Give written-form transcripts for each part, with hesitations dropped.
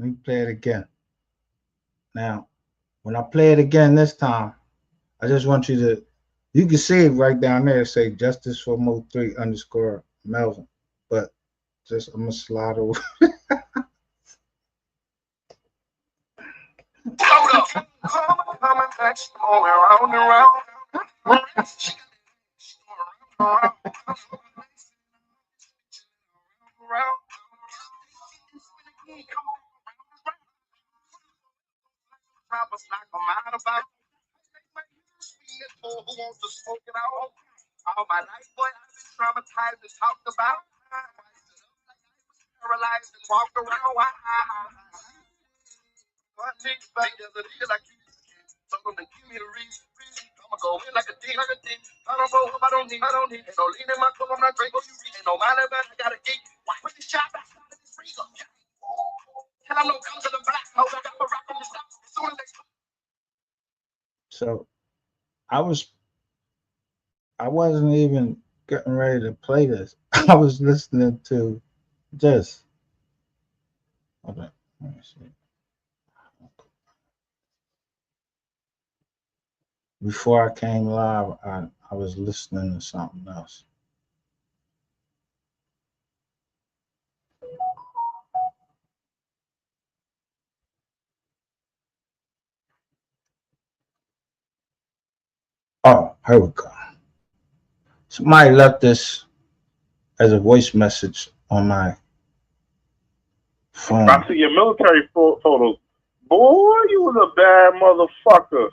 Let me play it again. Now, when I play it again this time, I just want you to, you can see it right down there, say justice for MO3 underscore Melvin. But just, I'm going to slide over. So I wasn't even getting ready to play this. I was listening to this. Hold on. Let me see. Before I came live, I was listening to something else. Oh, here we go. Somebody left this as a voice message on my phone. I see your military photos. Boy, you was a bad motherfucker.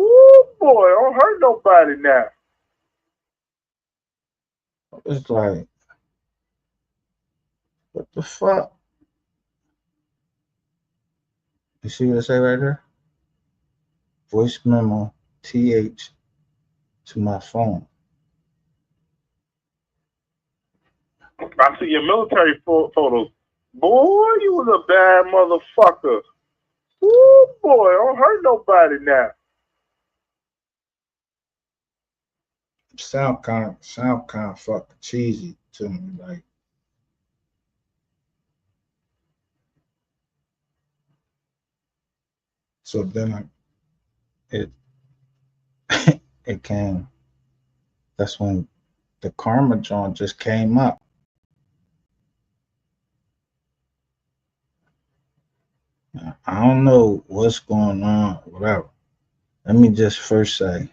Ooh, boy, don't hurt nobody now. It's like, what the fuck? You see what I say right there? Voice memo TH to my phone. I see your military photos. Boy, you was a bad motherfucker. Ooh, boy, don't hurt nobody now. Sound kind of fucking cheesy to me, like. So then it it came. That's when the karma joint just came up. I don't know what's going on, whatever. Let me just first say,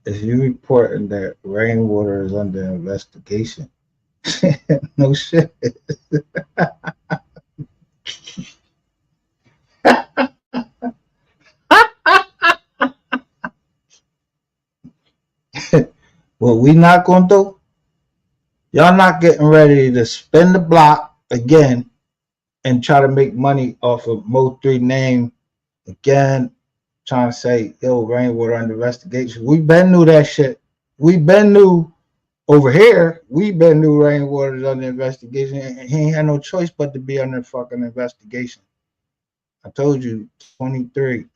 if you reporting that Rainwater is under investigation, no shit. What we not gonna do? Y'all not getting ready to spin the block again and try to make money off of Mo3 name again, trying to say, yo, Rainwater under investigation. We been knew that shit. We been knew over here, we been knew Rainwater is under investigation, and he ain't had no choice but to be under fucking investigation. I told you, 23.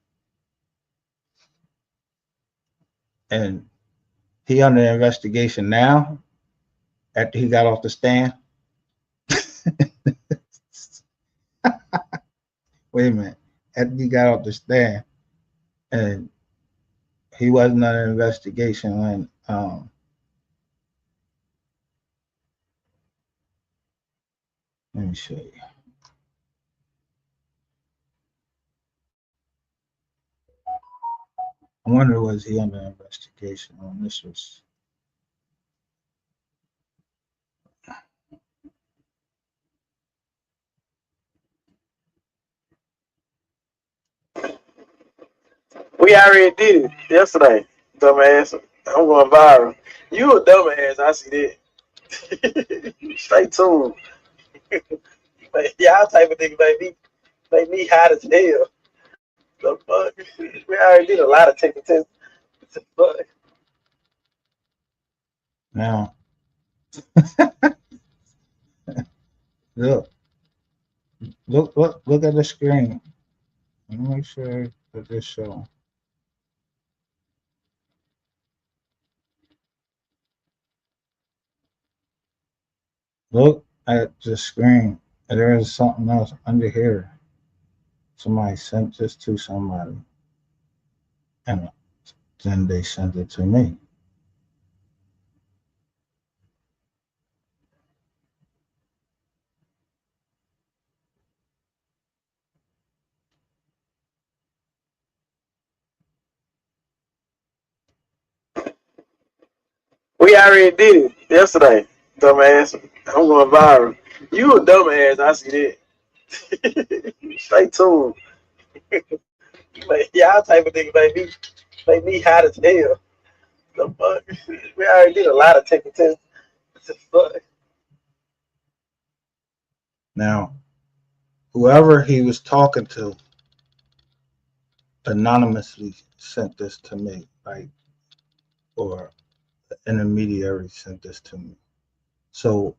And he under investigation now, after he got off the stand. Wait a minute. After he got off the stand, and he wasn't under investigation when let me show you. I wonder, was he under investigation on this? Was We already did it yesterday, dumbass. I'm going viral. You a dumbass, I see that. Stay tuned. Y'all type of nigga make me hot as hell. The fuck? We already did a lot of taking tests. The fuck? now look, look at the screen. Let me make sure that this show. Look at the screen. There is something else under here. Somebody sent this to somebody, and then they sent it to me. We already did it yesterday, dumbass. I'm going viral. You a dumbass, I see that. Stay tuned. Y'all type of nigga make me hot as hell. The fuck? We already did a lot of taking tests. The fuck? Now, whoever he was talking to anonymously sent this to me, right? Or the intermediary sent this to me. So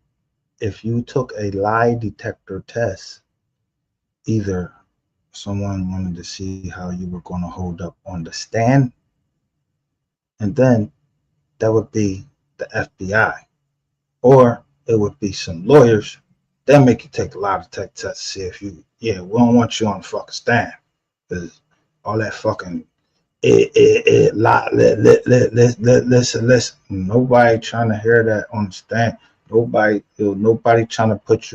if you took a lie detector test, either someone wanted to see how you were going to hold up on the stand, and then that would be the FBI, or it would be some lawyers that make you take a lie detector test to see if you, yeah, we don't want you on the fucking stand, because all that fucking listen. Nobody trying to hear that on the stand. Nobody trying to put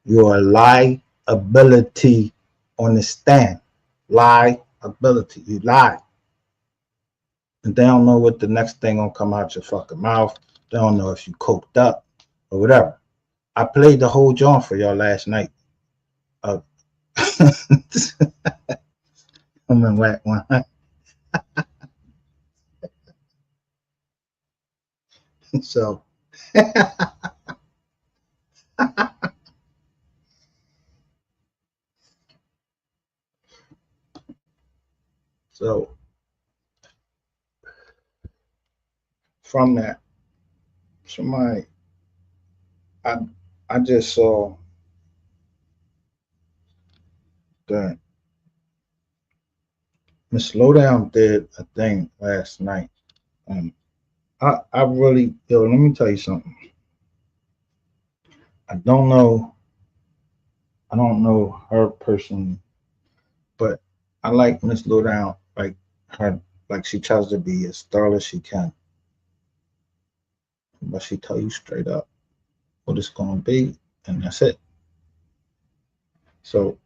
your liability on the stand. Liability. You lie. And they don't know what the next thing gonna come out your fucking mouth. They don't know if you coked up or whatever. I played the whole joint for y'all last night. I'm in whack one. So so from that, somebody I I just saw that Miss Lowdown did a thing last night. Um, I really, let me tell you something. I don't know, I don't know her personally, but I like Miss Lowdown, like her, like she tries to be as thorough as she can, but she tell you straight up what it's gonna be, and that's it. So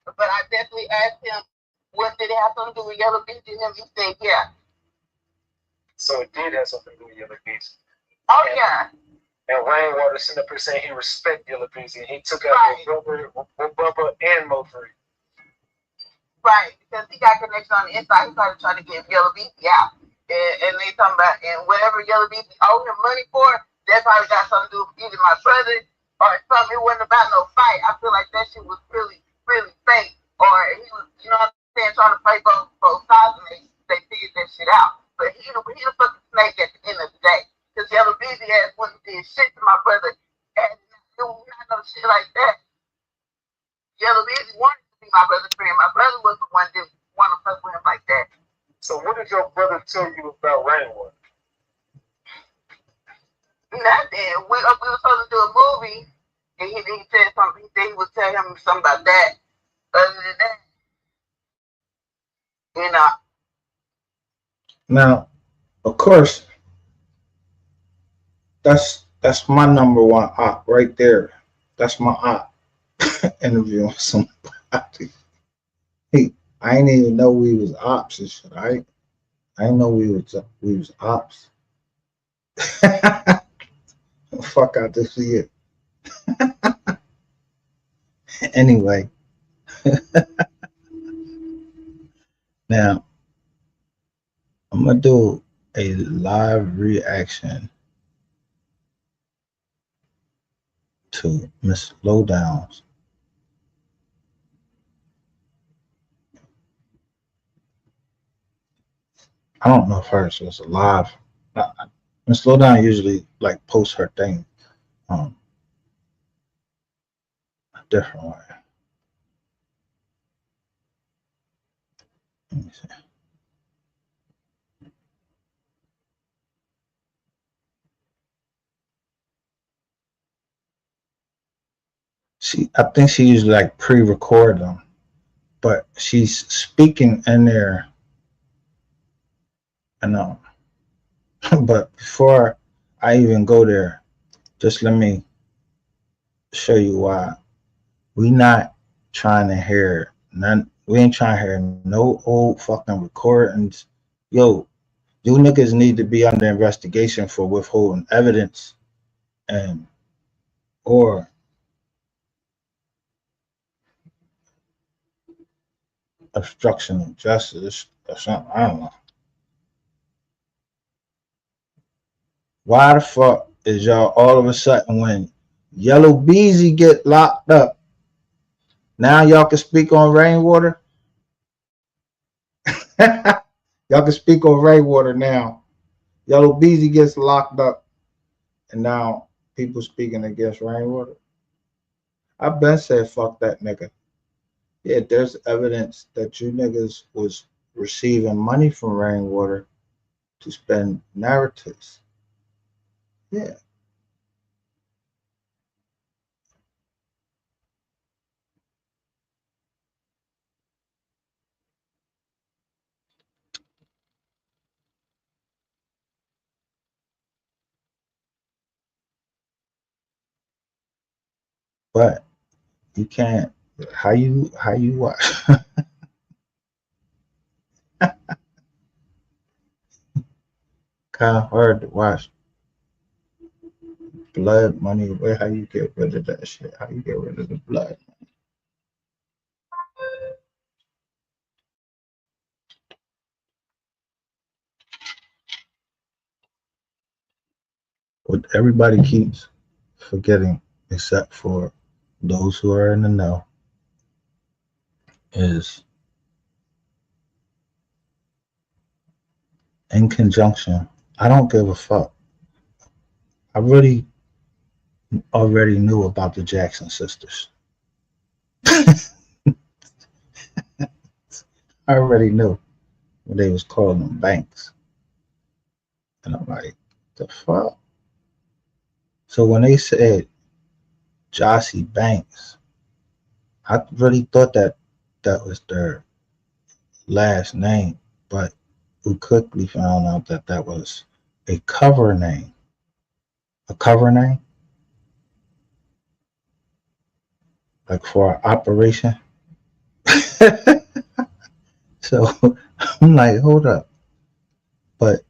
But I definitely asked him, what did it have something to do with Yellow Beach? And he said, yeah. So it did have something to do with Yellow Beach. Oh, yeah. And Rainwater sent up here saying he respect Yellow Beach, and he took out Right. Bubba and MO3. Right, because he got connection on the inside. He started trying to get Yellow Beach out. And they talking about, and whatever Yellow Beach owed him money for, that probably got something to do with either my brother or something. It wasn't about no fight. I feel like that shit was really, really fake. Or he was, you know what I'm saying, trying to play both sides, and they figured that shit out. But he the fucking snake at the end of the day. Because Yellow Beach ass wouldn't did shit to my brother. And it was not no shit like that. Yellow Beach wanted to be my brother's friend. My brother was the one that wanted to fuck with him like that. So what did your brother tell you about Rainwater? Nothing. We were supposed to do a movie, and he said something. He said he would tell him something about that. Other than that, you know, Now, of course, that's my number one op right there. That's my op interviewing somebody. Hey, I didn't even know we was ops and shit. I didn't know we was ops. Fuck out this shit. Anyway, now I'm gonna do a live reaction to Miss Lowdowns. I don't know if hers was live. Miss Lowdown usually like posts her thing a different way. Let me see. I think she usually like pre-record them, but she's speaking in there. I know, but before I even go there, just let me show you why we not trying to hear none. We ain't trying to hear no old fucking recordings. Yo, you niggas need to be under investigation for withholding evidence and or obstruction of justice or something. I don't know. Why the fuck is y'all all of a sudden when Yellow Beezy get locked up, now y'all can speak on Rainwater? Y'all can speak on Rainwater now. Yellow Beezy gets locked up, and now people speaking against Rainwater. I've been said fuck that nigga. Yeah, there's evidence that you niggas was receiving money from Rainwater to spend narratives. Yeah. But you can't how you watch kind of hard to watch blood money. Where how you get rid of that shit? How you get rid of the blood? What everybody keeps forgetting, except for those who are in the know, is in conjunction. I don't give a fuck. I really already knew about the Jackson sisters. I already knew when they was calling them banks. And I'm like, the fuck? So when they said Jossie Banks, I really thought that was their last name, but we quickly found out that that was a cover name. A cover name? Like for an operation. So I'm like, hold up. But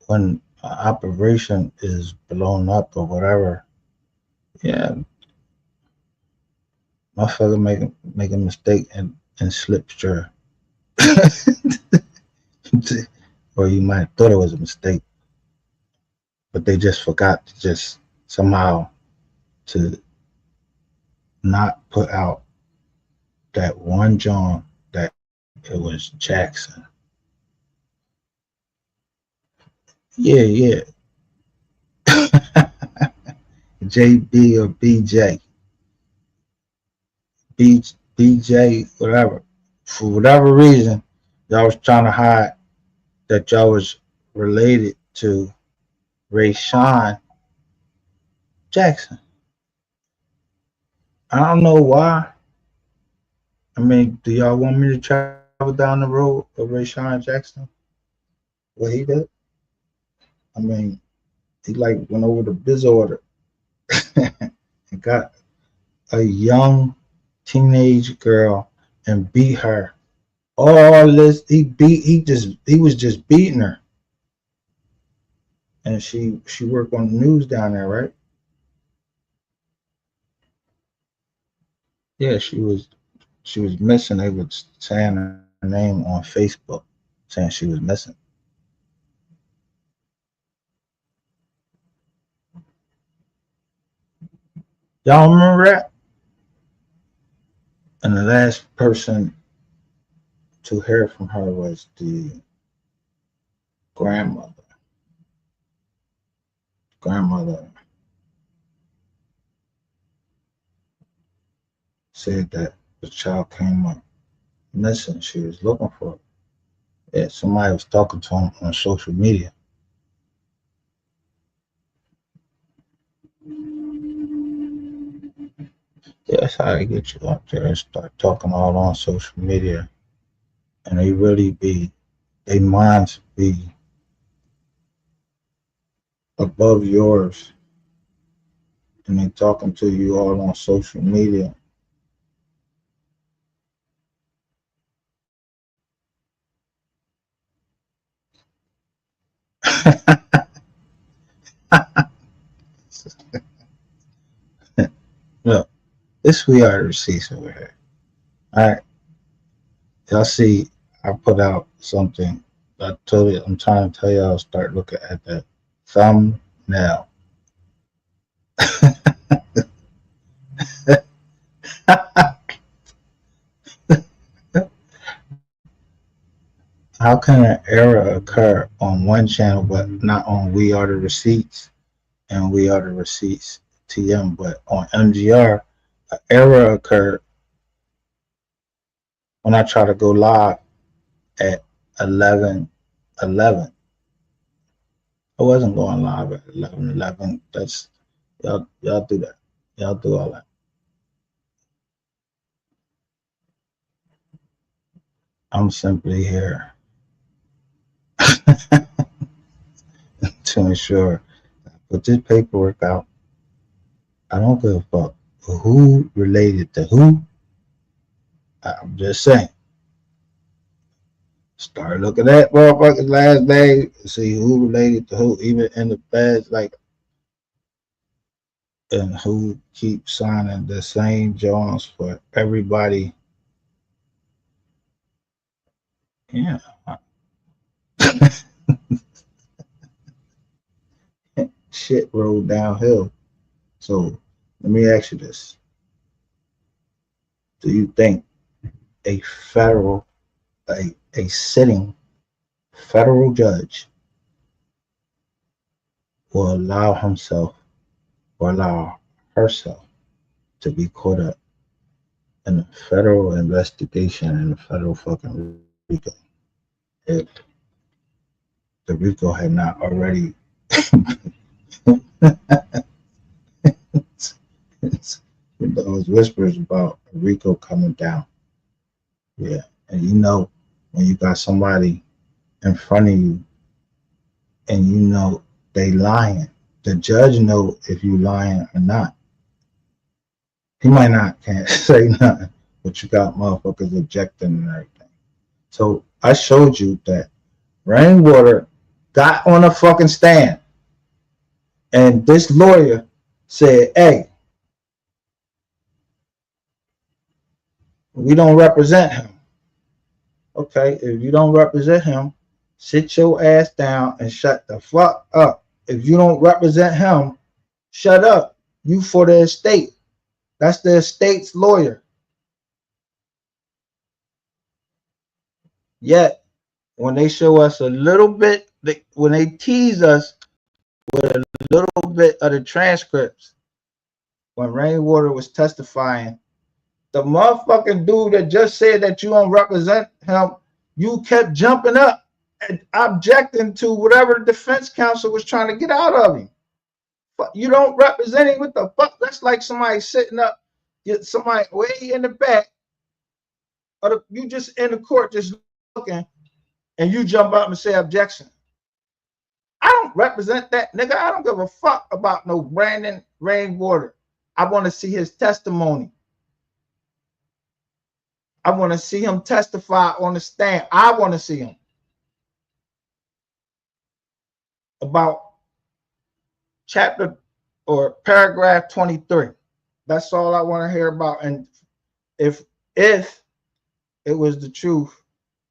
when an operation is blown up or whatever, yeah, motherfucker make a mistake and slips your or you might have thought it was a mistake, but they just forgot to just somehow to not put out that one John that it was Jackson. Yeah, yeah. JB or BJ. BJ, whatever. For whatever reason, y'all was trying to hide that y'all was related to Rayshawn Jackson. I don't know why. I mean, do y'all want me to travel down the road of Rayshawn Jackson? what he did? I mean, he like went over the biz order and got a young teenage girl and beat her. All this he was just beating her. And she worked on the news down there, right? Yeah, she was missing. They were saying her name on Facebook, saying she was missing. Y'all remember that? And the last person to hear from her was the grandmother. Grandmother said that the child came up missing. She was looking for it. Yeah, somebody was talking to him on social media. Yeah, that's how they get you up there and start talking all on social media. And they really their minds be above yours. And they talking to you all on social media. Look, this we are the receipts over here. All right. Y'all see, I put out something. I told you, I'm trying to tell y'all, start looking at that thumbnail. How can an error occur on one channel but not on We Are the Receipts and We Are the Receipts TM, but on MGR, an error occurred when I try to go live at 11:11. I wasn't going live at 11:11. That's y'all do that. Y'all do all that. I'm simply here to ensure I put this paperwork out. I don't give a fuck who related to who. I'm just saying. Start looking at motherfuckers last name, see who related to who, even in the past, like, and who keeps signing the same Jones for everybody. Yeah. Shit rolled downhill. So let me ask you this. Do you think a federal, a sitting federal judge will allow himself or allow herself to be caught up in a federal investigation in the federal fucking RICO if the RICO had not already those whispers about RICO coming down. Yeah. And you know when you got somebody in front of you and you know they lying, the judge know if you lying or not. He might not can't say nothing, but you got motherfuckers objecting and everything. So I showed you that Rainwater got on a fucking stand and this lawyer said, hey, we don't represent him. Okay, if you don't represent him, sit your ass down and shut the fuck up. If you don't represent him, shut up. You for the estate. That's the estate's lawyer. Yet, when they show us a little bit, when they tease us with a little bit of the transcripts, when Rainwater was testifying, the motherfucking dude that just said that you don't represent him, you kept jumping up and objecting to whatever the defense counsel was trying to get out of him. You don't represent him. What the fuck? That's like somebody sitting up, get somebody way in the back, or you just in the court just looking, and you jump up and say objection. represent that nigga. I don't give a fuck about no Brandon Rainwater. I want to see his testimony. I want to see him testify on the stand. I want to see him about chapter or paragraph 23. That's all I want to hear about. And if it was the truth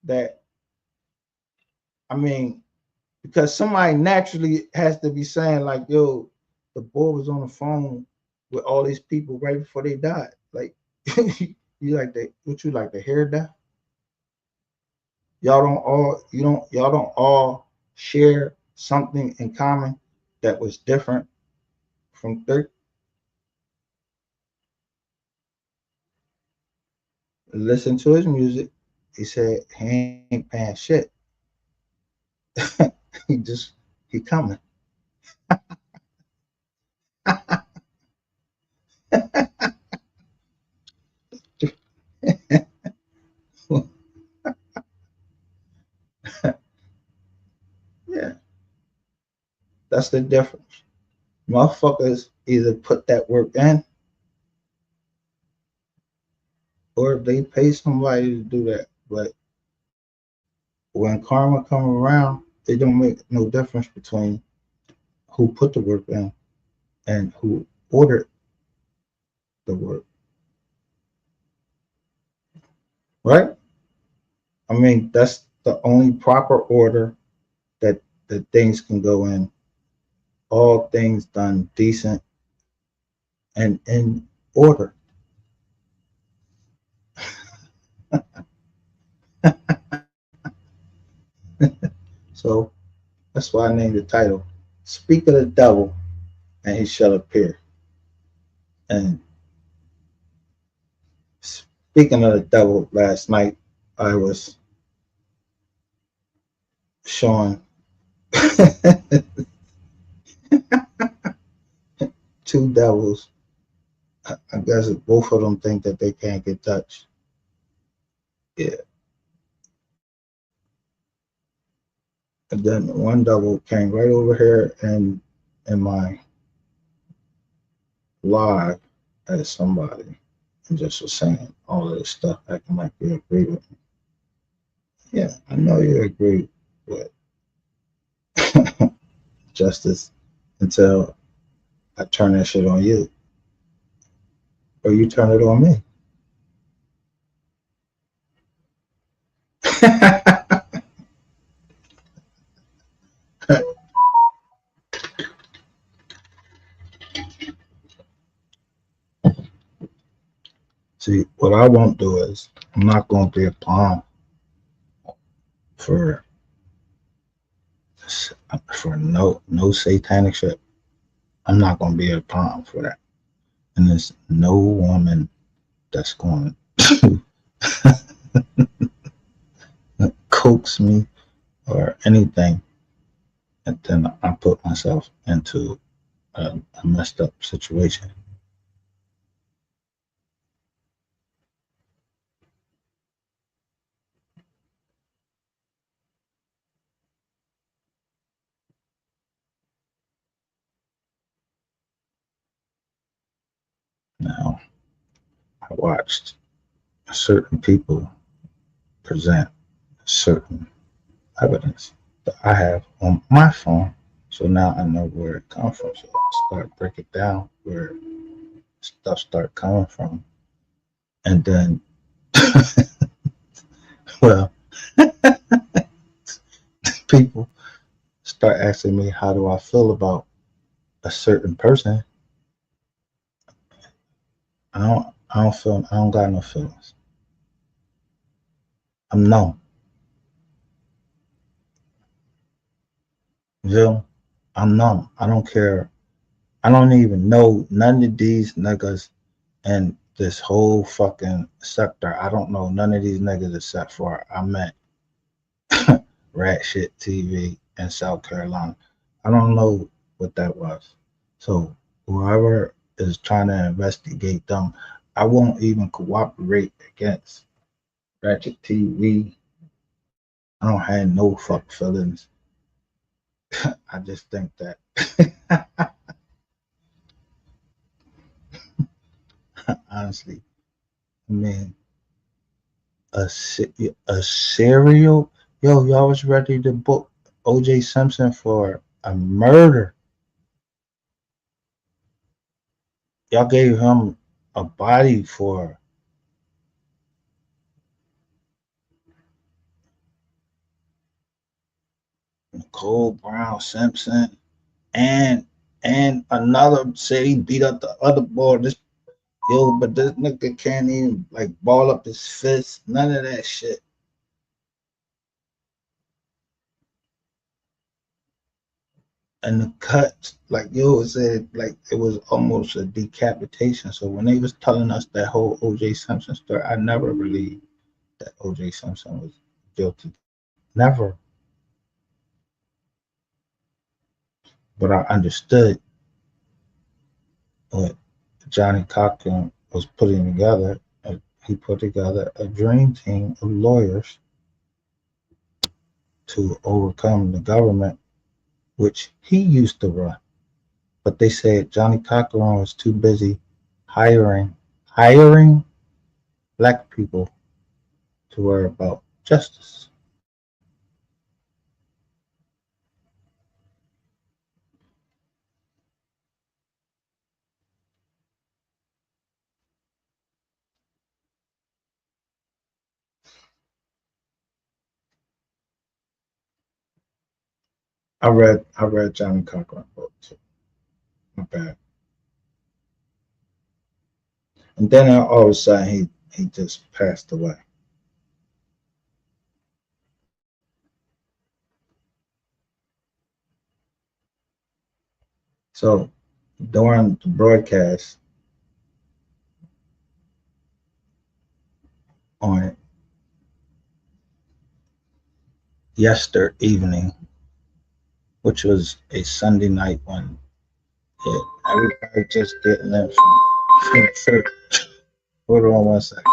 that, I mean, because somebody naturally has to be saying like, yo, the boy was on the phone with all these people right before they died. Like, you like that? What you like to hear that? Y'all don't all share something in common that was different from 30. Listen to his music. He said he ain't paying shit. he coming. Yeah, that's the difference. Motherfuckers either put that work in or they pay somebody to do that. But when karma come around, it don't make no difference between who put the work in and who ordered the work. Right? I mean, that's the only proper order that things can go in. All things done decent and in order. So that's why I named the title. Speak of the devil and he shall appear. And speaking of the devil, last night I was showing two devils. I guess both of them think that they can't get touched. Yeah. And then one devil came right over here and in my live as somebody and just was saying all of this stuff, acting like you agree with me. Yeah, I know you agree with justice until I turn that shit on you or you turn it on me. See, what I won't do is I'm not going to be a pawn for no satanic shit. I'm not going to be a pawn for that. And there's no woman that's going to coax me or anything, and then I put myself into a messed up situation. Now, I watched certain people present certain evidence that I have on my phone, so now I know where it comes from. So I start breaking down where stuff start coming from, and then, well, people start asking me how do I feel about a certain person. I don't got no feelings. I'm numb. You feel? I'm numb. I don't care. I don't even know none of these niggas in this whole fucking sector. I don't know none of these niggas except for I met Rat Shit TV in South Carolina. I don't know what that was. So whoever is trying to investigate them, I won't even cooperate against Ratchet TV. I don't have no fuck feelings. I just think that honestly, I mean, a serial. Yo, y'all was ready to book O.J. Simpson for a murder. Y'all gave him a body for Nicole Brown Simpson, and another said he beat up the other boy. This yo, but this nigga can't even like ball up his fist. None of that shit. And the cuts, like yo said, like it was almost a decapitation. So when they was telling us that whole O.J. Simpson story, I never believed that O.J. Simpson was guilty. Never. But I understood what Johnny Cochran was putting together. He put together a dream team of lawyers to overcome the government, which he used to run. But they said Johnny Cochran was too busy hiring black people to worry about justice. I read Johnny Cochran book too. My bad. And then all of a sudden he just passed away. So during the broadcast on yesterday evening, which was a Sunday night when everybody just getting in from church. Hold on one second.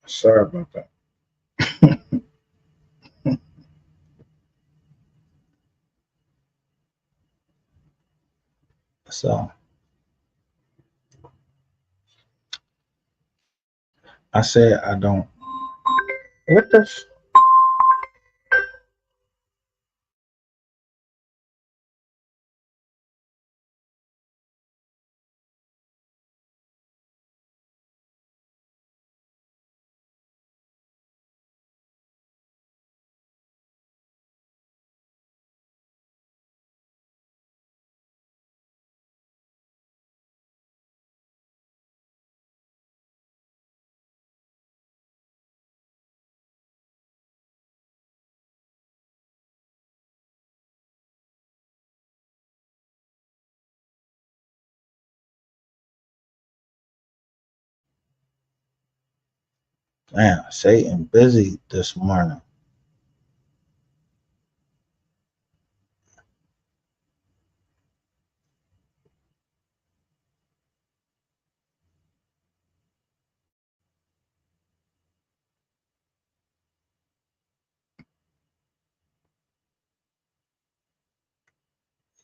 Sorry about that. So I said I don't. What the? Man, Satan busy this morning.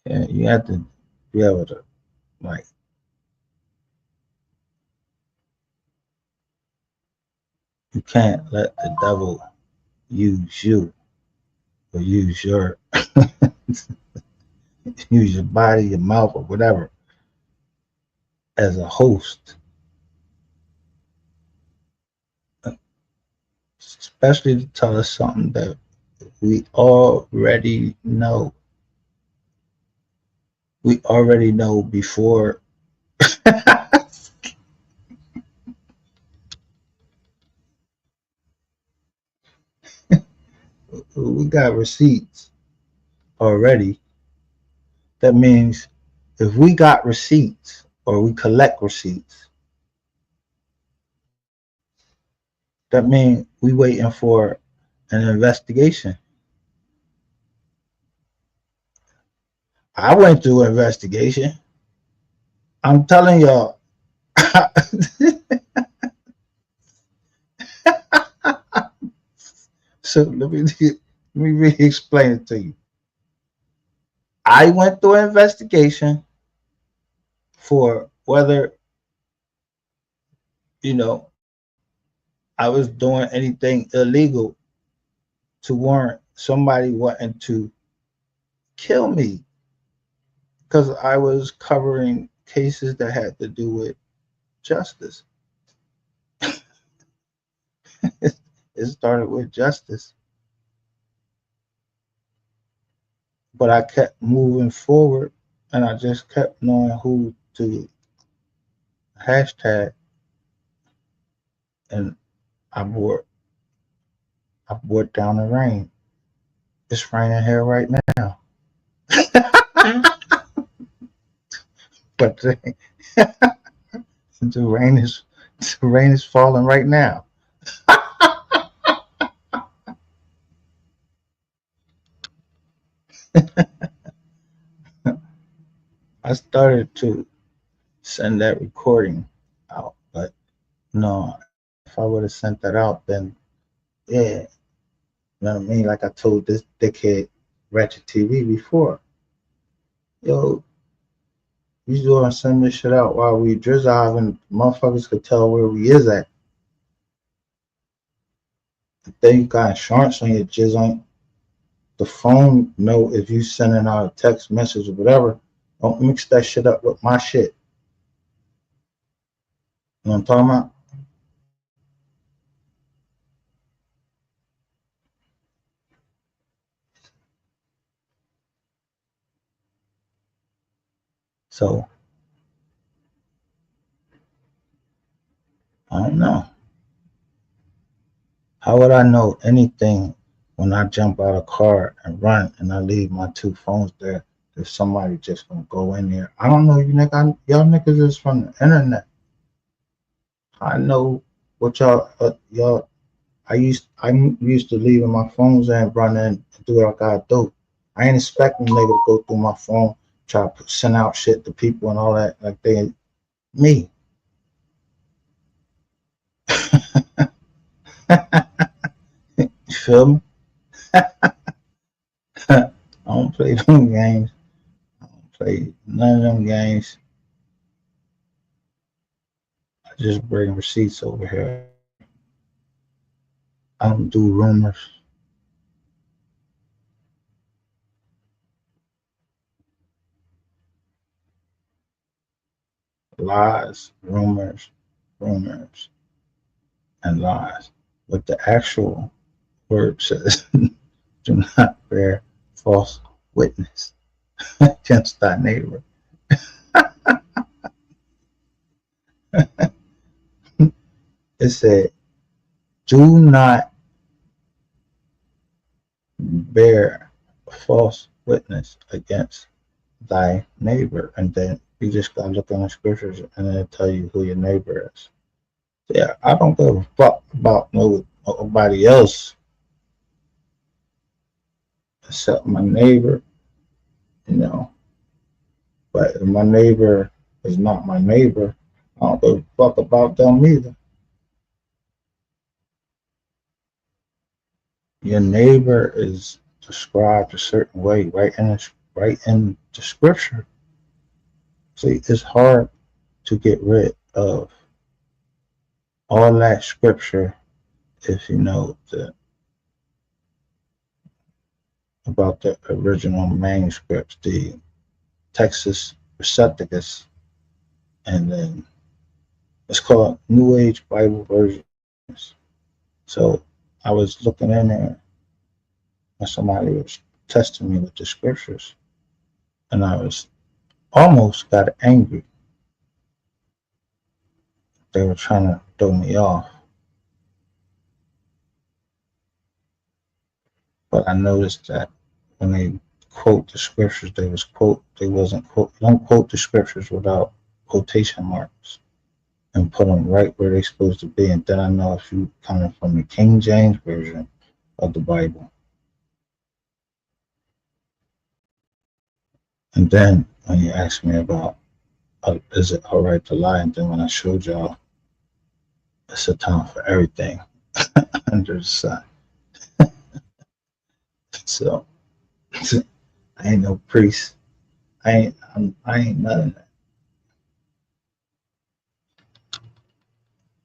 Yeah, you have to be able to like. You can't let the devil use you or use your use your body, your mouth, or whatever as a host. especially to tell us something that we already know. We already know before. We got receipts already. That means if we got receipts or we collect receipts, that means we waiting for an investigation. I went through an investigation. I'm telling y'all. So let me really explain it to you. I went through an investigation for whether you know I was doing anything illegal to warrant somebody wanting to kill me because I was covering cases that had to do with justice. It started with justice, but I kept moving forward and I just kept knowing who to hashtag, and I brought I brought down the rain. It's raining here right now. But the rain is the rain is falling right now. I started to send that recording out, but no, if I would have sent that out, then yeah, you know what I mean? Like I told this dickhead Ratchet TV before, yo, you just gonna send this shit out while we drizzle and motherfuckers could tell where we is at. Then you got insurance on your jizz on the phone. Know if you sending out a text message or whatever, don't mix that shit up with my shit. You know what I'm talking about? So I don't know. How would I know anything when I jump out of a car and run and I leave my two phones there? If somebody just gonna go in there, I don't know you nigga. Y'all niggas is from the internet. I know what y'all. I'm used to leaving my phones there and run in and do what I gotta do. I ain't expecting nigga to go through my phone, try to send out shit to people and all that like they me. You feel me? I don't play them games. I don't play none of them games. I just bring receipts over here. I don't do rumors. Lies, rumors, and lies. But the actual word says, do not bear false witness against thy neighbor. It said, do not bear false witness against thy neighbor. And then you just gotta look in the scriptures and it'll tell you who your neighbor is. Yeah, I don't give a fuck about nobody else except my neighbor, you know. But if my neighbor is not my neighbor, I don't give a fuck about them either. Your neighbor is described a certain way right in the scripture. See, it's hard to get rid of all that scripture if you know about the original manuscripts, the Texas Receptacus, and then it's called New Age Bible versions. So I was looking in there and somebody was testing me with the scriptures, and I was almost got angry. They were trying to throw me off, but I noticed that when they quote the scriptures, they wasn't quote don't quote the scriptures without quotation marks and put them right where they're supposed to be. And then I know if you coming from the King James version of the Bible. And then when you asked me about is it all right to lie, and then when I showed y'all it's a time for everything under the sun. So I ain't no priest. I ain't none of that.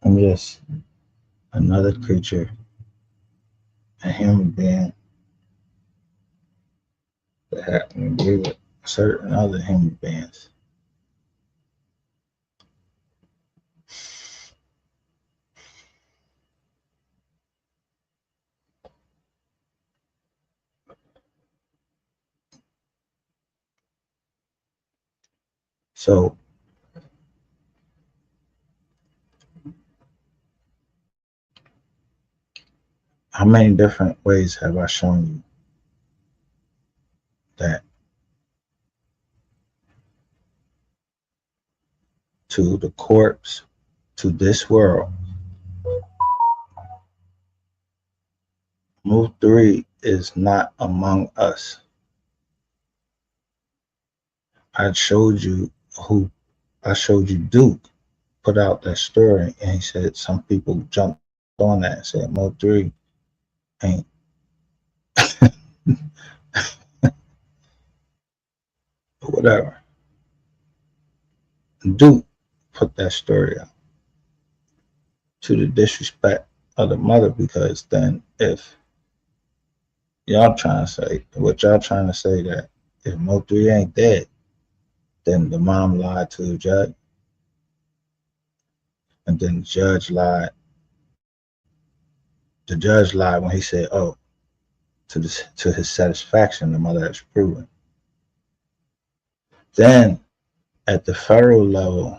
I'm just another creature, a human being that happen to be with certain other human beings. So how many different ways have I shown you that to the corpse, to this world, MO3 is not among us? I showed you who I showed you Duke put out that story, and he said some people jumped on that and said MO3 ain't whatever. Duke put that story out to the disrespect of the mother, because then if y'all trying to say what y'all trying to say, that if MO3 ain't dead, then the mom lied to the judge, and then the judge lied. The judge lied when he said, "Oh, to his satisfaction, the mother has proven." Then at the federal level,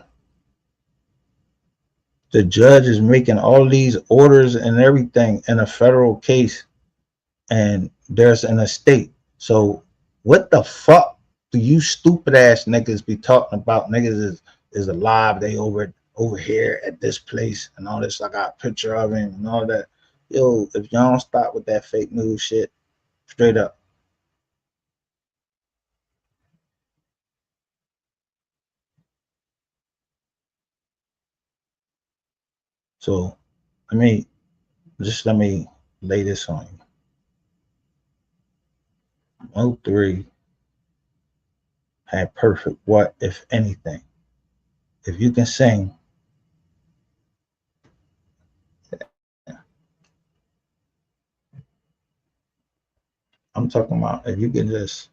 the judge is making all these orders and everything in a federal case, and there's an estate. So what the fuck do you stupid ass niggas be talking about? Niggas is alive. They over here at this place and all this. I got a picture of him and all that. Yo, if y'all don't stop with that fake news shit, straight up. So let me lay this on you. MO3 had perfect what, if anything? If you can sing, I'm talking about if you can just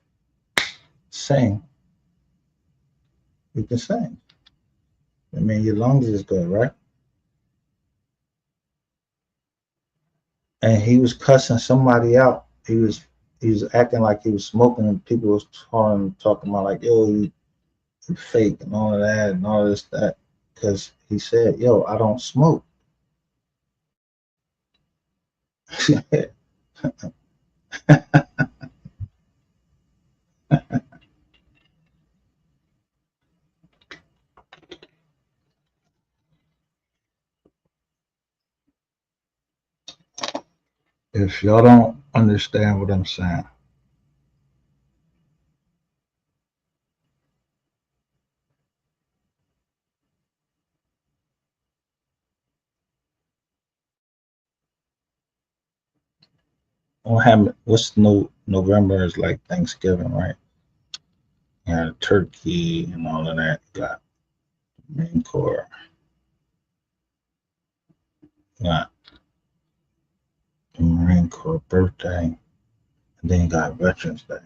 sing, you can sing. I mean, your lungs is good, right? And he was cussing somebody out. He was acting like he was smoking, and people was talking about like, yo, you fake and all of that and all this that, because he said, yo, I don't smoke. If y'all don't understand what I'm saying, what's November is like Thanksgiving, right? You got turkey and all of that. You got Marine Corps. You got the Marine Corps birthday. And then you got Veterans Day.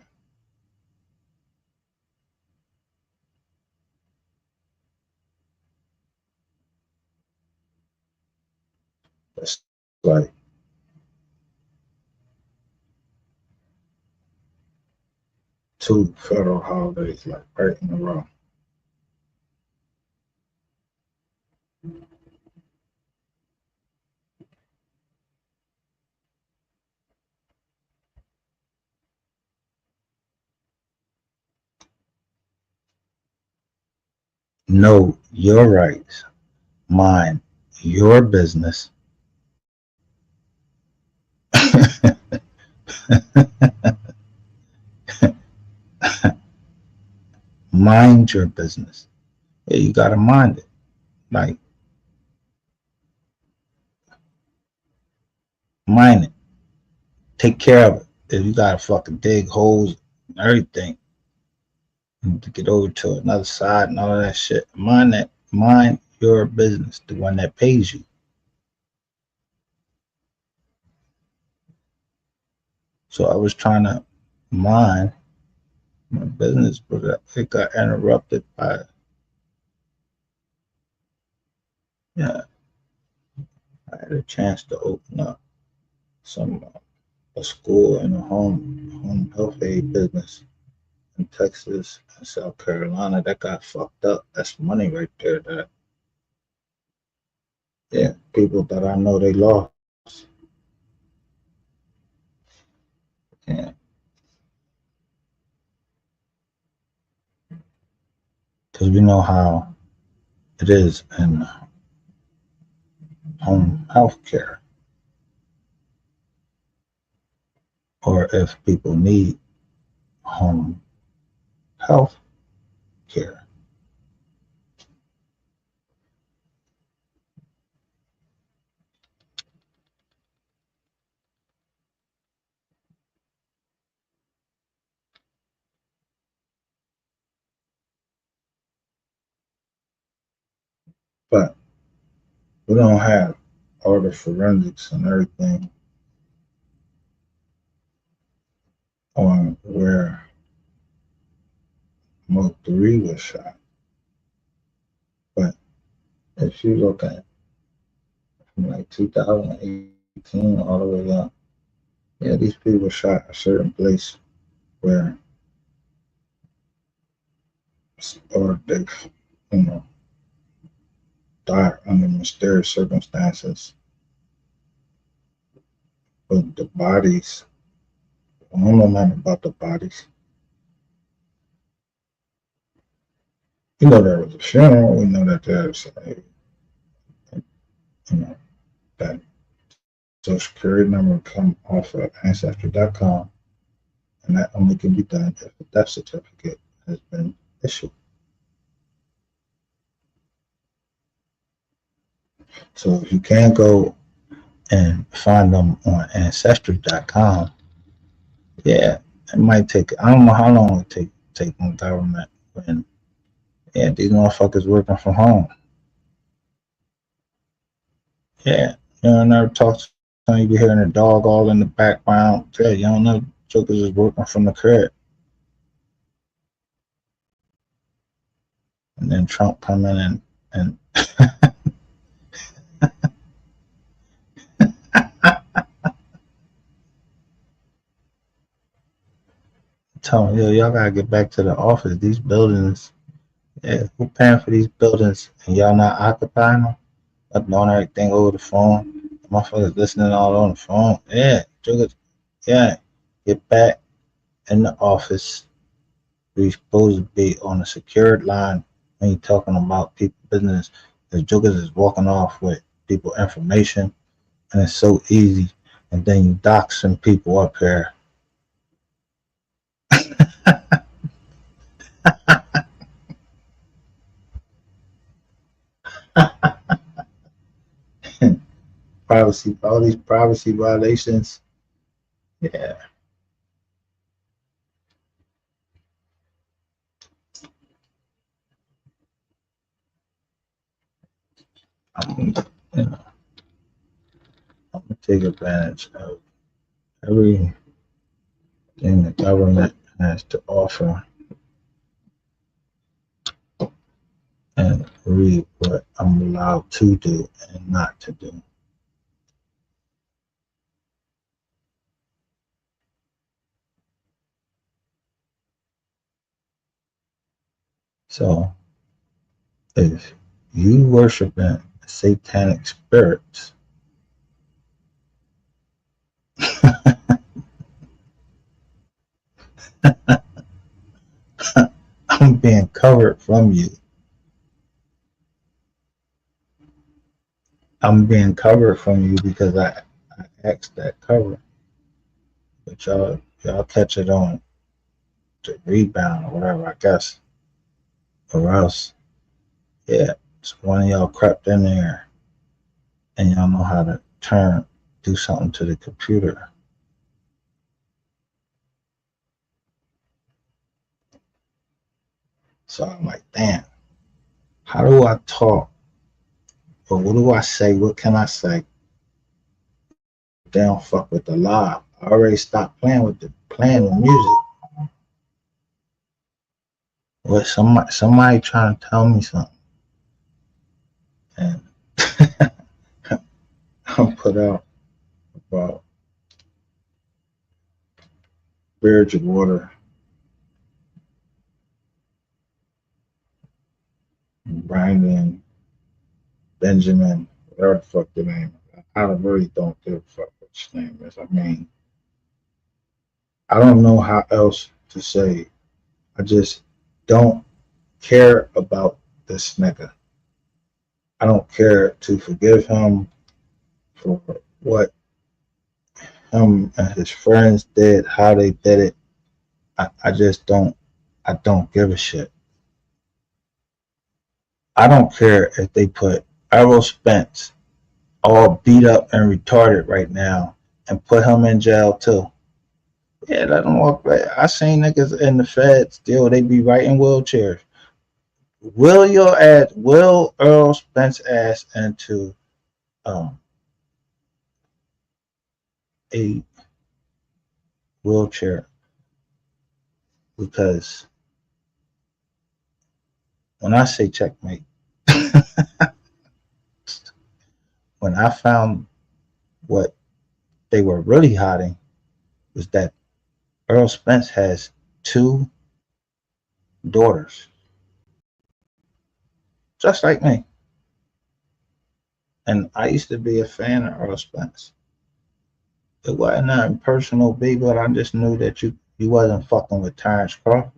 It's like 2 federal holidays like right in a row. Know your rights. Mind your business. Mind your business. Yeah, you gotta mind it. Like, mind it. Take care of it. If you gotta fucking dig holes and everything to get over to another side and all of that shit, mind that. Mind your business. The one that pays you. So I was trying to mind my business, but it got interrupted by, yeah, I had a chance to open up some a school and a home health aid business in Texas and South Carolina. That got fucked up. That's money right there. That, yeah, people that I know they lost. Yeah, because we know how it is in home health care, or if people need home health care. But we don't have all the forensics and everything on where MO3 was shot. But if you look at from like 2018 all the way up, yeah, these people shot a certain place where, or they, you know, died under mysterious circumstances. But the bodies, I don't know nothing about the bodies. You know, there was a funeral. We know that there's, you know, that social security number come off of ancestry.com, and that only can be done if a death certificate has been issued. So if you can't go and find them on ancestry.com, yeah, it might take, I don't know how long it take on government when, yeah, these motherfuckers working from home. Yeah, you know, I never talk to some, you be hearing a dog all in the background. Yeah, you don't know jokers is working from the crib. And then Trump come in and tell them, yo, y'all gotta get back to the office. These buildings, yeah, who paying for these buildings and y'all not occupying them? Up doing everything over the phone. Motherfuckers listening all on the phone. Yeah, jokers, yeah, get back in the office. We supposed to be on a secured line when you're talking about people business. The jokers is walking off with people information, and it's so easy. And then you doxing people up here. Privacy, all these privacy violations. Yeah, I'm, you know, I'm gonna take advantage of everything the government has to offer and read what I'm allowed to do and not to do. So if you worshiping satanic spirits, I'm being covered from you. I'm being covered from you because I asked that cover. But y'all catch it on the rebound or whatever, I guess. Or else, yeah, it's one of y'all crept in there and y'all know how to do something to the computer. So I'm like, damn, how do I talk? Or what do I say? What can I say? They don't fuck with the live. I already stopped playing the music. What somebody trying to tell me something. And I'm put out about Rainwater, Brandon, Benjamin, whatever the fuck the name is. I really don't give a fuck what his name is. I mean, I don't know how else to say. I just don't care about this nigga. I don't care to forgive him for what him and his friends did, how they did it. I just don't give a shit. I don't care if they put Errol Spence all beat up and retarded right now and put him in jail too. Yeah, let him walk back. I seen niggas in the Fed still, they be right in wheelchairs. Will Earl Spence ass into um, a wheelchair? Because when I say checkmate, when I found what they were really hiding was that Earl Spence has two daughters, just like me. And I used to be a fan of Earl Spence. It wasn't nothing personal, B, but I just knew that you wasn't fucking with Terrence Crawford.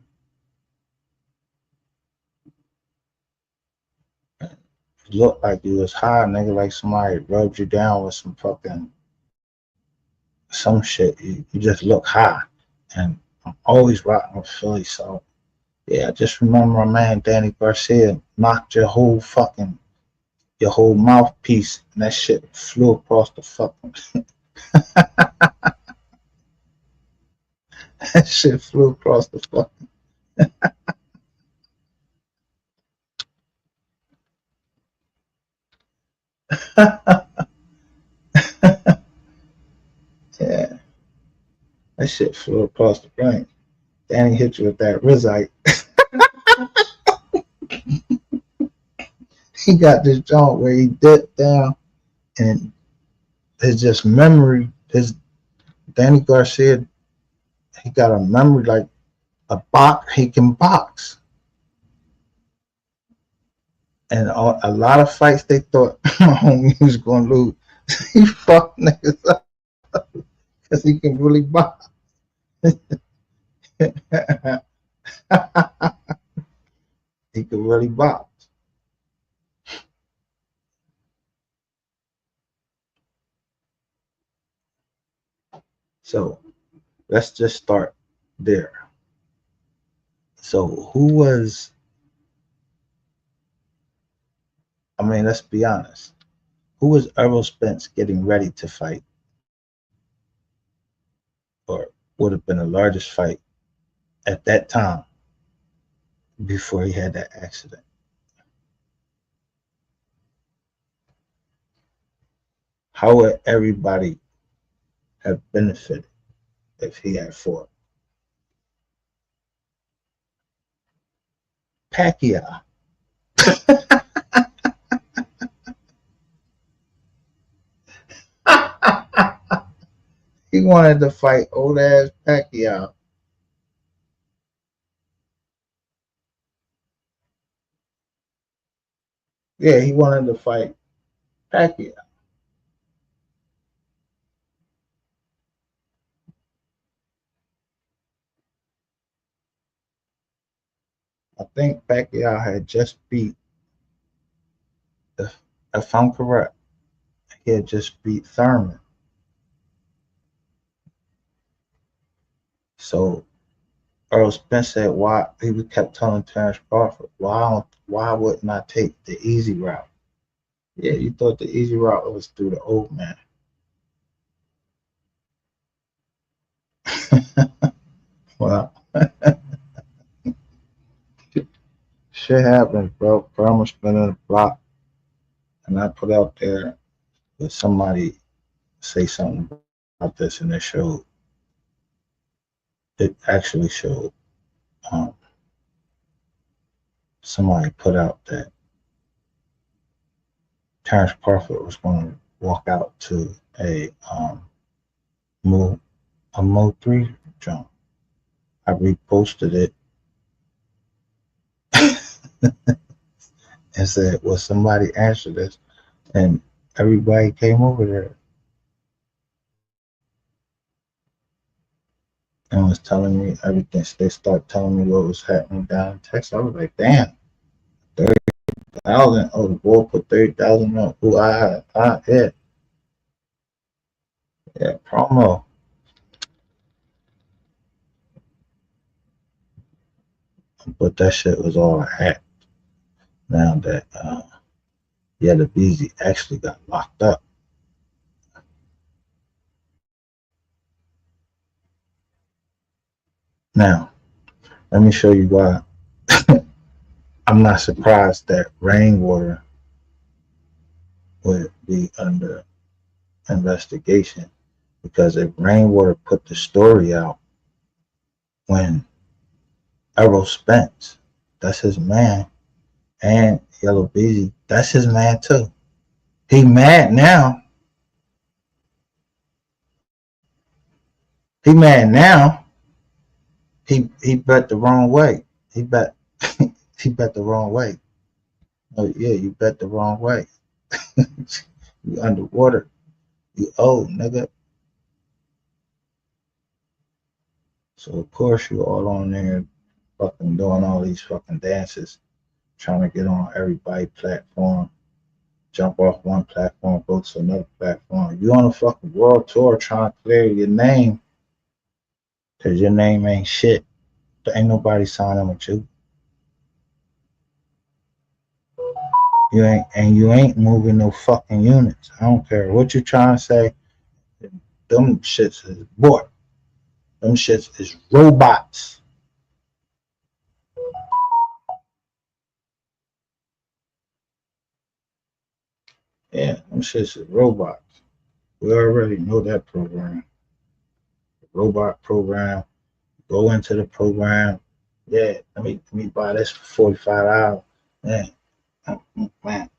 You looked like you was high, nigga, like somebody rubbed you down with some shit. You just look high. And I'm always rocking with Philly, so yeah, I just remember my man Danny Garcia knocked your whole mouthpiece and that shit flew across the fucking that shit flew across the fucking yeah, that shit flew across the brain. Danny hit you with that Rizite. He got this joint where he dipped down and his just memory, his Danny Garcia, he got a memory like a box, he can box. And a lot of fights they thought my homie was going to lose. He fucked niggas up because he can really box. He can really box. So let's just start there. So let's be honest. Who was Errol Spence getting ready to fight? Or would have been the largest fight at that time before he had that accident? How would everybody have benefited if he had fought Pacquiao? He wanted to fight old ass Pacquiao. Yeah, he wanted to fight Pacquiao. I think Pacquiao had just beat, if I'm correct, he had just beat Thurman. So Earl Spence said, why he kept telling Terrence Crawford, why wouldn't I take the easy route? Yeah, you thought the easy route was through the old man. Well, shit happens, bro. Karma's spinning the block, and I put out there that somebody say something about this, and it showed. It actually showed. Um, Somebody put out that Terrence Crawford was going to walk out to Mo a Mo3 jump. I reposted it and said, "Will somebody answer this?" And everybody came over there and was telling me everything. So they started telling me what was happening down in Texas. I was like, "Damn, 30,000! Oh, the boy put 30,000 on. Who yeah, promo." But that shit was all a hack. Now that the Beezy actually got locked up. Now, let me show you why I'm not surprised that Rainwater would be under investigation, because if Rainwater put the story out when Errol Spence, that's his man, and Yellow Beezy, that's his man too. He mad now. He mad now. He bet the wrong way. He bet he bet the wrong way. Oh yeah, you bet the wrong way. You underwater. You old nigga. So of course you all on there fucking doing all these fucking dances, trying to get on everybody's platform, jump off one platform, go to another platform. You on a fucking world tour trying to clear your name, because your name ain't shit. There ain't nobody signing with you. You ain't moving no fucking units. I don't care what you trying to say. Them shits is boy. Them shits is robots. Yeah, them shits is robots. We already know that program. The robot program. Go into the program. Yeah, let me buy this for $45. Man, man.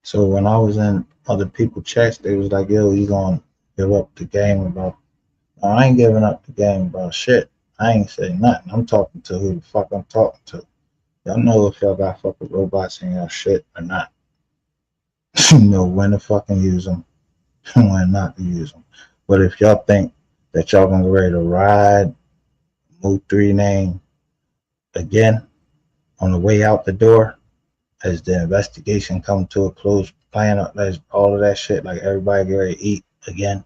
So when I was in other people's chats, they was like, "Yo, you gonna give up the game about?" No, I ain't giving up the game about shit. I ain't saying nothing. I'm talking to who the fuck I'm talking to. Y'all know if y'all got fucking robots in your shit or not. You know when to fucking use them and when not to use them. But if y'all think that y'all gonna get ready to ride MO3 name again on the way out the door, as the investigation come to a close, plan all of that shit, like everybody get ready to eat again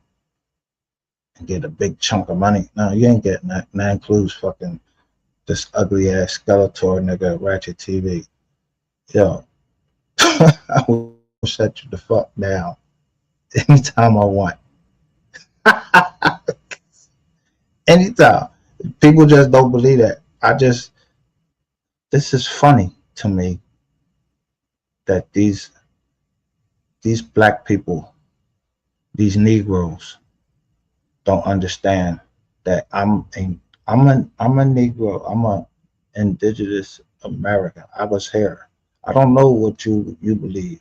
and get a big chunk of money. No, you ain't getting that. And that includes fucking this ugly ass Skeletor nigga at Ratchet TV. Yo, I will shut you the fuck down anytime I want. Anytime. People just don't believe that. This is funny to me that these black people, these Negroes, don't understand that I'm a Negro. I'm a indigenous American. I was here. I don't know what you believe,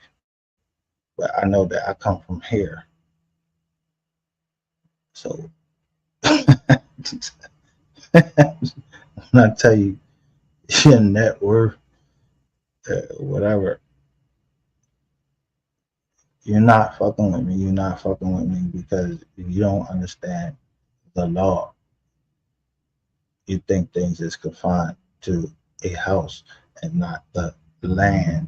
but I know that I come from here. So when I tell you your net worth, whatever, you're not fucking with me. You're not fucking with me because you don't understand the law. You think things is confined to a house and not the land.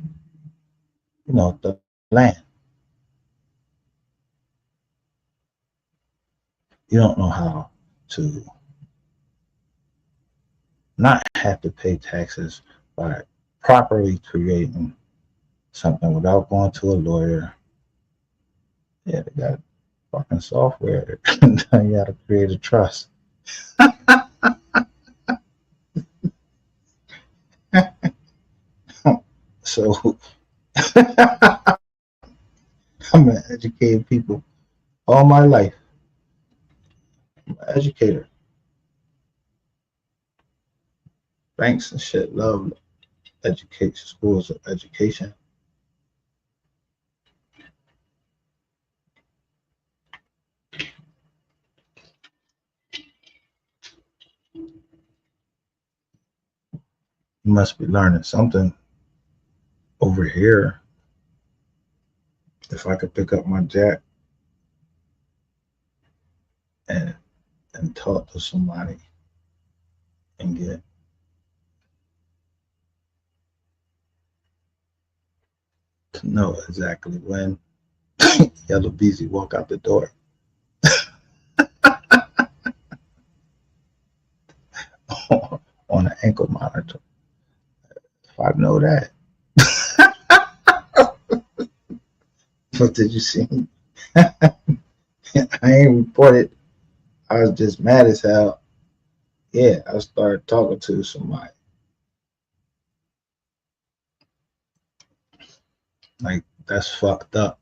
You know, the land. You don't know how to not have to pay taxes by properly creating something without going to a lawyer. Yeah, they got fucking software. You gotta create a trust. So I'm an educated people all my life. I'm an educator. Banks and shit love education, schools of education. You must be learning something over here. If I could pick up my jack and talk to somebody and get to know exactly when Yellow Beezy walk out the door on an ankle monitor. If I know that. But did you see me? I ain't reported. I was just mad as hell. Yeah, I started talking to somebody. Like, that's fucked up.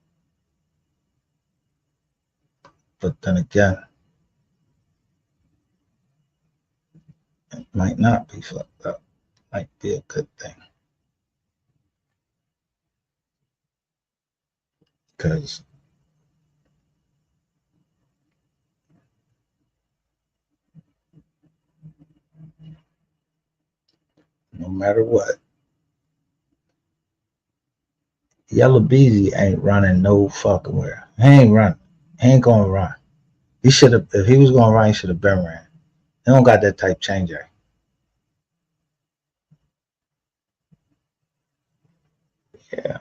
But then again, it might not be fucked up. Might be a good thing. Because no matter what, Yellow Beezy ain't running no fucking where. He ain't running. He ain't gonna run. He should have, if he was gonna run, he should have been ran. He don't got that type changer. Yeah.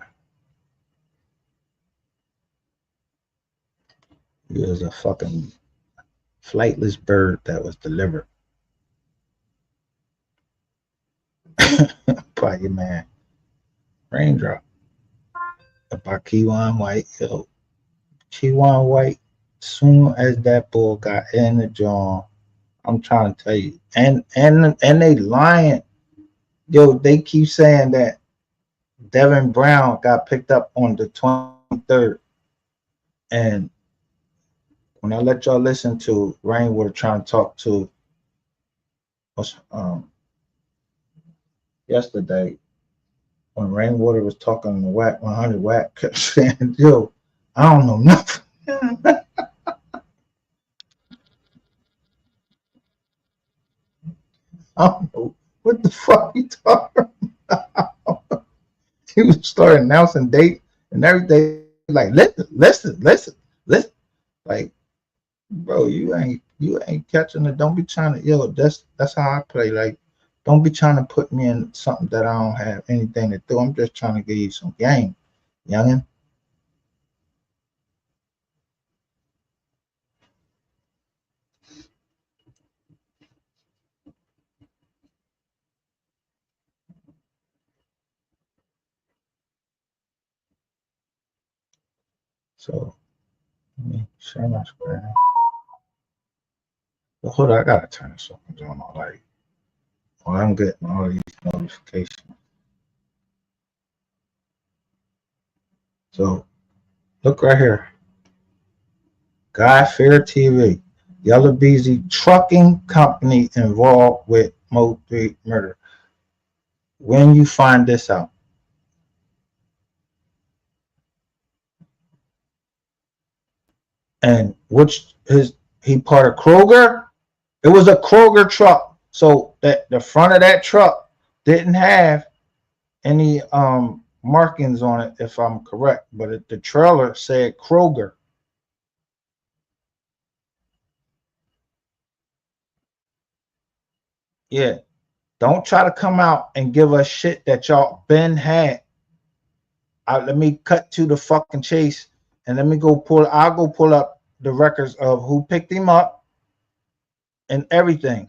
He was a fucking flightless bird that was delivered by your man Raindrop. By Keywan White. Yo, Keywan White, soon as that bull got in the jaw, I'm trying to tell you. And they lying. Yo, they keep saying that Devin Brown got picked up on the 23rd. And when I let y'all listen to Rainwater trying to talk to us yesterday, when Rainwater was talking to Whack 100, Whack kept saying, yo, I don't know nothing. I don't know what the fuck you talking about. He would start announcing dates and everything. Like, listen. Like, bro, you ain't catching it. Don't be trying to, yo, that's how I play. Like, don't be trying to put me in something that I don't have anything to do. I'm just trying to give you some game, youngin. So let me share my screen. But hold on, I gotta turn this on. Like, well, I'm getting all these notifications. So look right here. Guy Fair TV. Yellow Beezy trucking company involved with MO3 murder. When you find this out, and which he part of Kroger. It was a Kroger truck. So that the front of that truck didn't have any markings on it, if I'm correct, but the trailer said Kroger. Yeah, don't try to come out and give us shit that y'all been had. Let me cut to the fucking chase, and let me go pull. I'll go pull up the records of who picked him up and everything.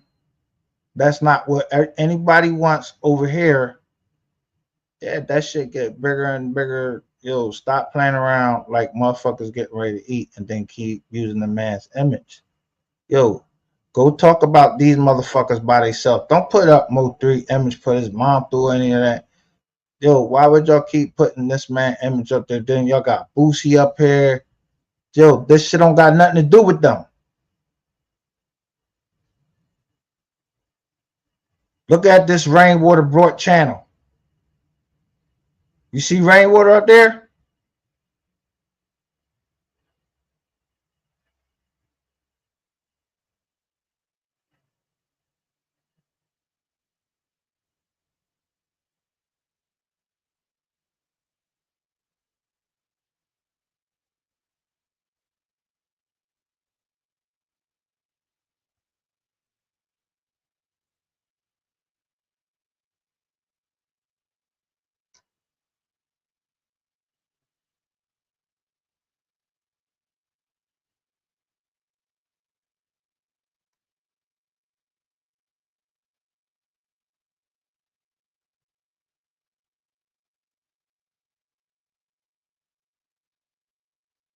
That's not what anybody wants over here. Yeah, that shit get bigger and bigger. Yo, stop playing around like motherfuckers getting ready to eat and then keep using the man's image. Yo, go talk about these motherfuckers by themselves. Don't put up MO3 image, put his mom through any of that. Yo, why would y'all keep putting this man image up there? Then y'all got Boosie up here. Yo, this shit don't got nothing to do with them. Look at this Rainwater Broad channel. You see Rainwater up there?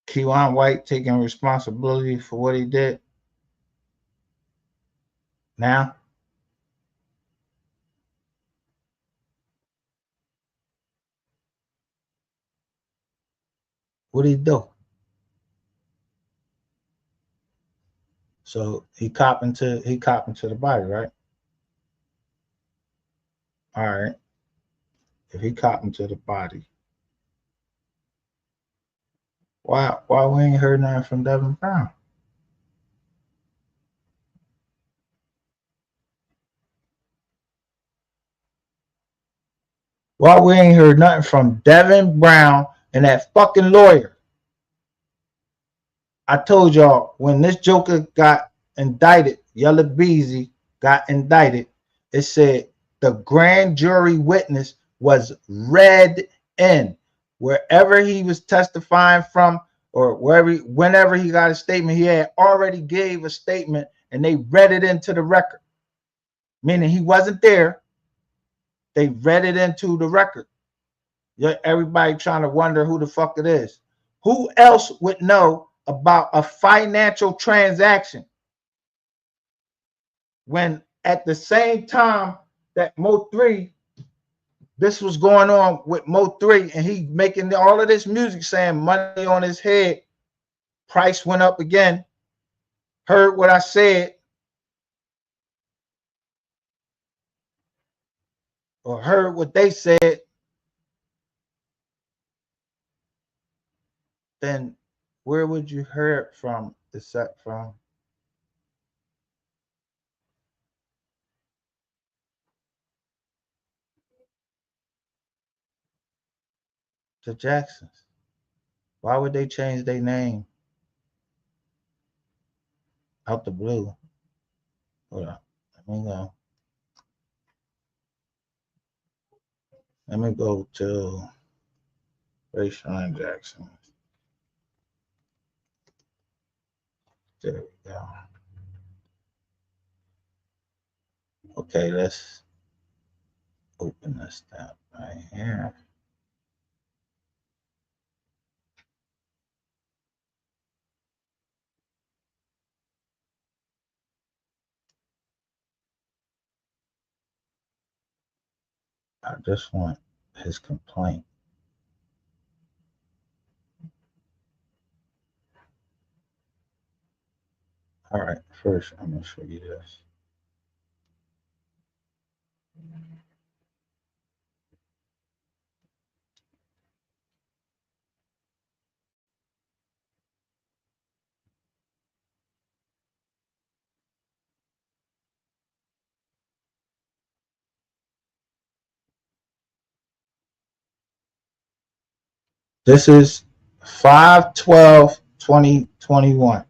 Kewan White taking responsibility for what he did. Now, what did he do? So he copping to the body, right? All right. If he copping to the body, why we ain't heard nothing from Devin Brown? Why we ain't heard nothing from Devin Brown and that fucking lawyer? I told y'all when this Joker got indicted, Yella Beezy got indicted, it said the grand jury witness was read in. Wherever he was testifying from, or whenever he got a statement, he had already gave a statement and they read it into the record. Meaning he wasn't there. They read it into the record. Everybody trying to wonder who the fuck it is. Who else would know about a financial transaction when at the same time that MO3, this was going on with MO3, and he making all of this music saying money on his head, price went up again, heard what I said, or heard what they said, then where would you hear it from, except from the Jacksons? Why would they change their name out the blue? Hold on. Let me go to Rayshon Jackson. There we go. Okay, let's open this down right here. I just want his complaint. All right, first I'm gonna show you this. This is 5/12/2021.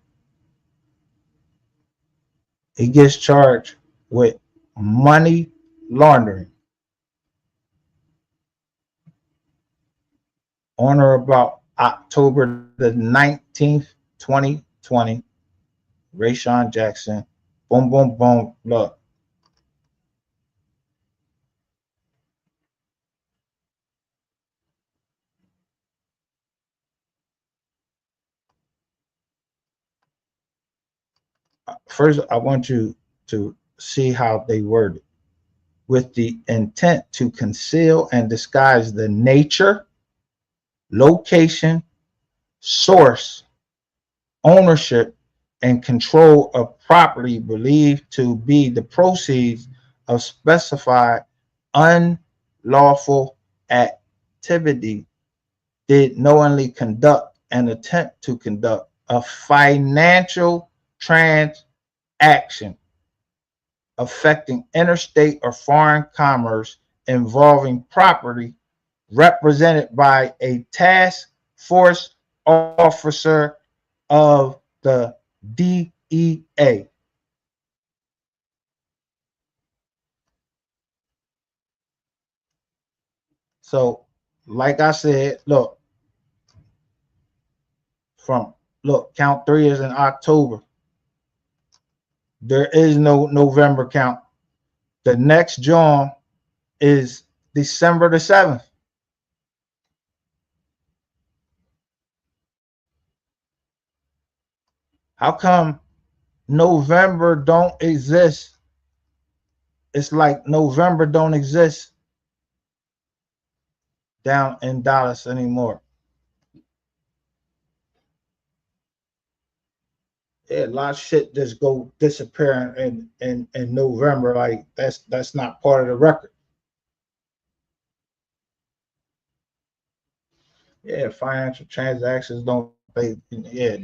He gets charged with money laundering on or about October the 19th, 2020. Rayshawn Jackson. Boom, boom, boom. Look. First, I want you to see how they word it. With the intent to conceal and disguise the nature, location, source, ownership, and control of property believed to be the proceeds of specified unlawful activity, did knowingly conduct and attempt to conduct a financial transaction affecting interstate or foreign commerce involving property represented by a task force officer of the DEA. So, like I said, look, count 3 is in October. There is no November count. The next John is December the 7th. How come November don't exist? It's like November don't exist down in Dallas anymore. Yeah, a lot of shit just go disappearing in November. Like that's not part of the record. Yeah, financial transactions don't pay. Yeah,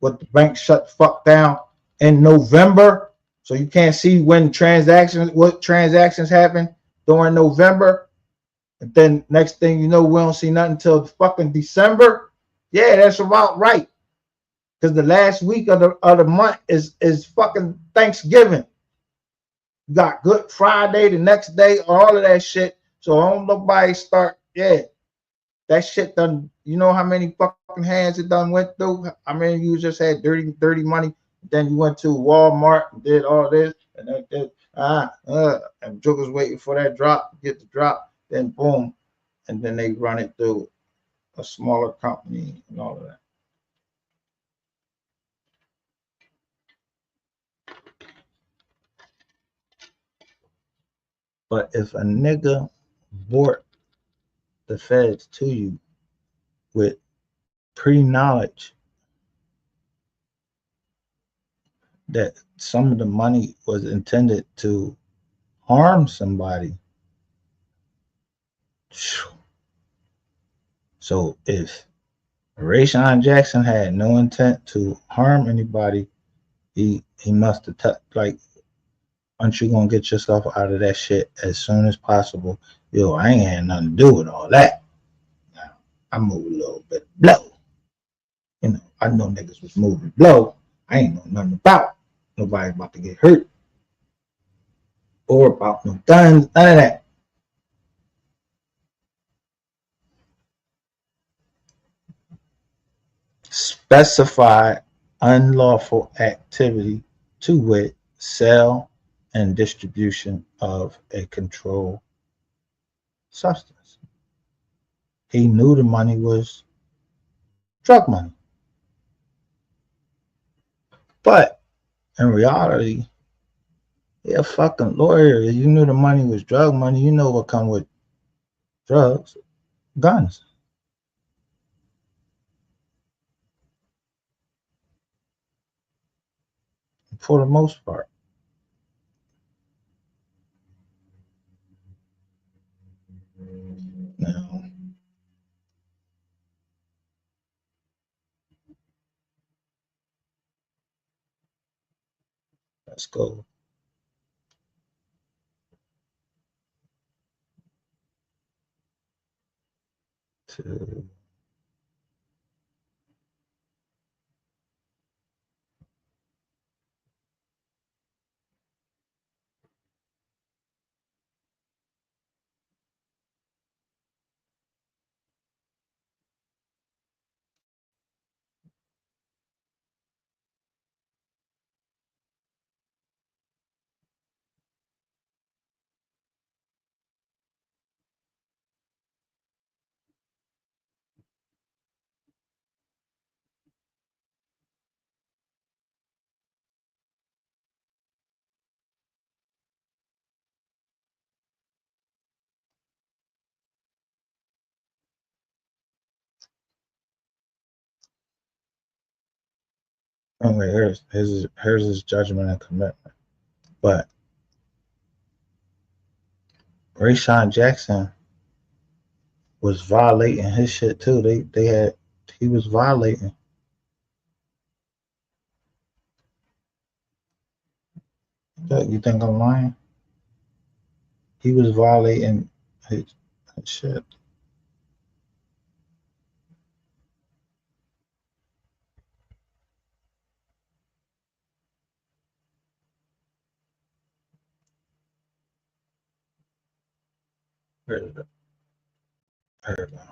but the bank shut the fuck down in November, so you can't see what transactions happen during November. And then next thing you know, we don't see nothing until fucking December. Yeah, that's about right. Because the last week of the month is fucking Thanksgiving. You got Good Friday the next day, all of that shit. So I don't nobody start. Yeah, that shit done. You know how many fucking hands it done went through? I mean, you just had dirty money. Then you went to Walmart and did all this, and and Joker's waiting for that drop, get the drop, then boom, and then they run it through a smaller company and all of that. But if a nigga brought the feds to you with pre-knowledge that some of the money was intended to harm somebody, so if Rayshawn Jackson had no intent to harm anybody, he must have like, aren't you gonna get yourself out of that shit as soon as possible? Yo, I ain't had nothing to do with all that. Now, I move a little bit blow. You know, I know niggas was moving blow. I ain't know nothing about nobody about to get hurt or about no guns, none of that. Specified unlawful activity, to wit, sale and distribution of a controlled substance. He knew the money was drug money. But in reality, he a fucking lawyer. You knew the money was drug money. You know what come with drugs, guns. For the most part. Now, let's go. to anyway, here's his judgment and commitment. But Rayshawn Jackson was violating his shit too. He was violating. You think I'm lying? He was violating his shit. Where is it? Here we go.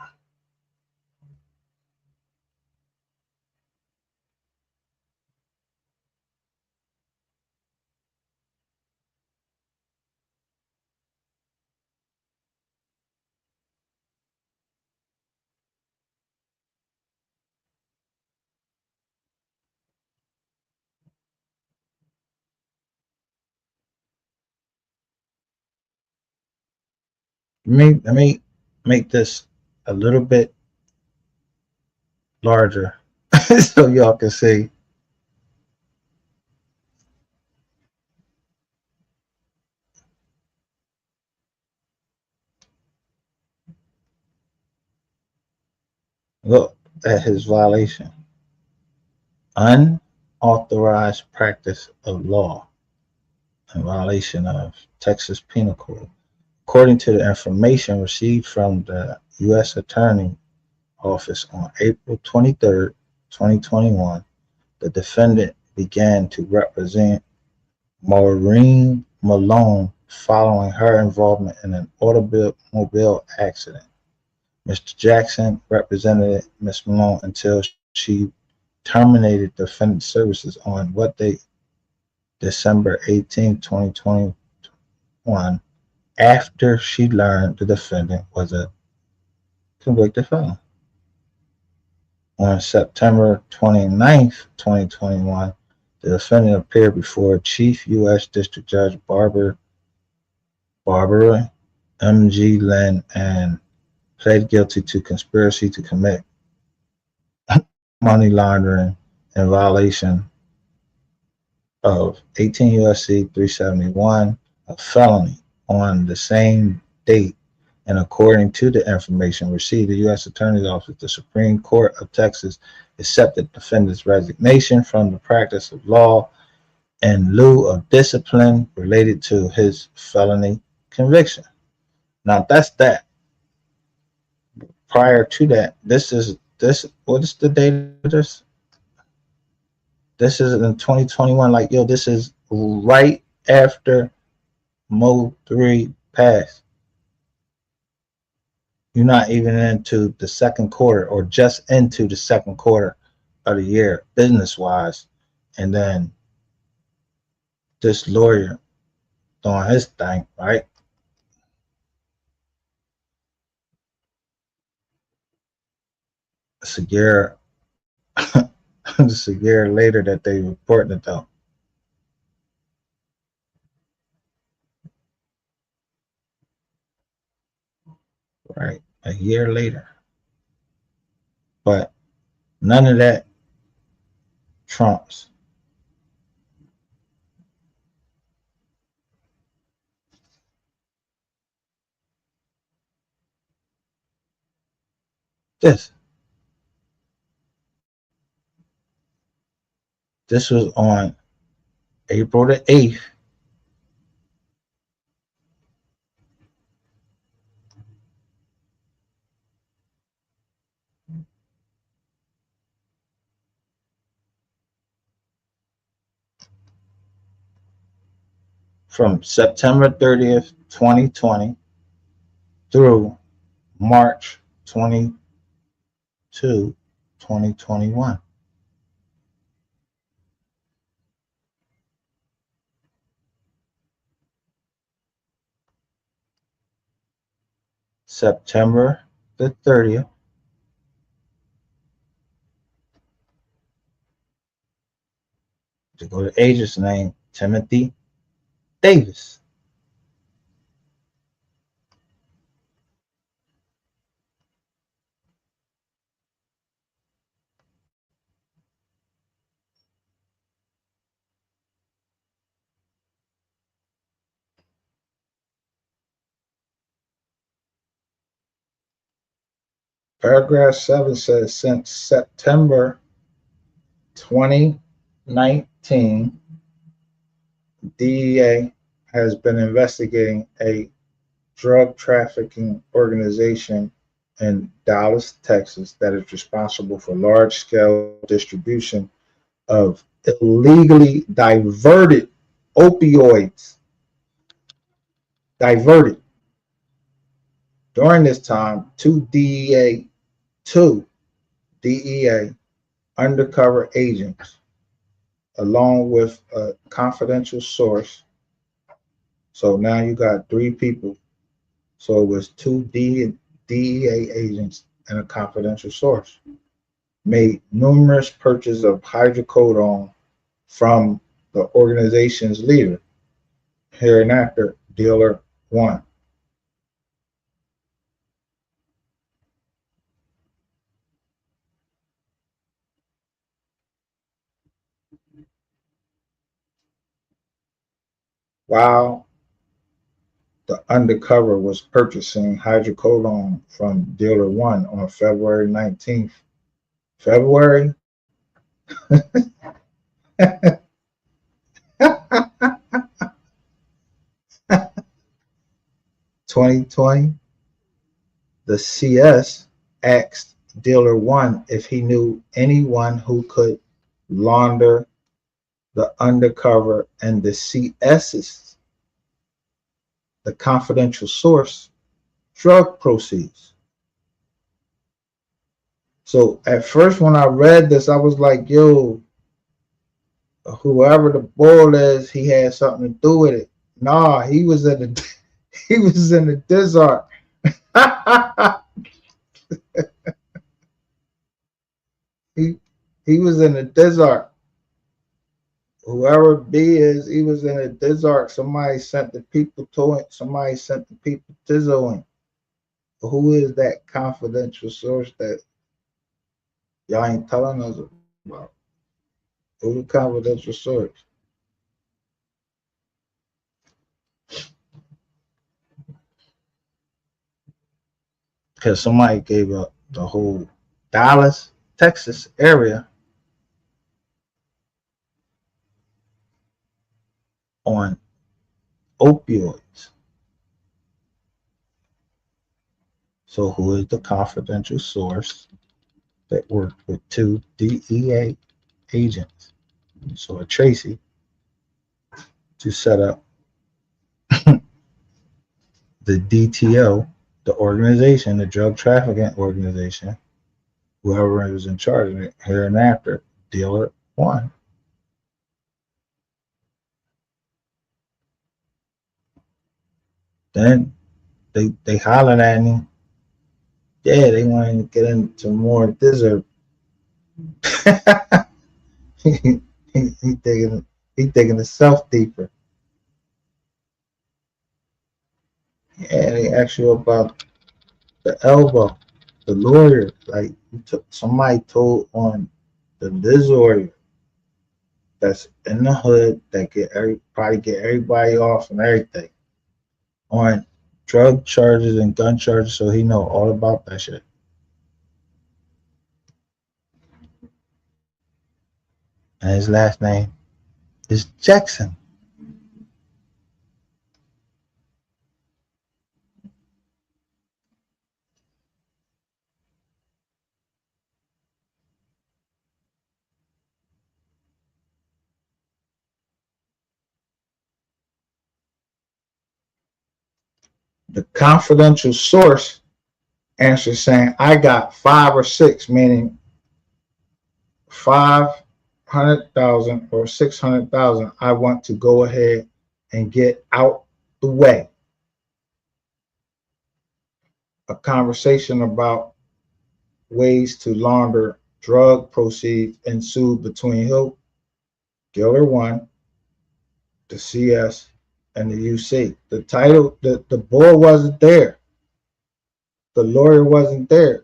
Let me make this a little bit larger so y'all can see. Look at his violation. Unauthorized practice of law in violation of Texas Penal Code. According to the information received from the U.S. Attorney Office on April 23rd, 2021, the defendant began to represent Maureen Malone following her involvement in an automobile accident. Mr. Jackson represented Ms. Malone until she terminated defendant's services on what date? December 18, 2021, after she learned the defendant was a convicted felon. On September 29th, 2021, the defendant appeared before Chief U.S. District Judge Barbara M.G. Lynn and pled guilty to conspiracy to commit money laundering in violation of 18 U.S.C. 371, a felony, on the same date. And according to the information received, the U.S. Attorney's Office, the Supreme Court of Texas accepted the defendant's resignation from the practice of law in lieu of discipline related to his felony conviction. Now that's that. Prior to that, what is the date of this? This is in 2021. Like, yo, this is right after MO3 passed. You're not even into the second quarter or just into the second quarter of the year, business wise. And then this lawyer doing his thing, right? It's a year, it's a year later that they reported it though. Right, a year later. But none of that trumps this. This was on April the 8th. from September 30th, 2020 through March 22, 2021. September the 30th to go to agent's name, Timothy Davis. Paragraph 7 says since September 2019, DEA has been investigating a drug trafficking organization in Dallas, Texas, that is responsible for large scale distribution of illegally diverted opioids. Diverted. During this time, two DEA undercover agents, along with a confidential source. So now you got three people. So it was two DEA agents and a confidential source. Made numerous purchases of hydrocodone from the organization's leader, hereinafter Dealer One. While the undercover was purchasing hydrocodone from Dealer One on February 19th. February? 2020, the CS asked Dealer One if he knew anyone who could launder the undercover and the CS's, the confidential source, drug proceeds. So at first, when I read this, I was like, yo, whoever the bull is, he had something to do with it. Nah, he was in the he was in the desert. he he was in the desert. Whoever B is, he was in the desert. Somebody sent the people to it. Somebody sent the people to him. Who is that confidential source that y'all ain't telling us about? Who the confidential source? Because somebody gave up the whole Dallas, Texas area on opioids. So who is the confidential source that worked with two DEA agents? So a Tracy to set up the DTO, the organization, the drug trafficking organization, whoever was in charge of it, hereinafter, Dealer One. Then they hollered at me. Yeah, they wanted to get into more desert. he, he taking himself deeper. Yeah, they asked you about the elbow, the lawyer. Like somebody told on the lawyer that's in the hood that probably get everybody off and everything on drug charges and gun charges, so he know all about that shit. And his last name is Jackson. The confidential source answers saying, I got 5 or 6, meaning 500,000 or 600,000. I want to go ahead and get out the way. A conversation about ways to launder drug proceeds ensued between Hill, Dealer One, the CS, and the UC. The title, the board wasn't there. The lawyer wasn't there.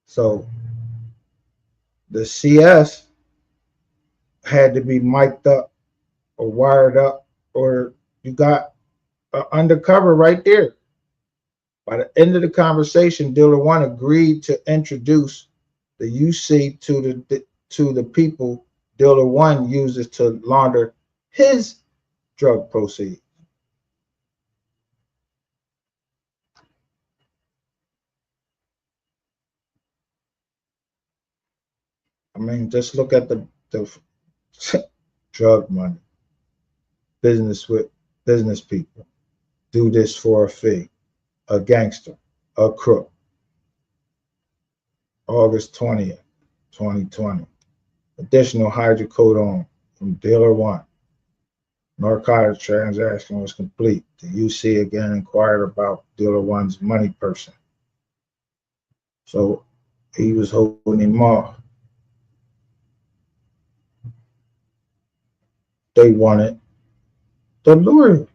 So the CS had to be mic'd up or wired up, or you got undercover right there. By the end of the conversation, Dealer One agreed to introduce the UC to the people Dealer One uses to launder his drug proceeds. I mean, just look at the drug money, business with business people. Do this for a fee. A gangster, a crook. August 20th, 2020. Additional hydrocodone from Dealer One. Narcotics transaction was complete. The UC again inquired about Dealer One's money person. So he was holding him off. They wanted the lawyer.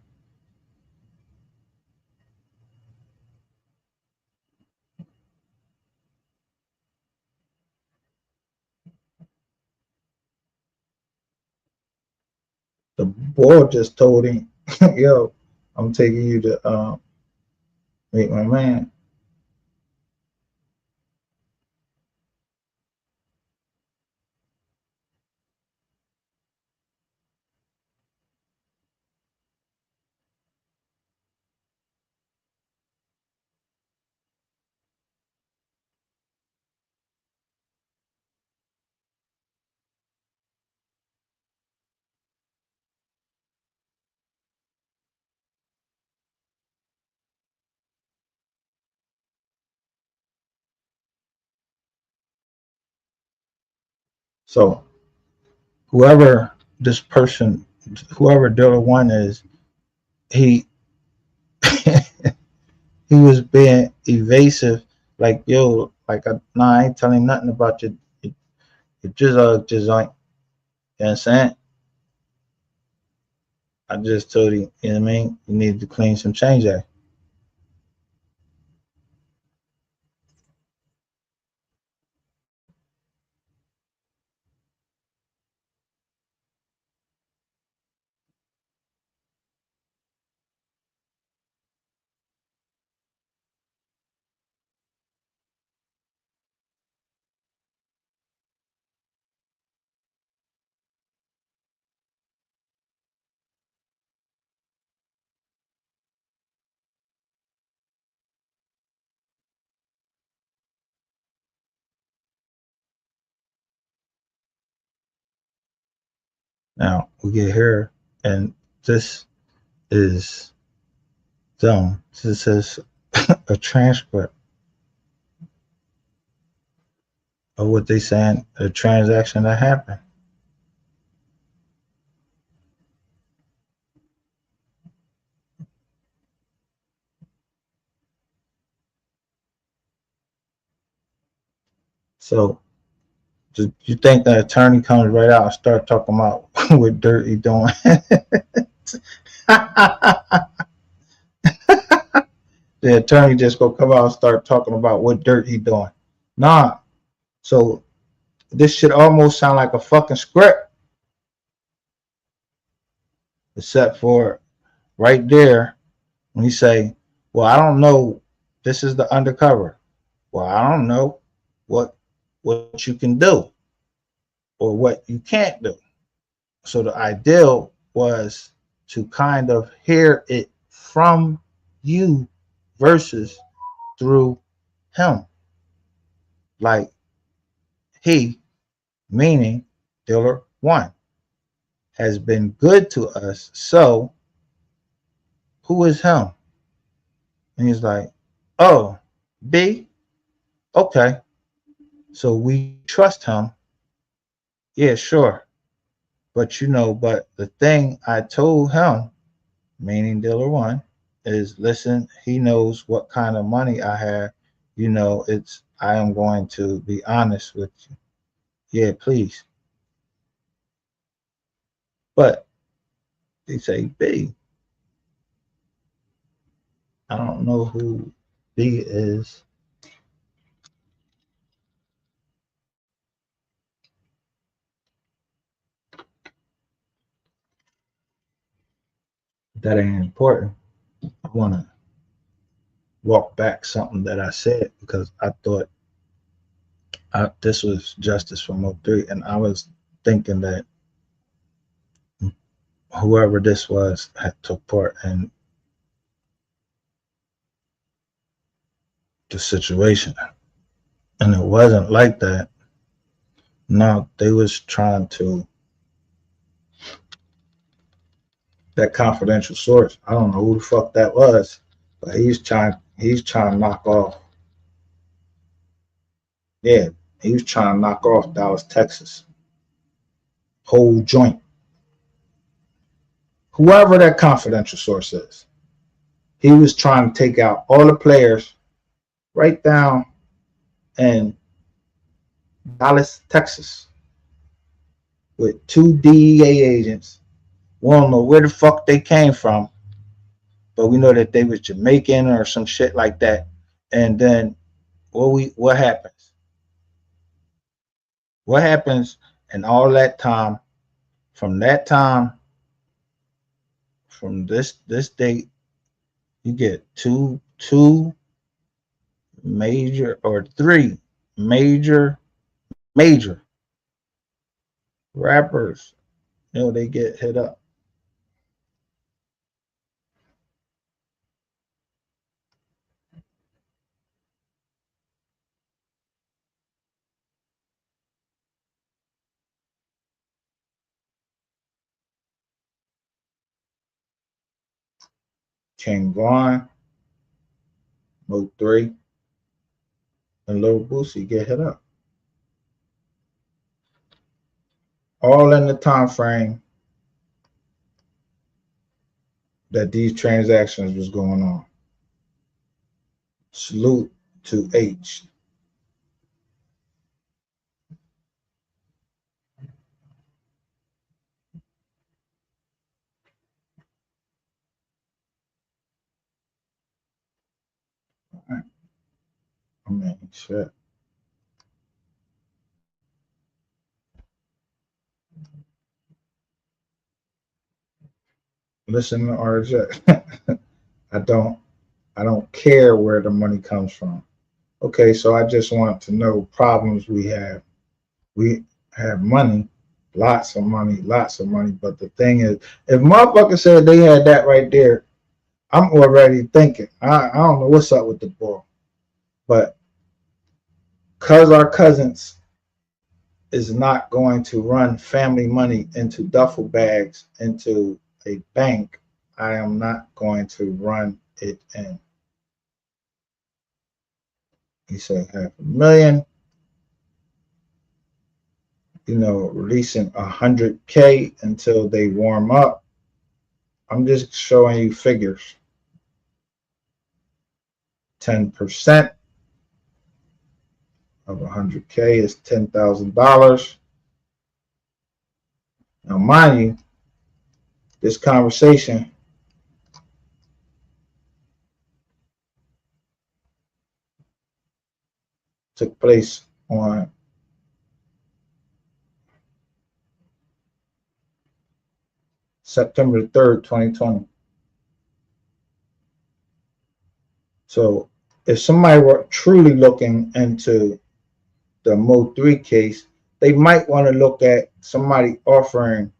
The boy just told him, yo, I'm taking you to meet my man. So whoever this person, whoever Dealer One is, he he was being evasive, like, yo, like, nah, I ain't telling nothing about your just like, you know what I'm saying? I just told you, you know what I mean? You need to clean some change out. Now we get here, and this is dumb. This is a transcript of what they saying, a transaction that happened. So you think the attorney comes right out and start talking about what dirt he doing? The attorney just gonna come out and start talking about what dirt he doing. Nah. So this should almost sound like a fucking script. Except for right there when you say, well, I don't know, this is the undercover. Well, I don't know what you can do or what you can't do. So the ideal was to kind of hear it from you versus through him. Like, he, meaning Dealer One, has been good to us. So who is him? And he's like, oh, B? Okay. So we trust him. Yeah, sure. But but the thing I told him, meaning dealer one, is listen, he knows what kind of money I have. I am going to be honest with you. Yeah, please. But they say B. I don't know who B is. That ain't important. I want to walk back something that I said because I thought this was justice from MO3, and I was thinking that whoever this was had took part in the situation, and it wasn't like that. No, they was trying to that confidential source. I don't know who the fuck that was, but he's trying to knock off. Yeah, he was trying to knock off Dallas, Texas, whole joint. Whoever that confidential source is, he was trying to take out all the players right down in Dallas, Texas, with 2 DEA agents. We don't know where the fuck they came from, but we know that they was Jamaican or some shit like that. And then what happens? What happens in all that time? From that time, from this date, you get two major or three major rappers. They get hit up. King Vaughn, MO3, and Lil Boosie get hit up. All in the time frame that these transactions was going on. Salute to H. I mean, shit. Listen to RJ. I don't care where the money comes from. Okay, so I just want to know problems we have. We have money, lots of money, but the thing is, if motherfuckers said they had that right there, I'm already thinking. I don't know what's up with the ball. But because our cousins is not going to run family money into duffel bags into a bank, I am not going to run it in. He said $500,000, releasing 100K until they warm up. I'm just showing you figures. 10% of 100K is $10,000. Now, mind you, this conversation took place on September 3rd, 2020. So if somebody were truly looking into the MO3 case, they might want to look at somebody offering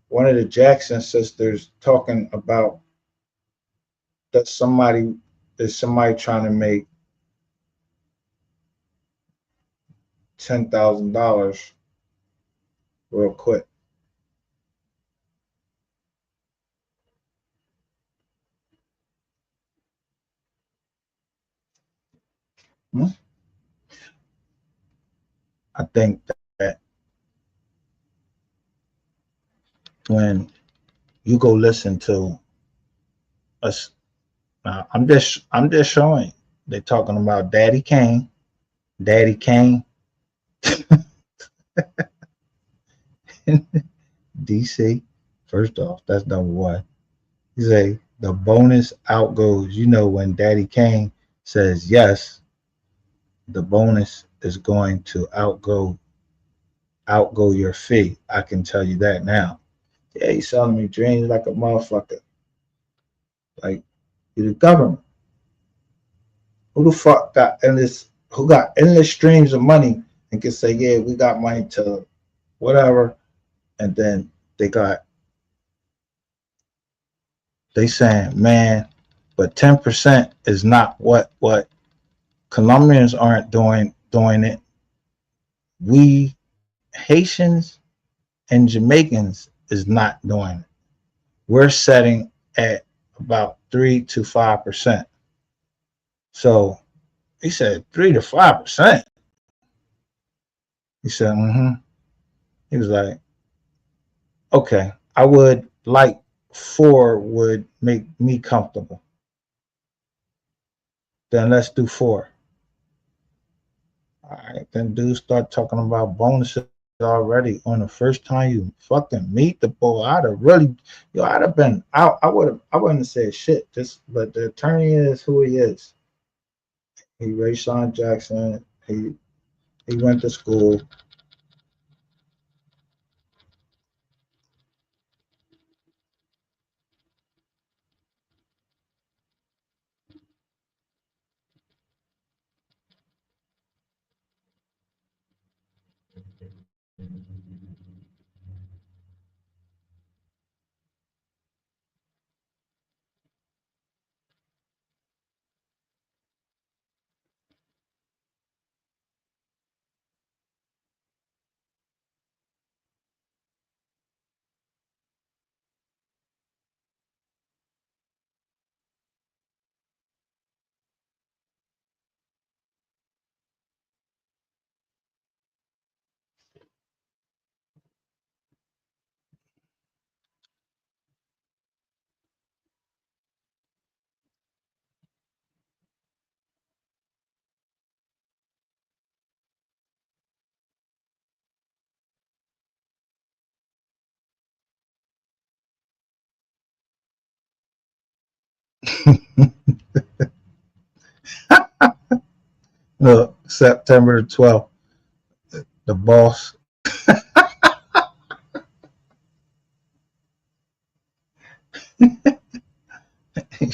one of the Jackson sisters talking about that somebody trying to make $10,000 real quick. Hmm? I think that when you go listen to us, I'm just showing you. They're talking about Daddy Kane, DC. First off, that's number one. You say the bonus outgoes. You know when Daddy Kane says yes, the bonus is going to outgo your fee. I can tell you that now. Yeah, he's selling me dreams like a motherfucker. Like you the government. Who the fuck got endless who got endless streams of money and can say, yeah, we got money to whatever, and then they got they saying, man, but 10% is not what Colombians aren't doing it. We Haitians and Jamaicans is not doing it. We're setting at about 3 to 5%. So he said 3 to 5%. He said, mm-hmm. He was like, okay, I would like 4 would make me comfortable. Then let's do 4. All right, then dudes start talking about bonuses already on the first time you fucking meet the boy. I'd have really, I'd have been out. I wouldn't have said shit. Just, but the attorney is who he is. He raised Sean Jackson. He went to school. Look, September the 12th, the boss.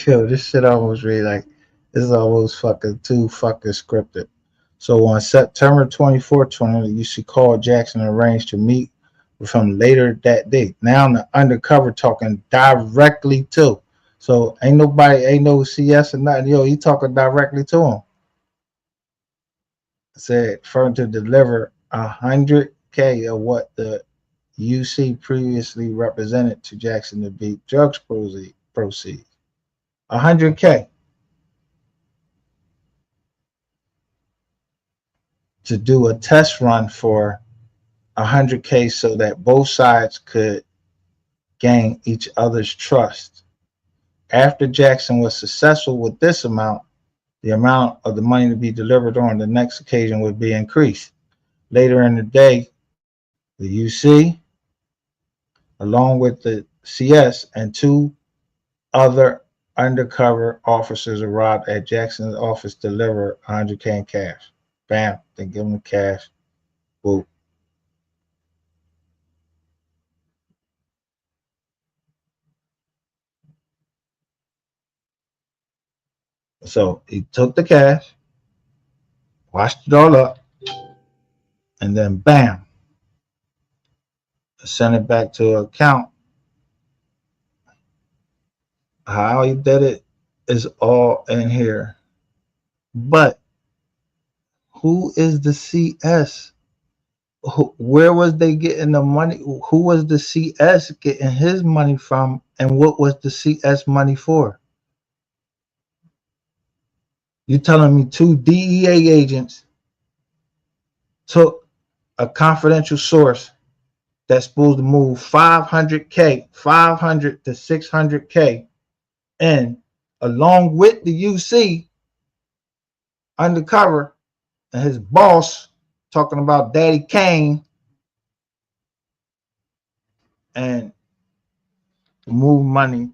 Yo, this shit almost really like this is almost fucking too fucking scripted. So on September 24th, 20, you should call Jackson and arrange to meet with him later that day. Now the undercover talking directly to. So ain't no CS or nothing. Yo, he talking directly to him. Said for him to deliver 100K of what the UC previously represented to Jackson to be drugs proceeds. 100K to do a test run for 100K so that both sides could gain each other's trust. After Jackson was successful with this amount, the amount of the money to be delivered on the next occasion would be increased. Later in the day, the UC, along with the CS and 2 other undercover officers, arrived at Jackson's office to deliver 100K in cash. Bam, they give him the cash. Boom. So he took the cash, washed it all up, and then bam, sent it back to an account. How he did it is all in here. But who is the CS? Where was they getting the money? Who was the CS getting his money from? And what was the CS money for? You telling me 2 DEA agents took a confidential source that's supposed to move 500K, 500 to 600K, and along with the UC undercover and his boss talking about Daddy Kane and move money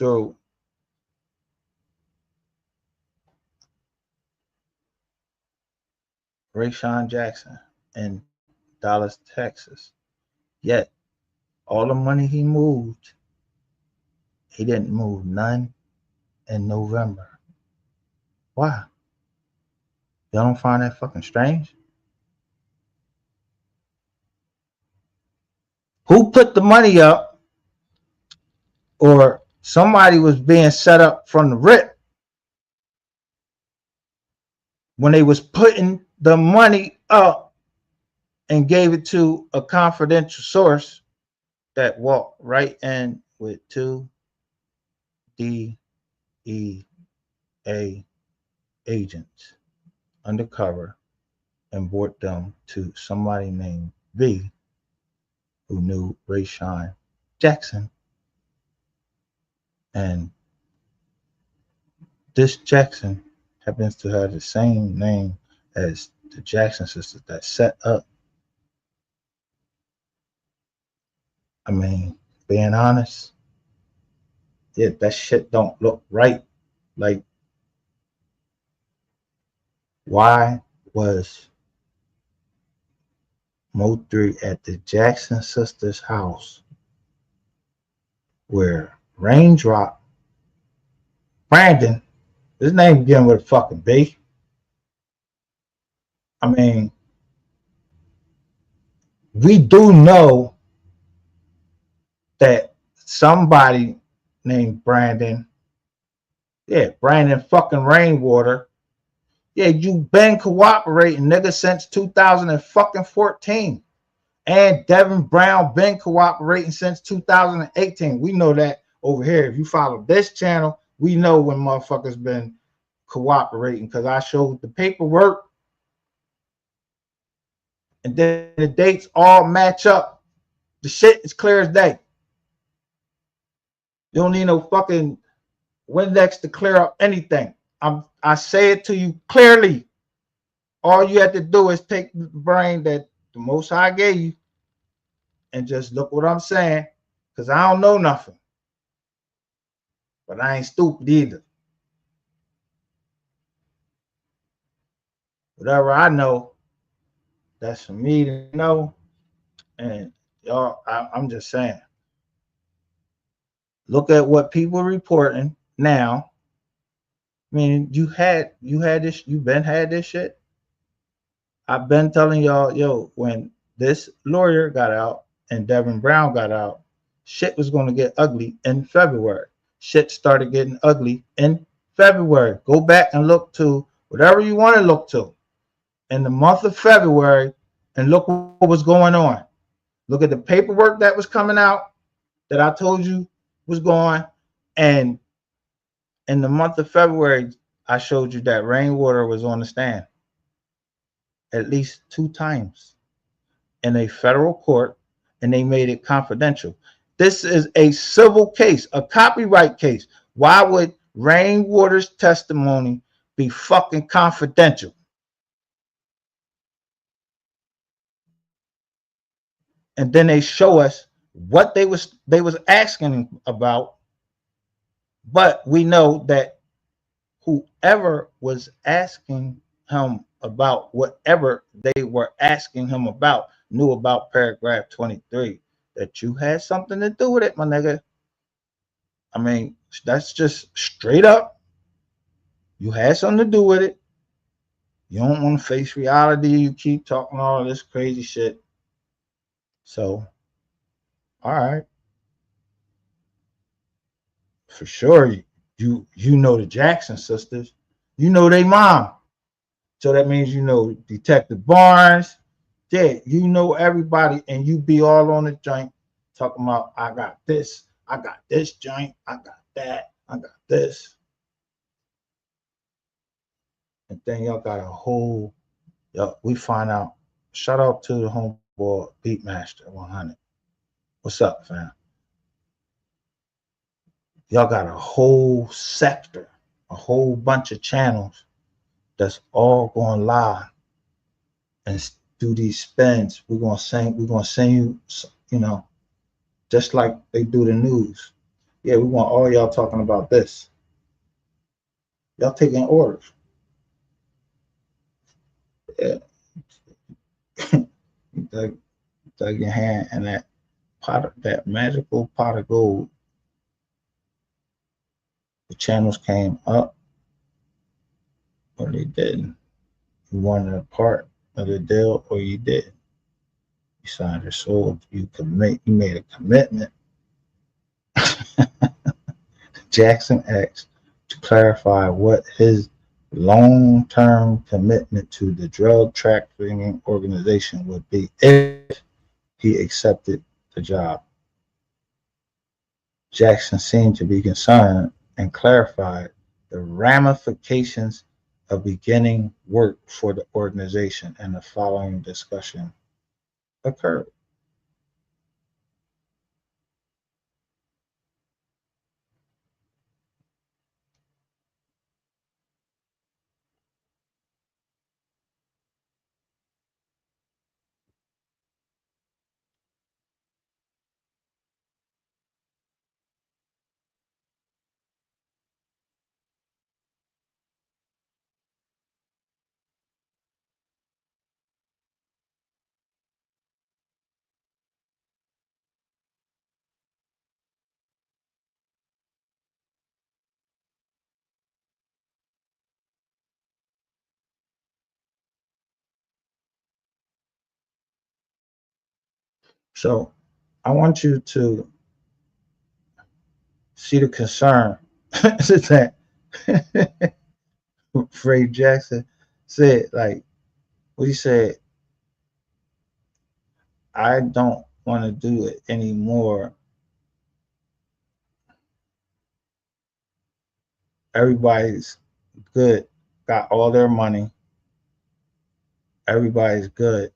through Rayshawn Jackson in Dallas, Texas. Yet all the money he moved, he didn't move none in November. Why? Y'all don't find that fucking strange? Who put the money up, or somebody was being set up from the rip when they was putting the money up and gave it to a confidential source that walked right in with 2 DEA agents undercover and brought them to somebody named V, who knew Rayshawn Jackson. And this Jackson happens to have the same name as the Jackson sisters that set up. I mean, being honest, yeah, that shit don't look right. Like, why was MO3 at the Jackson sisters' house where Raindrop Brandon, his name began with a fucking B. I mean, we do know that somebody named Brandon, yeah, Brandon fucking Rainwater, yeah, you been cooperating, nigga, since 2014. And Devin Brown been cooperating since 2018. We know that over here. If you follow this channel, we know when motherfuckers been cooperating, because I showed the paperwork and then the dates all match up. The shit is clear as day. You don't need no fucking Windex to clear up anything. I say it to you clearly. All you have to do is take the brain that the Most High gave you and just look what I'm saying, because I don't know nothing. But I ain't stupid either. Whatever I know, that's for me to know. And y'all, I'm just saying, look at what people are reporting now. I mean, you had this, you been had this shit. I've been telling y'all, yo, when this lawyer got out and Devin Brown got out, shit was going to get ugly in February. Shit started getting ugly in February. Go back and look to whatever you want to look to in the month of February and look what was going on. Look at the paperwork that was coming out that I told you was going. And in the month of February, I showed you that Rainwater was on the stand at least 2 times in a federal court, and they made it confidential. This is a civil case, a copyright case. Why would Rainwater's testimony be fucking confidential? And then they show us what they was asking about, but we know that whoever was asking him about whatever they were asking him about knew about paragraph 23, that you had something to do with it, my nigga. I mean, that's just straight up. You had something to do with it. You don't want to face reality. You keep talking all of this crazy shit. So, all right. For sure, you know the Jackson sisters. You know they mom. So that means you know Detective Barnes. Yeah, you know everybody, and you be all on the joint talking about, I got this joint, I got that, I got this. And then y'all got a whole, we find out, shout out to the homeboy Beatmaster 100. What's up, fam? Y'all got a whole sector, a whole bunch of channels that's all going live and do these spins. We're gonna send you, you know, just like they do the news. Yeah, we want all y'all talking about this. Y'all taking orders. Yeah. dug, dug your hand in that that magical pot of gold. The channels came up, or they didn't. You wanted a part of the deal, or you didn't. You signed your soul. You made a commitment. Jackson asked to clarify what his long-term commitment to the drug trafficking organization would be if he accepted the job. Jackson seemed to be concerned and clarified the ramifications of beginning work for the organization, and the following discussion occurred. So I want you to see the concern that Fred Jackson said. Like, what he said, I don't want to do it anymore. Everybody's good, got all their money. Everybody's good.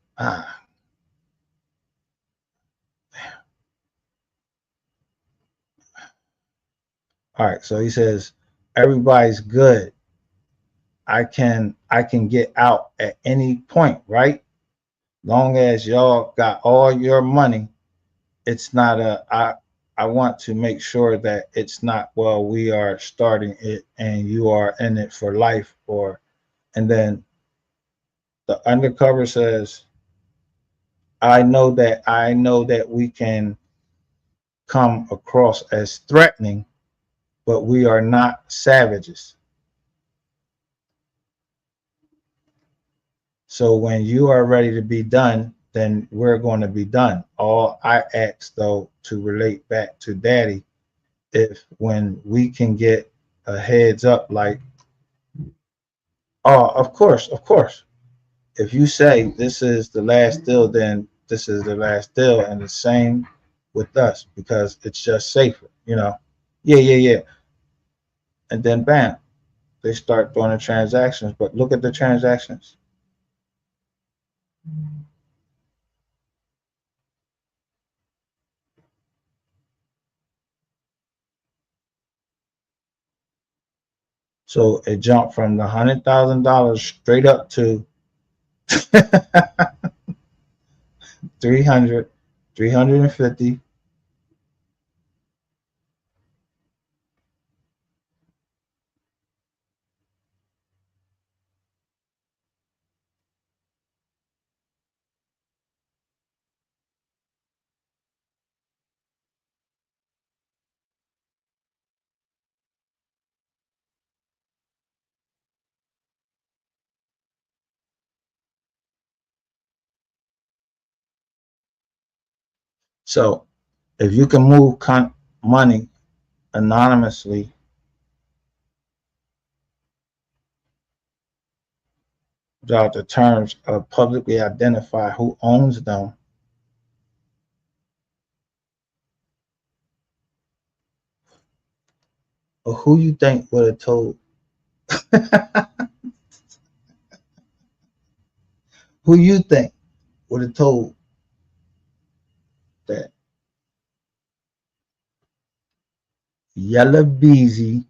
All right. So he says, everybody's good. I can get out at any point, right? Long as y'all got all your money, it's not I want to make sure that it's not, well, we are starting it and you are in it for life. Or and then the undercover says, I know that we can come across as threatening, but we are not savages. So when you are ready to be done, then we're going to be done. All I ask, though, to relate back to Daddy, if when we can get a heads up, like, oh, of course, of course. If you say this is the last deal, then this is the last deal, and the same with us because it's just safer, you know. Yeah, yeah, yeah. And then bam, they start doing the transactions. But look at the transactions. So it jumped from the $100,000 straight up to 300, 350. So if you can move money anonymously without the terms of publicly identify who owns them, or who you think would have told Who you think would have told that Yellow Beezy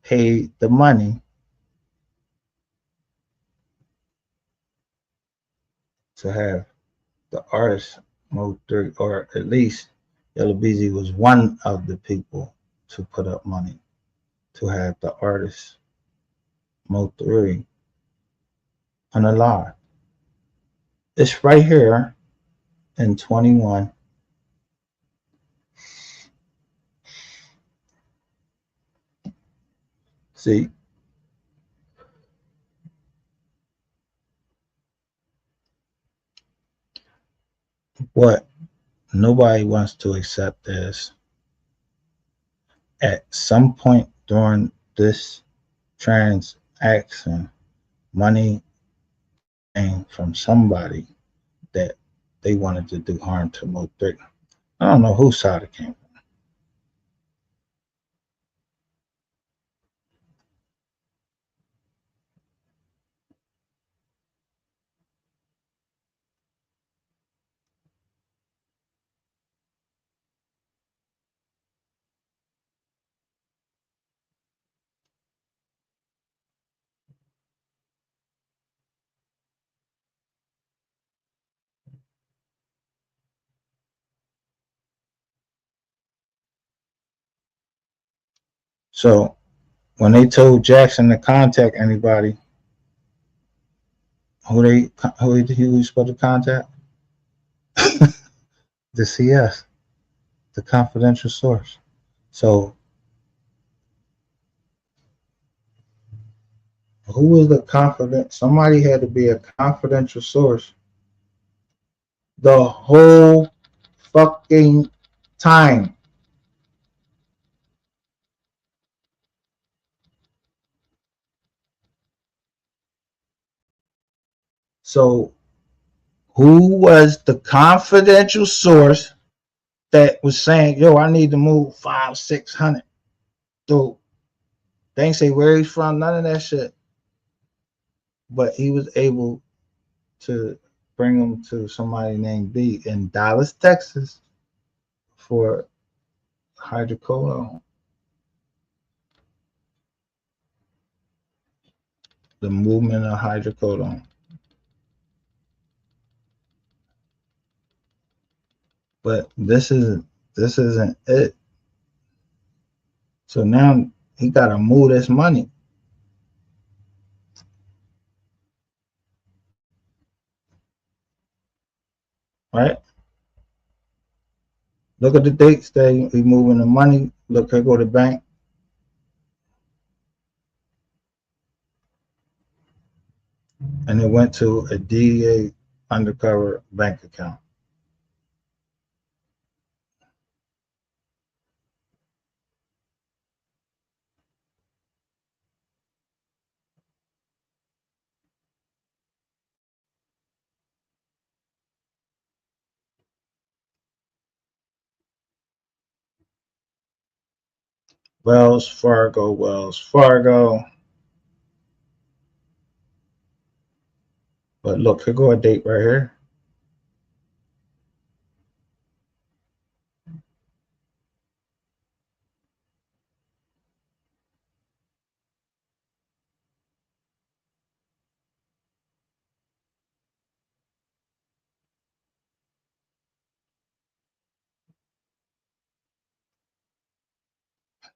paid the money to have the artist MO3, or at least Yellow Beezy was one of the people to put up money to have the artist MO3 on a live. It's right here in 21. See, what nobody wants to accept is at some point during this transaction, money came from somebody that they wanted to do harm to MO3. I don't know whose side it came from. So when they told Jackson to contact anybody, who he was supposed to contact? The CS, the confidential source. So who was the confident? Somebody had to be a confidential source the whole fucking time. So who was the confidential source that was saying, yo, I need to move 500-600? So they ain't say where he's from, none of that shit. But he was able to bring him to somebody named B in Dallas, Texas for hydrocodone. The movement of hydrocodone. But this isn't it. So now he gotta move this money. Right? Look at the dates that he moving the money. Look, here go the bank. And it went to a DEA undercover bank account. Wells Fargo. But look, here go a date right here.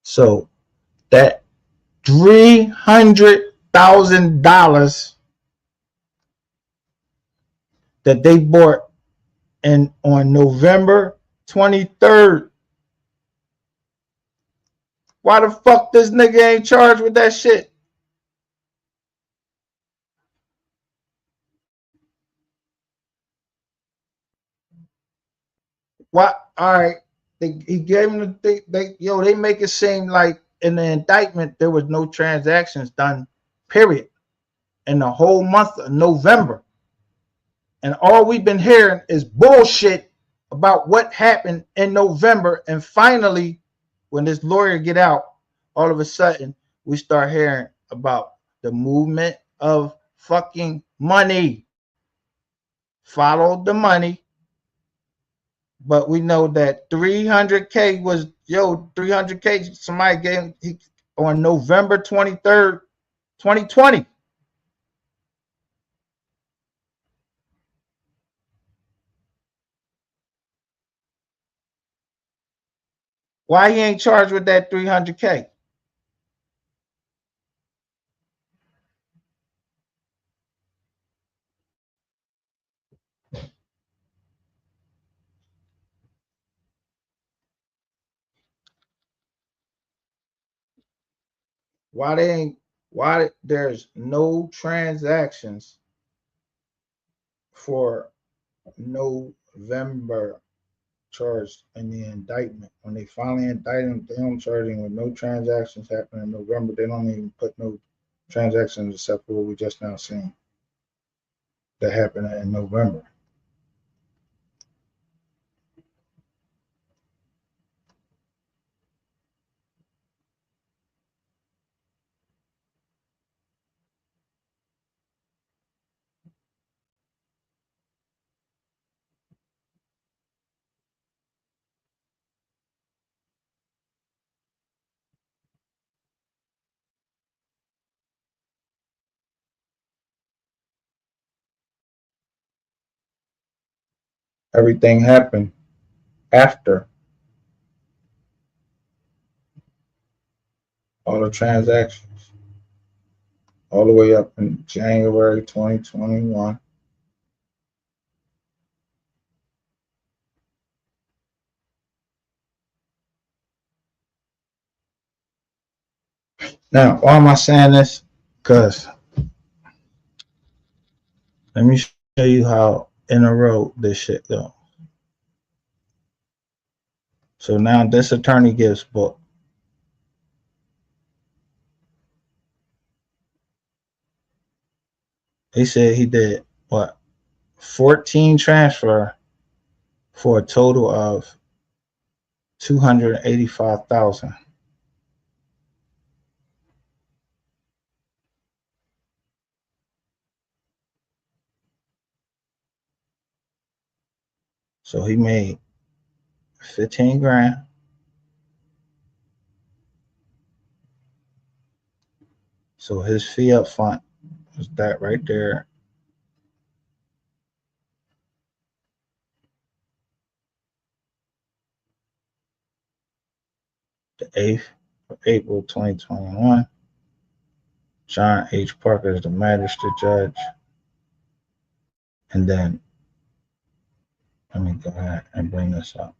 So that $300,000 that they bought on November 23rd. Why the fuck this nigga ain't charged with that shit? Why? All right, he gave him the thing. They make it seem like in the indictment there was no transactions done, period, in the whole month of November. And all we've been hearing is bullshit about what happened in November. And finally, when this lawyer get out, all of a sudden we start hearing about the movement of fucking money. Follow the money. But we know that 300K was 300K. Somebody gave on November 23rd, 2020. Why he ain't charged with that 300K? Why they ain't? Why there's no transactions for November charged in the indictment? When they finally indict him, they don't charge him with no transactions happening in November. They don't even put no transactions except for what we just now seen that happened in November. Everything happened after all the transactions, all the way up in January 2021. Now, why am I saying this? Because let me show you how in a row this shit go. So now this attorney gives book. He said he did what? 14 transfer for a total of 285,000. So he made 15 grand. So his fee up front was that right there. The 8th of April 2021. John H. Parker is the magistrate judge. And then let me go ahead and bring this up.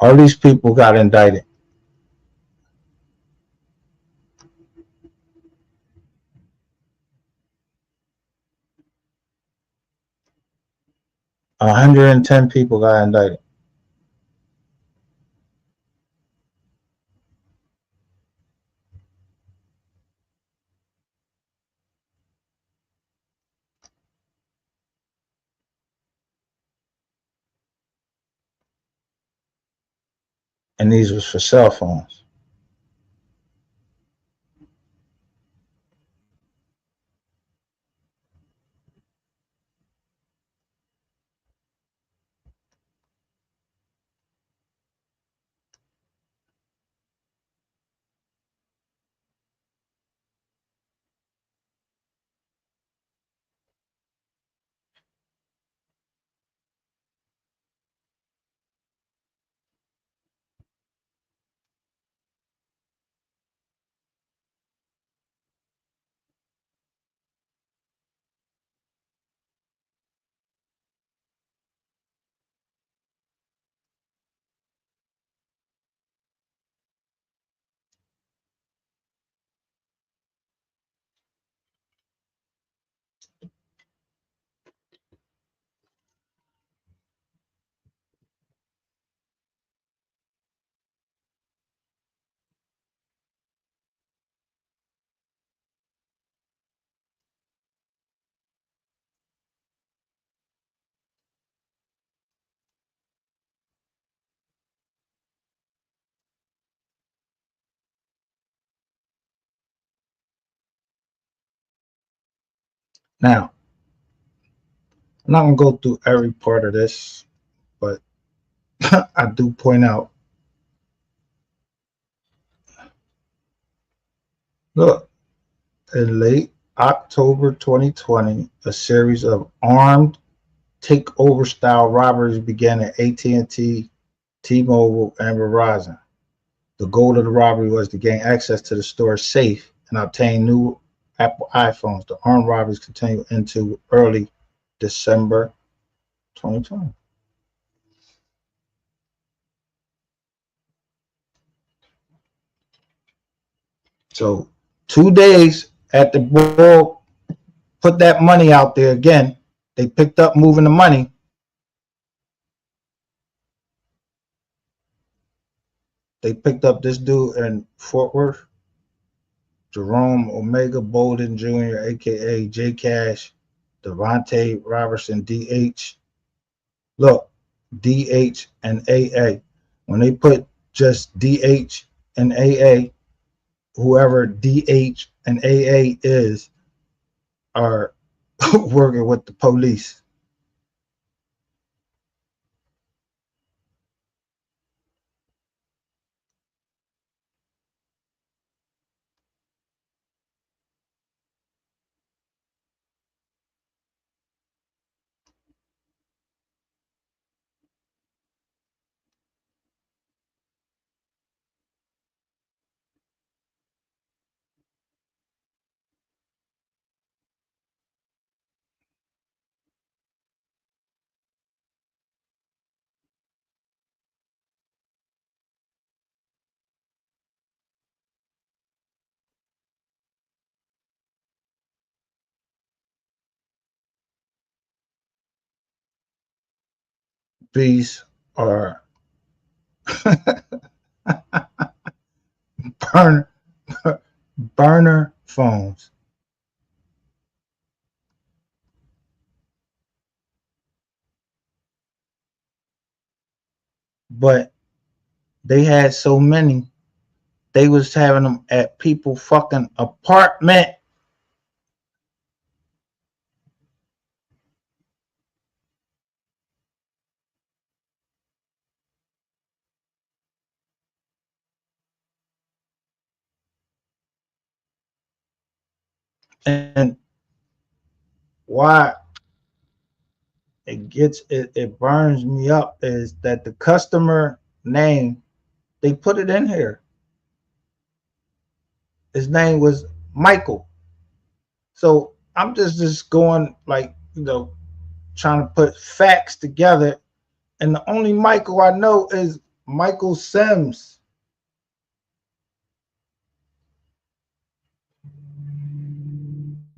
All these people got indicted. A 110 people got indicted. And these was for cell phones. Now, I'm not gonna go through every part of this, but I do point out. Look, in late October 2020, a series of armed takeover-style robberies began at AT&T, T-Mobile, and Verizon. The goal of the robbery was to gain access to the store's safe and obtain new Apple iPhones. The armed robberies continued into early December 2020. So 2 days after Bull put that money out there again, they picked up moving the money. They picked up this dude in Fort Worth, Jerome Omega Bolden Jr., aka J Cash, Devontae Robertson, DH. Look, DH and AA. When they put just DH and AA, whoever DH and AA is, are working with the police. These are burner, burner phones. But they had so many, they was having them at people fucking apartment. And why it burns me up is that the customer name, they put it in here. His name was Michael. So I'm just going like, trying to put facts together. And the only Michael I know is Michael Sims.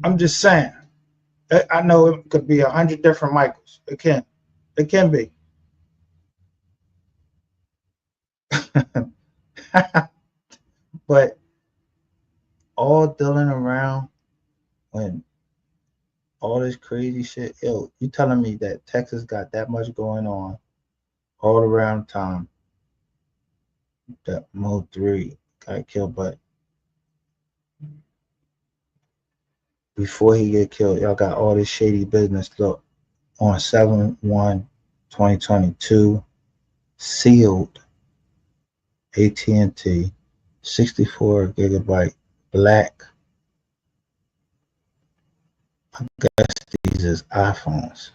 I'm just saying. I know it could be 100 different Michaels. It can be. But all dealing around when all this crazy shit, yo, you telling me that Texas got that much going on all around time that MO3 got killed, but before he get killed, y'all got all this shady business. Look, on 7/1/2022, sealed AT&T 64 gigabyte black. I guess these is iPhones.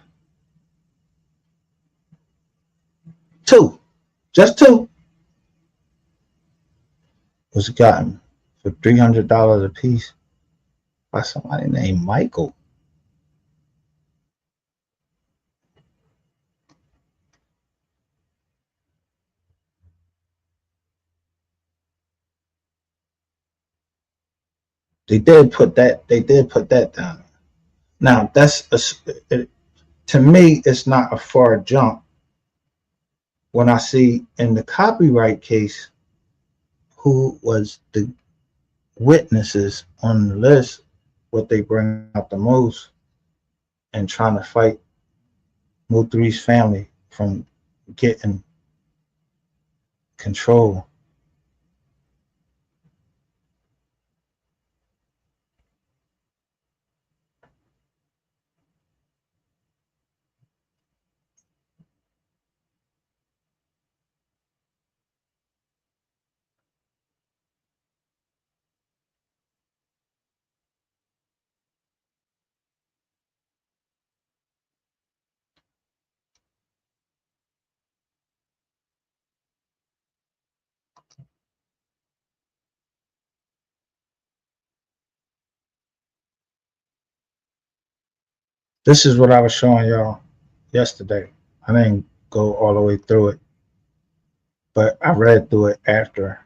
Two, just two, was gotten for $300 a piece by somebody named Michael. They did put that. They did put that down. Now to me, it's not a far jump when I see in the copyright case who was the witnesses on the list, what they bring out the most, and trying to fight MO3's family from getting control. This is what I was showing y'all yesterday. I didn't go all the way through it, but I read through it afterwards.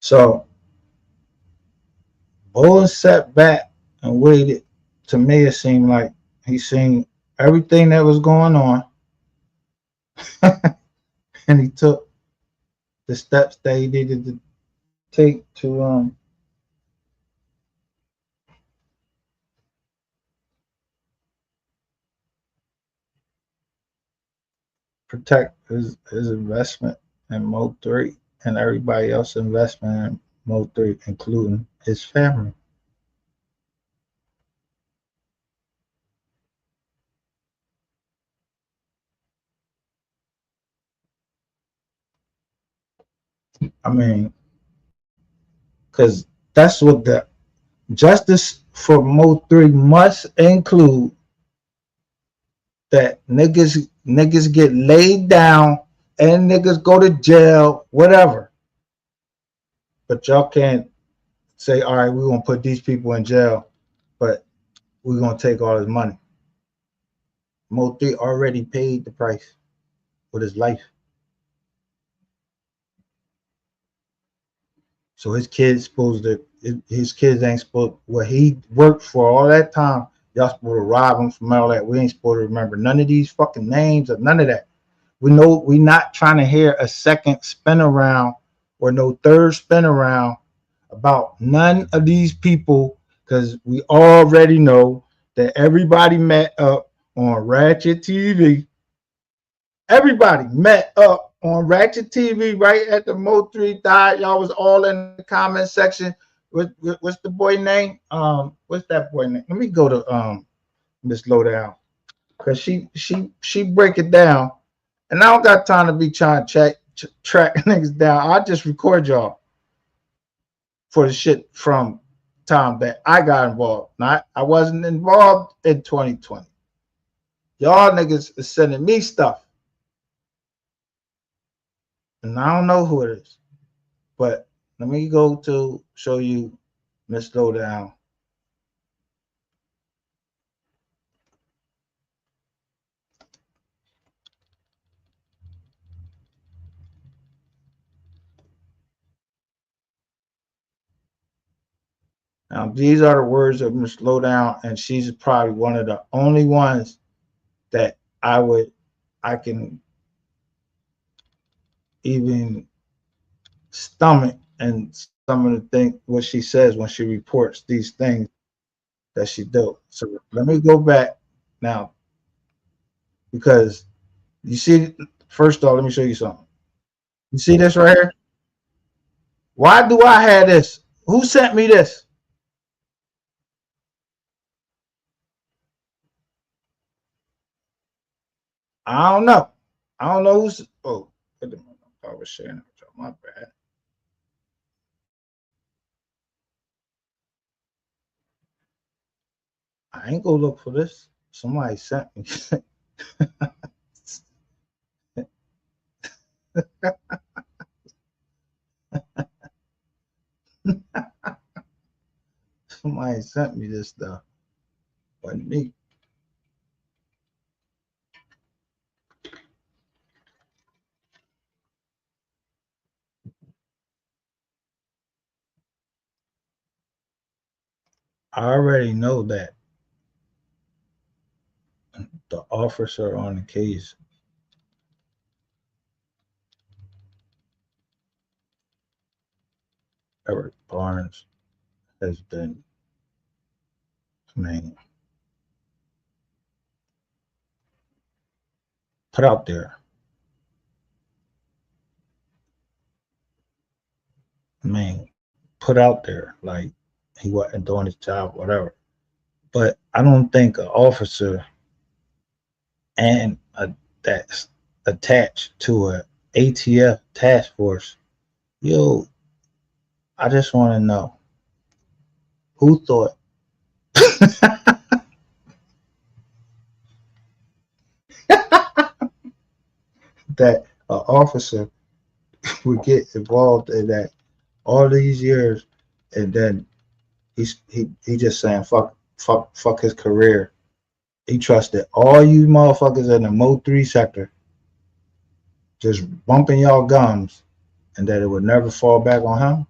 So Bull sat back and waited. To me, it seemed like he seen everything that was going on, and he took the steps that he needed to take to protect his investment in Mo3 and everybody else's investment in Mo3, including his family. I mean, because that's what the justice for Mo3 must include, that niggas get laid down and niggas go to jail, whatever. But y'all can't say, all right, we're gonna put these people in jail, but we're gonna take all his money. Mo3 already paid the price with his life. So his kids ain't supposed, what he worked for all that time, y'all supposed to rob him from all that. We ain't supposed to remember none of these fucking names or none of that. We know we not trying to hear a second spin around or no third spin around about none of these people, because we already know that everybody met up on Ratchet TV. Everybody met up on Ratchet TV right at the Mo3 died. Y'all was all in the comment section. What's the boy name? What's that boy name? Let me go to Miss Lowdown, because she break it down, and I don't got time to be trying to track niggas down. I just record y'all for the shit from time that I got involved. Not I wasn't involved in 2020. Y'all niggas is sending me stuff, and I don't know who it is. But let me go to show you Miss Lowdown. Now, these are the words of Miss Lowdown, and she's probably one of the only ones that I can even stomach, and some of the things what she says when she reports these things that she do. So let me go back now, because you see, first off, let me show you something. You see this right here? Why do I have this? Who sent me this? I don't know. I don't know who's. Oh, I was sharing it with y'all. My bad. I ain't gonna look for this. Somebody sent me. Somebody sent me this stuff. Wasn't me. I already know that the officer on the case, Eric Barnes, has been, man, put out there. Man, put out there like he wasn't doing his job, whatever. But I don't think an officer and that's attached to a ATF task force. Yo, I just want to know who thought that an officer would get involved in that all these years, and then he just saying fuck his career. He trusted all you motherfuckers in the MO3 sector just bumping y'all gums, and that it would never fall back on him.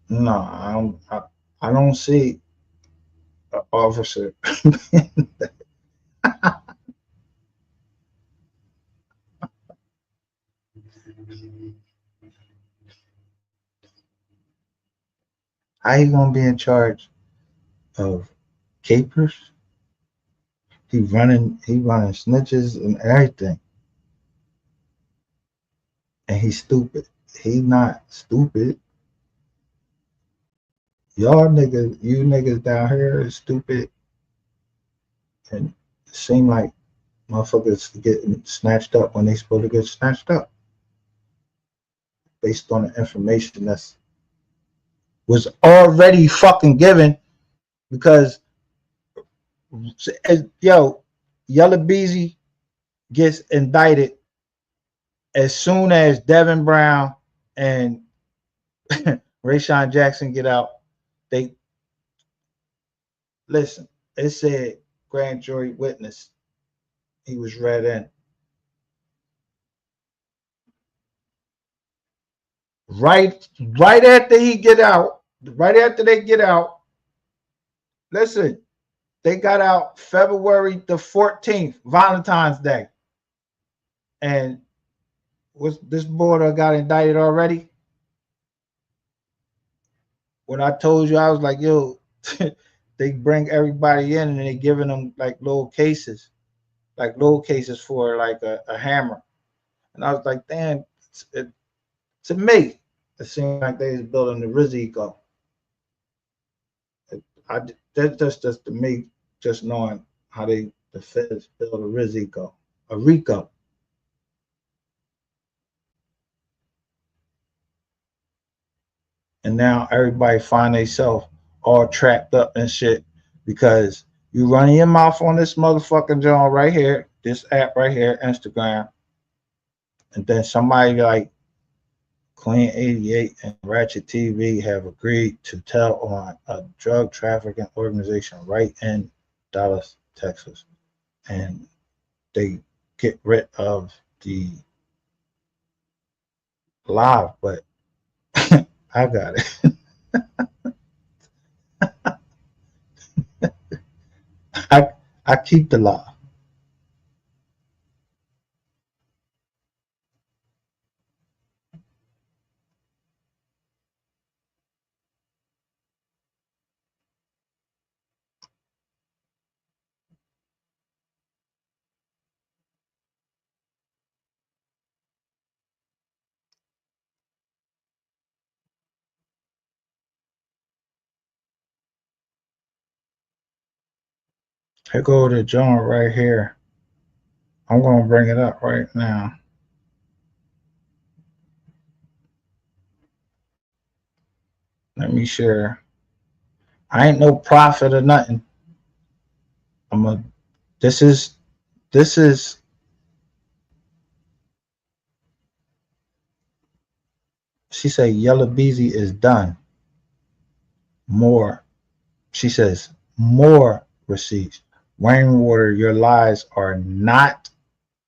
No, I don't see an officer. How he gonna be in charge of capers? He running snitches and everything, and he's stupid. He not stupid. You niggas down here is stupid, and it seem like motherfuckers getting snatched up when they supposed to get snatched up based on the information that's was already fucking given. Because yo, Yella Beezy gets indicted as soon as Devin Brown and Rayshawn Jackson get out. They listen. It said grand jury witness. He was read in. Right after he get out, right after they get out. Listen, they got out February the 14th, Valentine's Day, and was this boy got indicted already? When I told you, I was like, yo, they bring everybody in and they giving them like little cases for like a hammer. And I was like, damn, to me, it seemed like they was building the Rizzico. That's just to me, just knowing how the feds build a Rizzico, a Rico. And now everybody find themselves all trapped up and shit because you running your mouth on this motherfucking joint right here, this app right here, Instagram, and then somebody like Queen 88 and Ratchet TV have agreed to tell on a drug trafficking organization right in Dallas, Texas, and they get rid of the live, but I got it. I keep the live. Here go the joint right here. I'm gonna bring it up right now. Let me share. I ain't no prophet or nothing. I'm a. This is. This is. She said Yellow Beezy is done. More. She says more receipts. Rainwater, your lies are not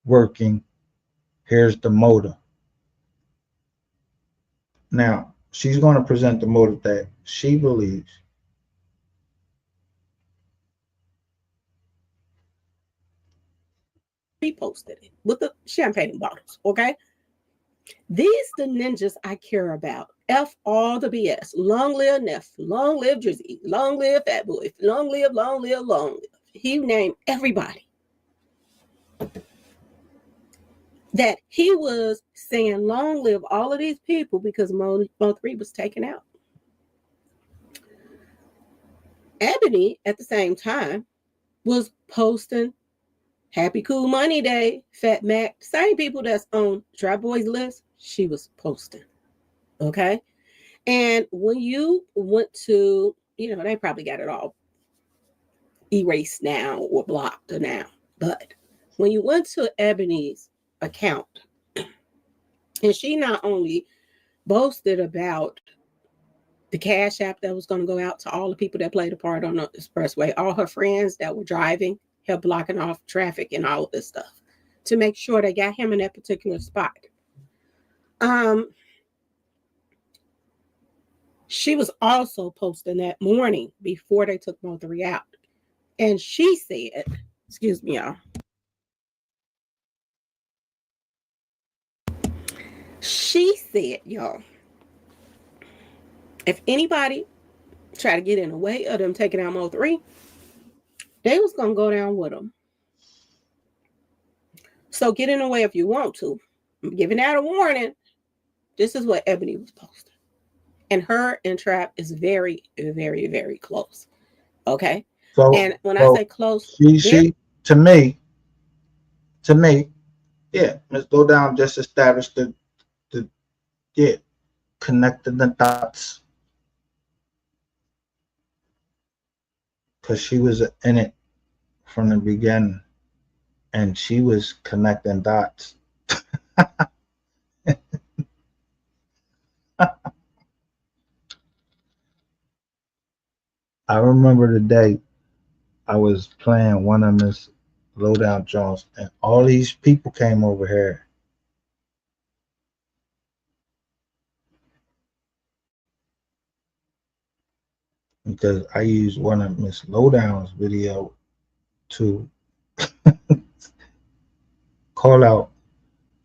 working. Here's the motive. Now she's going to present the motive that she believes. Reposted it with the champagne bottles. Okay, these the ninjas I care about F all the BS. Long live Neff. Long live Drizzy. Long live Fat Boy. Long live, long live, long live. He named everybody that he was saying long live all of these people because MO3 was taken out. Ebony, at the same time, was posting Happy Cool Money Day, Fat Mac, same people that's on Trap Boys list, she was posting. Okay? And when you went to, they probably got it all erased now or blocked now. But when you went to Ebony's account, and she not only boasted about the Cash App that was going to go out to all the people that played a part on the expressway, all her friends that were driving, helped blocking off traffic and all of this stuff to make sure they got him in that particular spot. She was also posting that morning before they took MO3 out. And she said, excuse me, y'all. She said, y'all, if anybody try to get in the way of them taking out MO3, they was going to go down with them. So get in the way if you want to. I'm giving out a warning. This is what Ebony was posting. And her and Trap is very, very, very close. Okay? And when I say close, she to me, yeah, Ms. Lowdown just established the connected the dots. Because she was in it from the beginning. And she was connecting dots. I remember the day I was playing one of Miss Lowdown Jones, and all these people came over here. Because I used one of Miss Lowdown's video to call out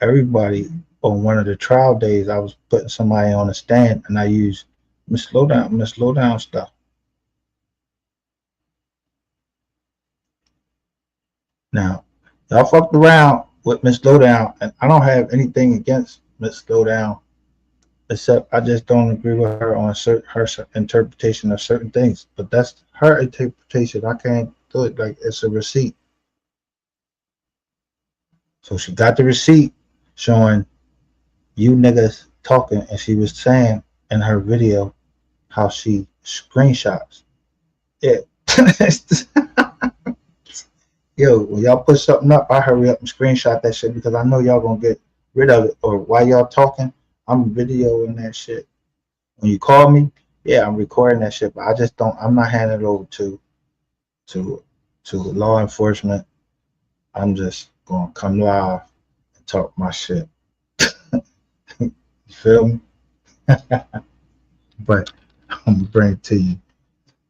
everybody on one of the trial days. I was putting somebody on a stand, and I used Miss Lowdown stuff. Now, y'all fucked around with Miss Lowdown, and I don't have anything against Miss Lowdown, except I just don't agree with her on her interpretation of certain things. But that's her interpretation. I can't do it. Like, it's a receipt. So she got the receipt showing you niggas talking, and she was saying in her video how she screenshots it. Yo, when y'all put something up, I hurry up and screenshot that shit because I know y'all gonna get rid of it. Or while y'all talking, I'm videoing that shit. When you call me, yeah, I'm recording that shit, but I just don't. I'm not handing it over to law enforcement. I'm just gonna come live and talk my shit. You feel me? But I'm gonna bring it to you,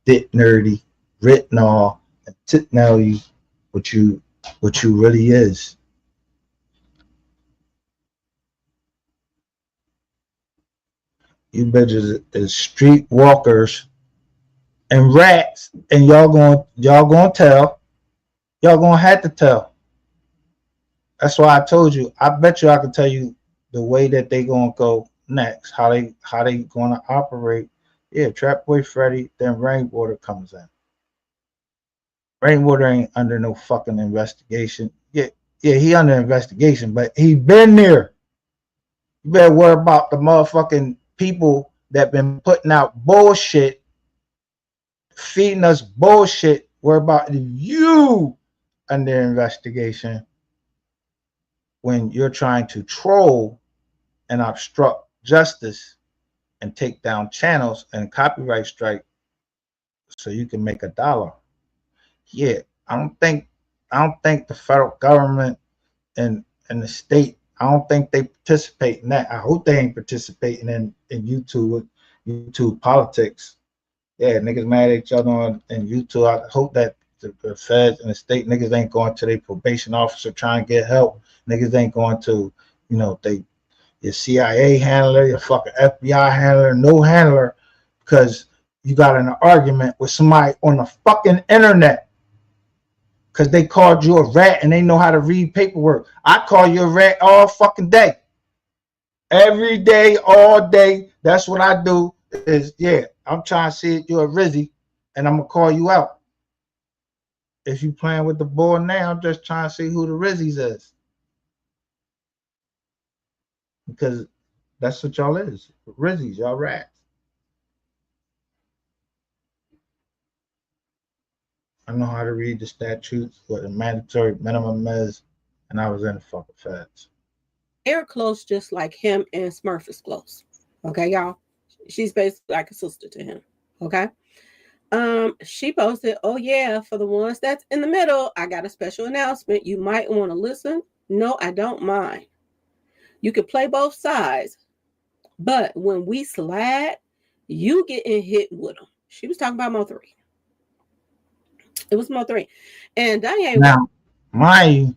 dick nerdy, written all, and tell you what you really is. You bitches is street walkers and rats, and y'all gonna tell. Y'all gonna have to tell. That's why I told you. I bet you I can tell you the way that they gonna go next. How they gonna operate. Yeah, Trap Boy Freddy, then Rainwater comes in. Rainwater ain't under no fucking investigation. Yeah, he under investigation, but he been there. You better worry about the motherfucking people that been putting out bullshit, feeding us bullshit. Worry about you under investigation when you're trying to troll and obstruct justice and take down channels and copyright strike so you can make $1. Yeah, I don't think the federal government and the state, I don't think they participate in that. I hope they ain't participating in YouTube politics. Yeah, niggas mad at each other on in YouTube. I hope that the feds and the state niggas ain't going to their probation officer trying to get help. Niggas ain't going to, your CIA handler, your fucking FBI handler, no handler, because you got in an argument with somebody on the fucking internet because they called you a rat and they know how to read paperwork. I call you a rat all fucking day. Every day, all day. That's what I do is, yeah, I'm trying to see if you're a Rizzy and I'm going to call you out. If you playing with the ball now, I'm just trying to see who the Rizzies is. Because that's what y'all is. Rizzies, y'all rats. I know how to read the statutes, what the mandatory minimum is, and I was in the fucking feds. They're close, just like him and Smurf is close. Okay, y'all. She's basically like a sister to him. Okay. She posted, "Oh yeah, for the ones that's in the middle, I got a special announcement. You might want to listen. No, I don't mind. You can play both sides, but when we slide, you getting hit with them." She was talking about MO3. It was MO3, and Danye. Now, mind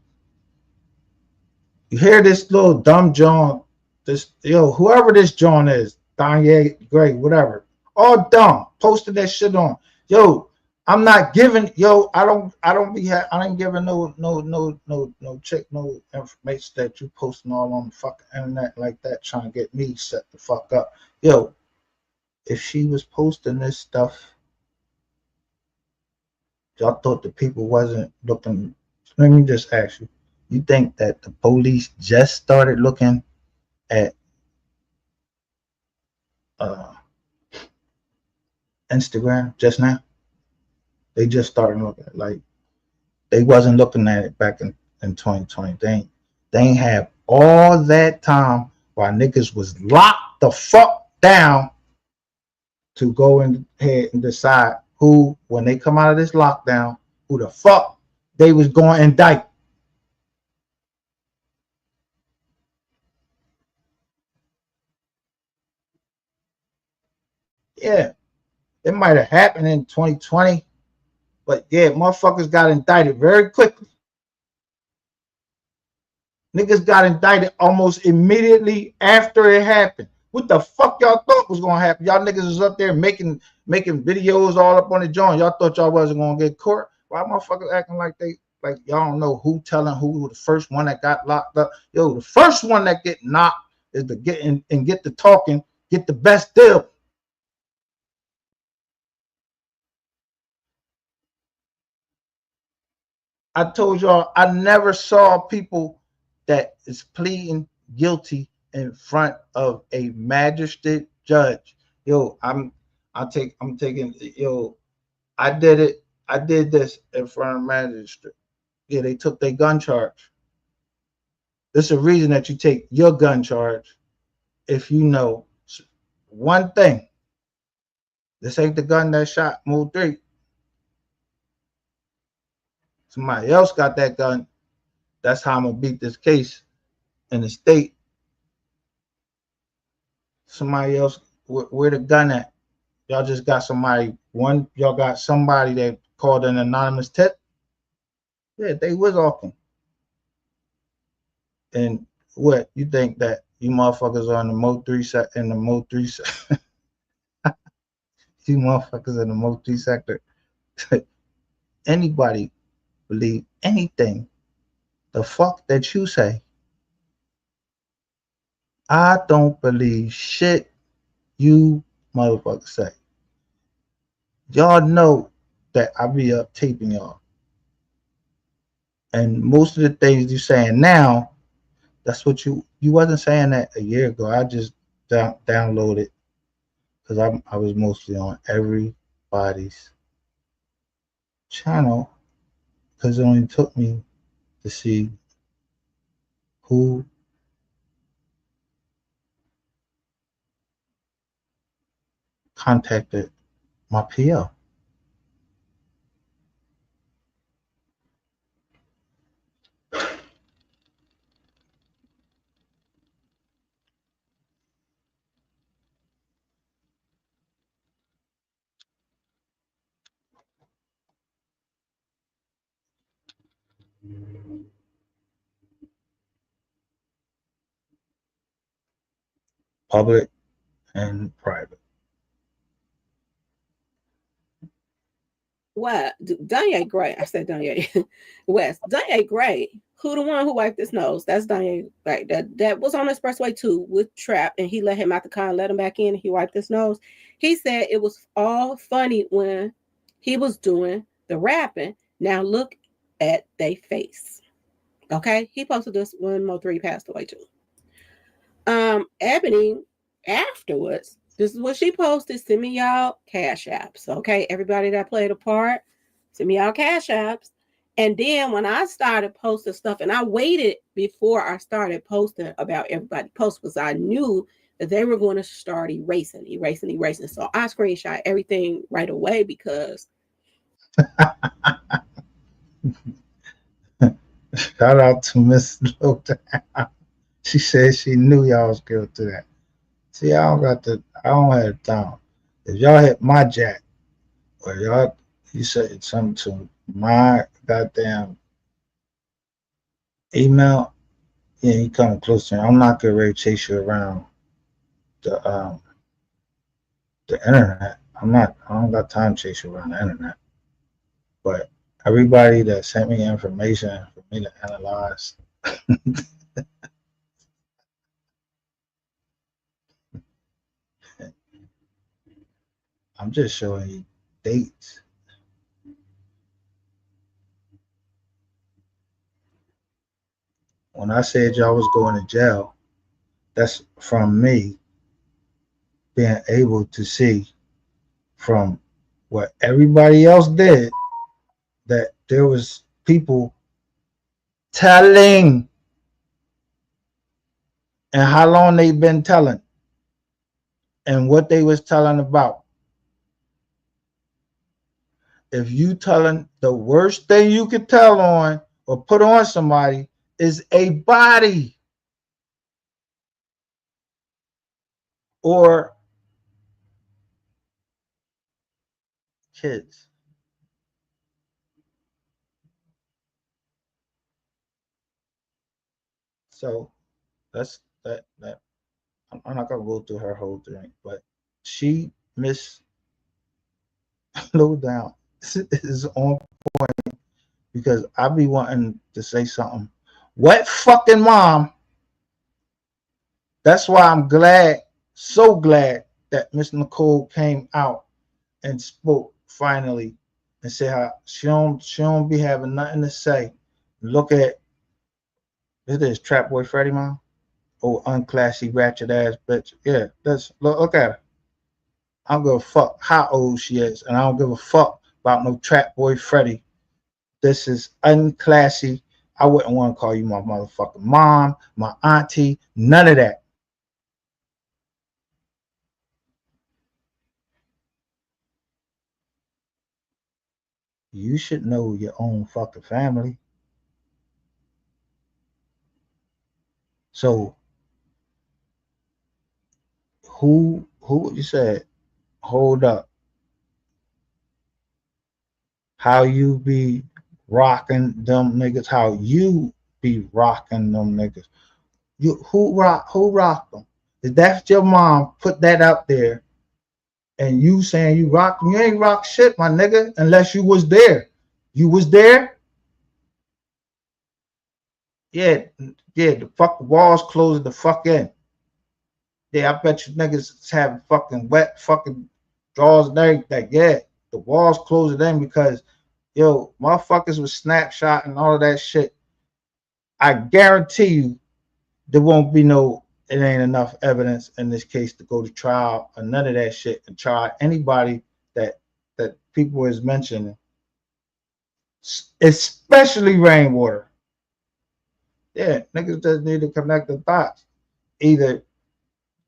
you hear this little dumb John, this whoever this John is, Danye Gray, whatever, all dumb, posted that shit on. Yo, I'm not giving. I ain't giving no chick no information that you posting all on the fucking internet like that, trying to get me set the fuck up. Yo, if she was posting this stuff, y'all thought the people wasn't looking. Let me just ask you: you think that the police just started looking at uh, Instagram just now? They just started looking at, like, they wasn't looking at it back in 2020. They ain't have all that time while niggas was locked the fuck down to go in ahead and decide who, when they come out of this lockdown, who the fuck they was going to indict. Yeah, it might have happened in 2020, but yeah, motherfuckers got indicted very quickly. Niggas got indicted almost immediately after it happened. What the fuck y'all thought was gonna happen? Y'all niggas was up there making videos all up on the joint. Y'all thought y'all wasn't gonna get caught. Why motherfuckers acting like y'all don't know who telling who the first one that got locked up? Yo, the first one that get knocked is to get in and get the talking, get the best deal. I told y'all I never saw people that is pleading guilty in front of a magistrate judge. Yo, I'm taking, yo, I did it. I did this in front of a magistrate. Yeah, they took their gun charge. There's a reason that you take your gun charge if you know one thing. This ain't the gun that shot MO3. Somebody else got that gun. That's how I'm gonna beat this case in the state. Somebody else, where the gun at? Y'all just got somebody. Y'all got somebody that called an anonymous tip. Yeah, they was talking. And what you think that you motherfuckers are in the MO3 set in the MO3 you motherfuckers in the MO3 sector? Anybody believe anything the fuck that you say? I don't believe shit you motherfuckers say. Y'all know that I be up taping y'all. And most of the things you saying now, that's what you wasn't saying that a year ago. I just downloaded because I was mostly on everybody's channel because it only took me to see who contacted my PO. public and private. What? Danye Gray. I said Danye West. Danye Gray. Who the one who wiped his nose? That's Danye. Right. That was on Expressway 2 with Trap, and he let him out the car and let him back in. And he wiped his nose. He said it was all funny when he was doing the rapping. Now look at they face. Okay. He posted this when MO3 passed away too. Ebony afterwards, this is what she posted. Send me y'all cash apps. Okay, everybody that played a part, send me y'all cash apps. And then when I started posting stuff, and I waited before I started posting about everybody post, because I knew that they were going to start erasing. So I screenshot everything right away because Shout out to Miss Lowdown. She said she knew y'all was going to that. See, I don't have time. If y'all hit my jack, or y'all, you said something to my goddamn email, yeah, you come close to me. I'm not gonna ready to chase you around the internet. I don't got time to chase you around the internet. But everybody that sent me information for me to analyze, I'm just showing you dates. When I said y'all was going to jail, that's from me being able to see from what everybody else did that there was people telling and how long they've been telling and what they was telling about. If you telling, the worst thing you could tell on or put on somebody is a body or kids. So that's that. I'm not gonna go through her whole thing, but she Miss Lowdown is on point because I be wanting to say something. What fucking mom? That's why I'm glad, so glad that Miss Nicole came out and spoke finally and said how she don't be having nothing to say. Look at this Trap Boy Freddie mom. Oh, unclassy ratchet ass bitch. Yeah, look at her. I don't give a fuck how old she is, and I don't give a fuck about no Trap Boy Freddie. This is unclassy. I wouldn't want to call you my motherfucking mom, my auntie, none of that. You should know your own fucking family. So who you said, hold up, how you be rocking them niggas, how you be rocking them niggas. You who rock them? If that's your mom put that out there and you saying you rock them, you ain't rock shit, my nigga, unless you was there. You was there? Yeah, the fuck walls closing the fuck in. Yeah, I bet you niggas have fucking wet fucking drawers and everything. Yeah, the walls closing in because yo, motherfuckers with snapshot and all of that shit. I guarantee you there won't be no, it ain't enough evidence in this case to go to trial or none of that shit and try anybody that people is mentioning, especially Rainwater. Yeah, niggas just need to connect the dots. Either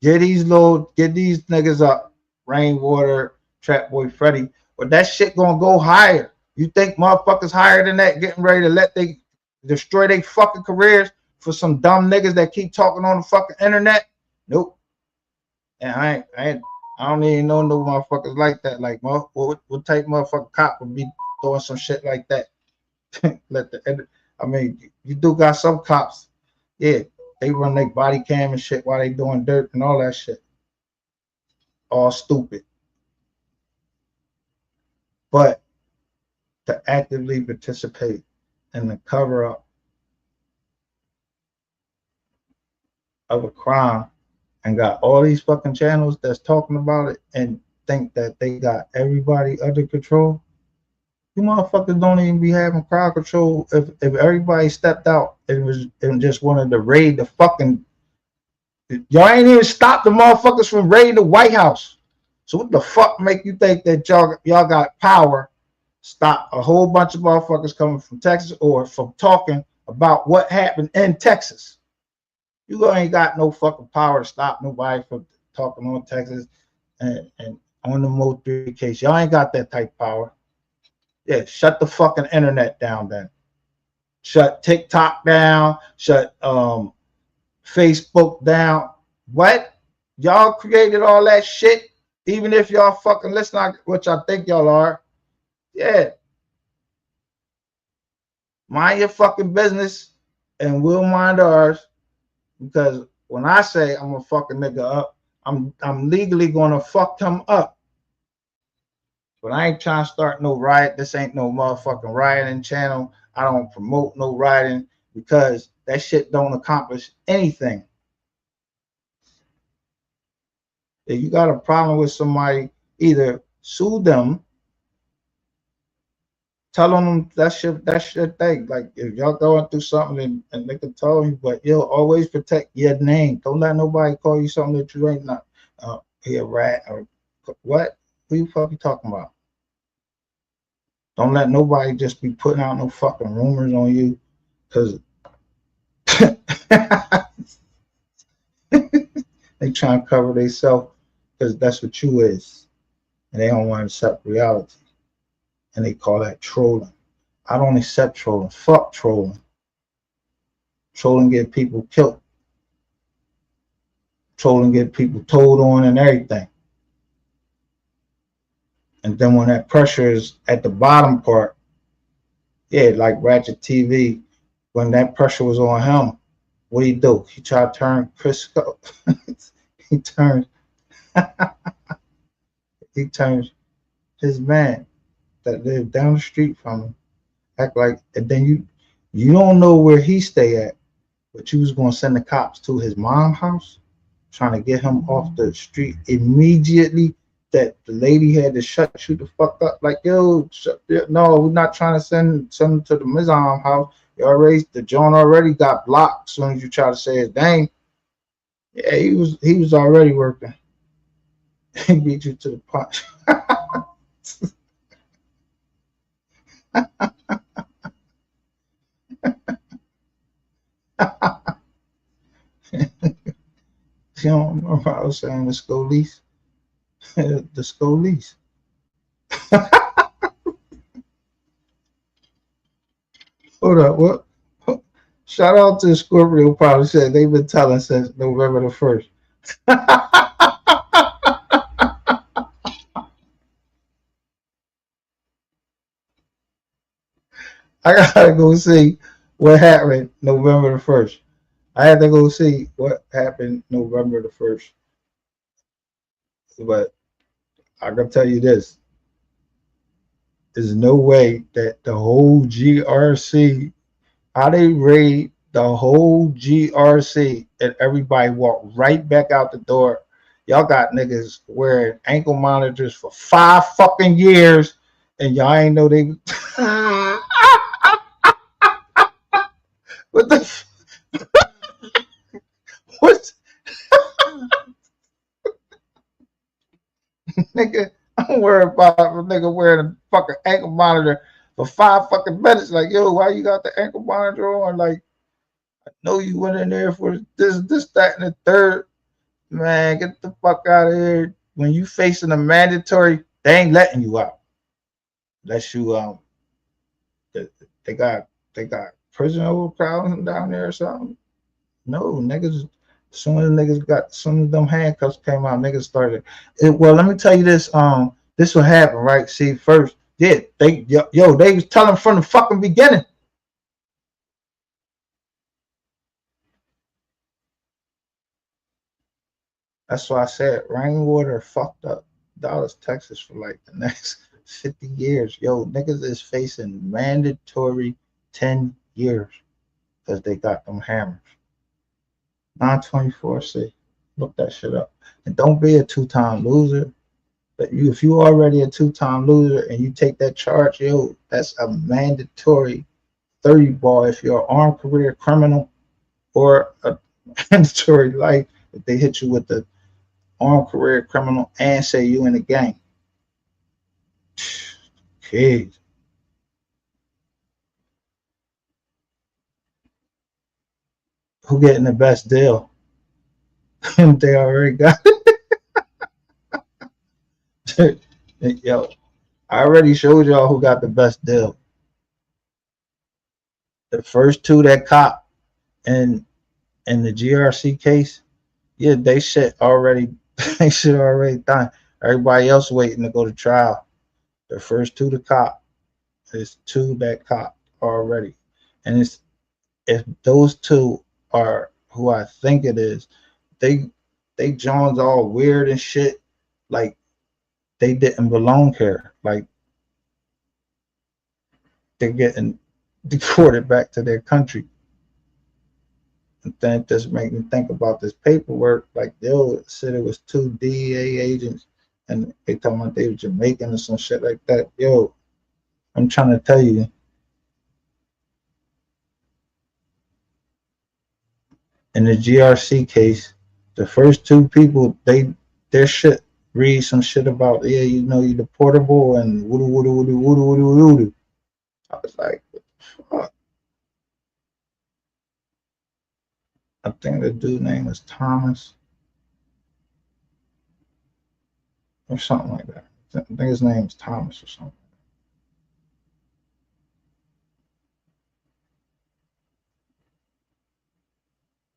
get these niggas up, Rainwater, Trap Boy Freddy, but that shit gonna go higher. You think motherfuckers higher than that getting ready to let they destroy their fucking careers for some dumb niggas that keep talking on the fucking internet? Nope. And I don't even know no motherfuckers like that. Like what type of motherfucking cop would be doing some shit like that? I mean, you do got some cops. Yeah, They run their body cam and shit while they doing dirt and all that shit. All stupid. But to actively participate in the cover up of a crime and got all these fucking channels that's talking about it and think that they got everybody under control. You motherfuckers don't even be having crowd control if everybody stepped out and just wanted to raid the fucking. Y'all ain't even stopped the motherfuckers from raiding the White House. So what the fuck make you think that y'all got power? Stop a whole bunch of motherfuckers coming from Texas or from talking about what happened in Texas. You ain't got no fucking power to stop nobody from talking on Texas and on the MO3 case. Y'all ain't got that type of power. Yeah, shut the fucking internet down then. Shut TikTok down. Shut Facebook down. What? Y'all created all that shit, even if y'all fucking listen, which I think y'all are. Yeah. Mind your fucking business and we'll mind ours. Because when I say I'm gonna fuck a nigga up, I'm legally gonna fuck him up. But I ain't trying to start no riot. This ain't no motherfucking rioting channel. I don't promote no rioting because that shit don't accomplish anything. If you got a problem with somebody, either sue them, tell them that's your thing. Like if y'all going through something and they can tell you, but you'll always protect your name. Don't let nobody call you something that you ain't not. He a rat or what? Who you fucking talking about? Don't let nobody just be putting out no fucking rumors on you, because they trying to cover themselves because that's what you is, and they don't want to accept reality, and they call that trolling. I don't accept trolling. Fuck trolling. Trolling get people killed. Trolling get people told on and everything. And then when that pressure is at the bottom part, yeah, like Ratchet TV, when that pressure was on him, what he do? He tried to turn Crisco. he turns his man that lived down the street from him, act like, and then you don't know where he stay at, but you was gonna send the cops to his mom's house, trying to get him off the street immediately. That the lady had to shut you the fuck up. Like, yo, no, we're not trying to send him to the Mizam house. The John already got blocked as soon as you try to say his name. Yeah, he was already working. He beat you to the punch. You don't remember what I was saying, the Scolies? The Scolies. Hold up, what? Shout out to Scorpio Power. Said they've been telling since November the 1st. I gotta go see what happened November the 1st. I had to go see what happened November the 1st. But I can tell you this. There's no way that the whole GRC, how they raid the whole GRC and everybody walk right back out the door. Y'all got niggas wearing ankle monitors for 5 fucking years and y'all ain't know they what the what nigga, I'm worried about a nigga wearing a fucking ankle monitor for 5 fucking minutes. Like, yo, why you got the ankle monitor on? Like, I know you went in there for this, that, and the third. Man, get the fuck out of here. When you facing a mandatory, they ain't letting you out. Unless you they got prison overcrowding down there or something. No, niggas. As soon as them handcuffs came out, niggas started. Well, let me tell you this. This will happen, right? See, first, yeah, they was telling from the fucking beginning. That's why I said Rainwater fucked up Dallas, Texas for like the next 50 years. Yo, niggas is facing mandatory 10 years because they got them hammers. 924C. Look that shit up. And don't be a two-time loser. But if you already a two-time loser and you take that charge, yo, that's a mandatory 30 ball if you're an armed career criminal, or a mandatory life if they hit you with the armed career criminal and say you in the gang. Kids. Who getting the best deal? They already got it. Yo, I already showed y'all who got the best deal. The first two that cop in the GRC case, yeah, they shit already they shit already done. Everybody else waiting to go to trial. The first two to cop is two that cop already. And it's if those two are who I think it is, they Jones all weird and shit, like they didn't belong here. Like they're getting deported back to their country. And then just make me think about this paperwork. Like yo said it was two DEA agents and they talking about they were Jamaican or some shit like that. Yo, I'm trying to tell you, in the GRC case, the first two people, their shit read some shit about, yeah, you know, you deportable and woodoo woodoo woodoo woodoo woodoo woodoo. I was like, fuck. I think the dude name was Thomas or something like that. I think his name is Thomas or something.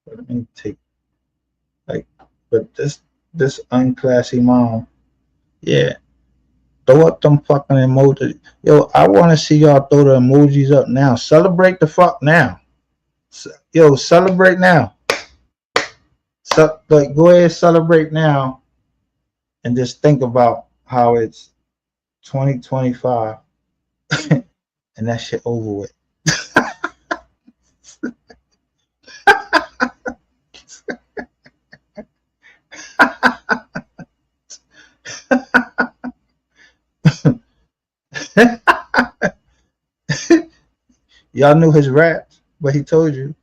But let me take like, but this unclassy mom, yeah. Throw up them fucking emojis. Yo, I want to see y'all throw the emojis up now. Celebrate the fuck now. Yo, celebrate now. So, like, go ahead, celebrate now, and just think about how it's 2025 and that shit over with. Y'all knew his raps, but he told you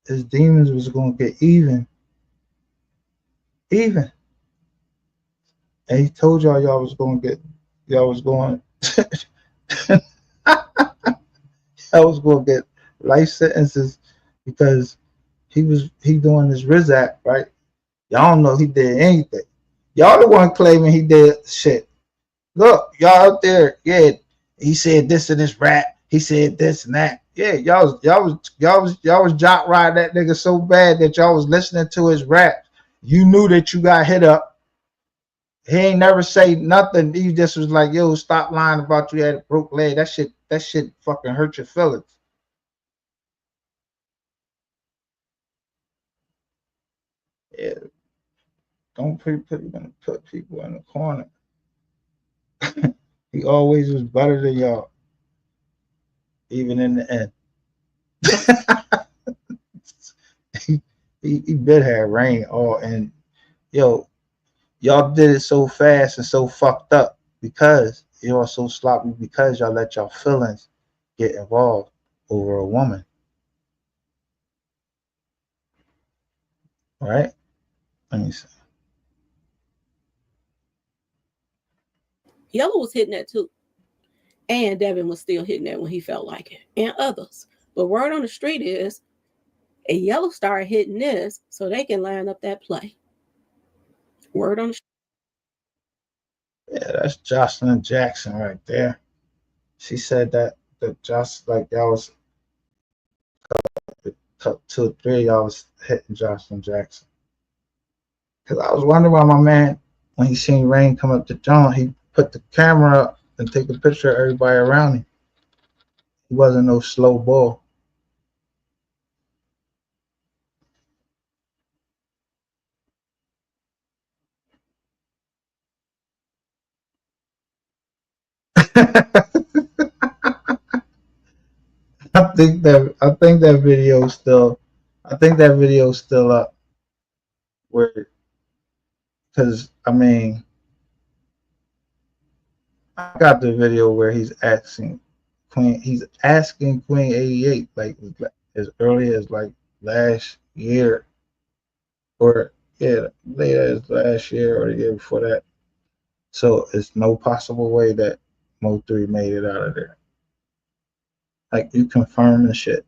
his demons was gonna get even. And he told y'all y'all was going I was gonna get life sentences because he doing this Rizak, right? Y'all don't know he did anything. Y'all the one claiming he did shit. Look, y'all out there, yeah, he said this in this rap, he said this and that. Yeah, y'all was jock riding that nigga so bad that y'all was listening to his rap. You knew that you got hit up. He ain't never say nothing. He just was like, yo, stop lying about you had a broke leg. That shit fucking hurt your feelings. Yeah, don't put people in the corner. He always was better than y'all, even in the end. he been had rain all, and yo, y'all did it so fast and so fucked up because y'all so sloppy because y'all let y'all feelings get involved over a woman, right? Let me see. Yellow was hitting that too. And Devin was still hitting that when he felt like it. And others. But word on the street is a Yellow started hitting this so they can line up that play. Word on the street. Yeah, that's Jocelyn Jackson right there. She said that just like y'all was two or three, y'all was hitting Jocelyn Jackson. Cause I was wondering why my man, when he seen Rain come up to John, he put the camera up and take a picture of everybody around him. He wasn't no slow ball. I think that video is still up. Where, because I mean, I got the video where he's asking Queen 88 like as early as like last year, or yeah, late as last year or the year before that. So it's no possible way that MO3 made it out of there. Like, you confirm the shit.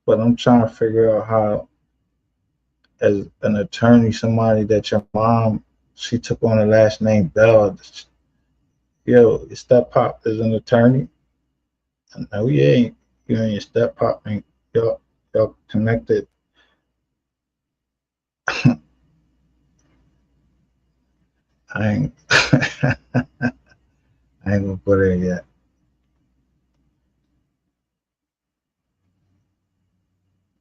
But I'm trying to figure out how, as an attorney, somebody that your mom, she took on the last name Bell. Yo, your step pop is an attorney. No, you ain't. You and your step pop ain't. Y'all connected. I ain't. I ain't gonna put it yet.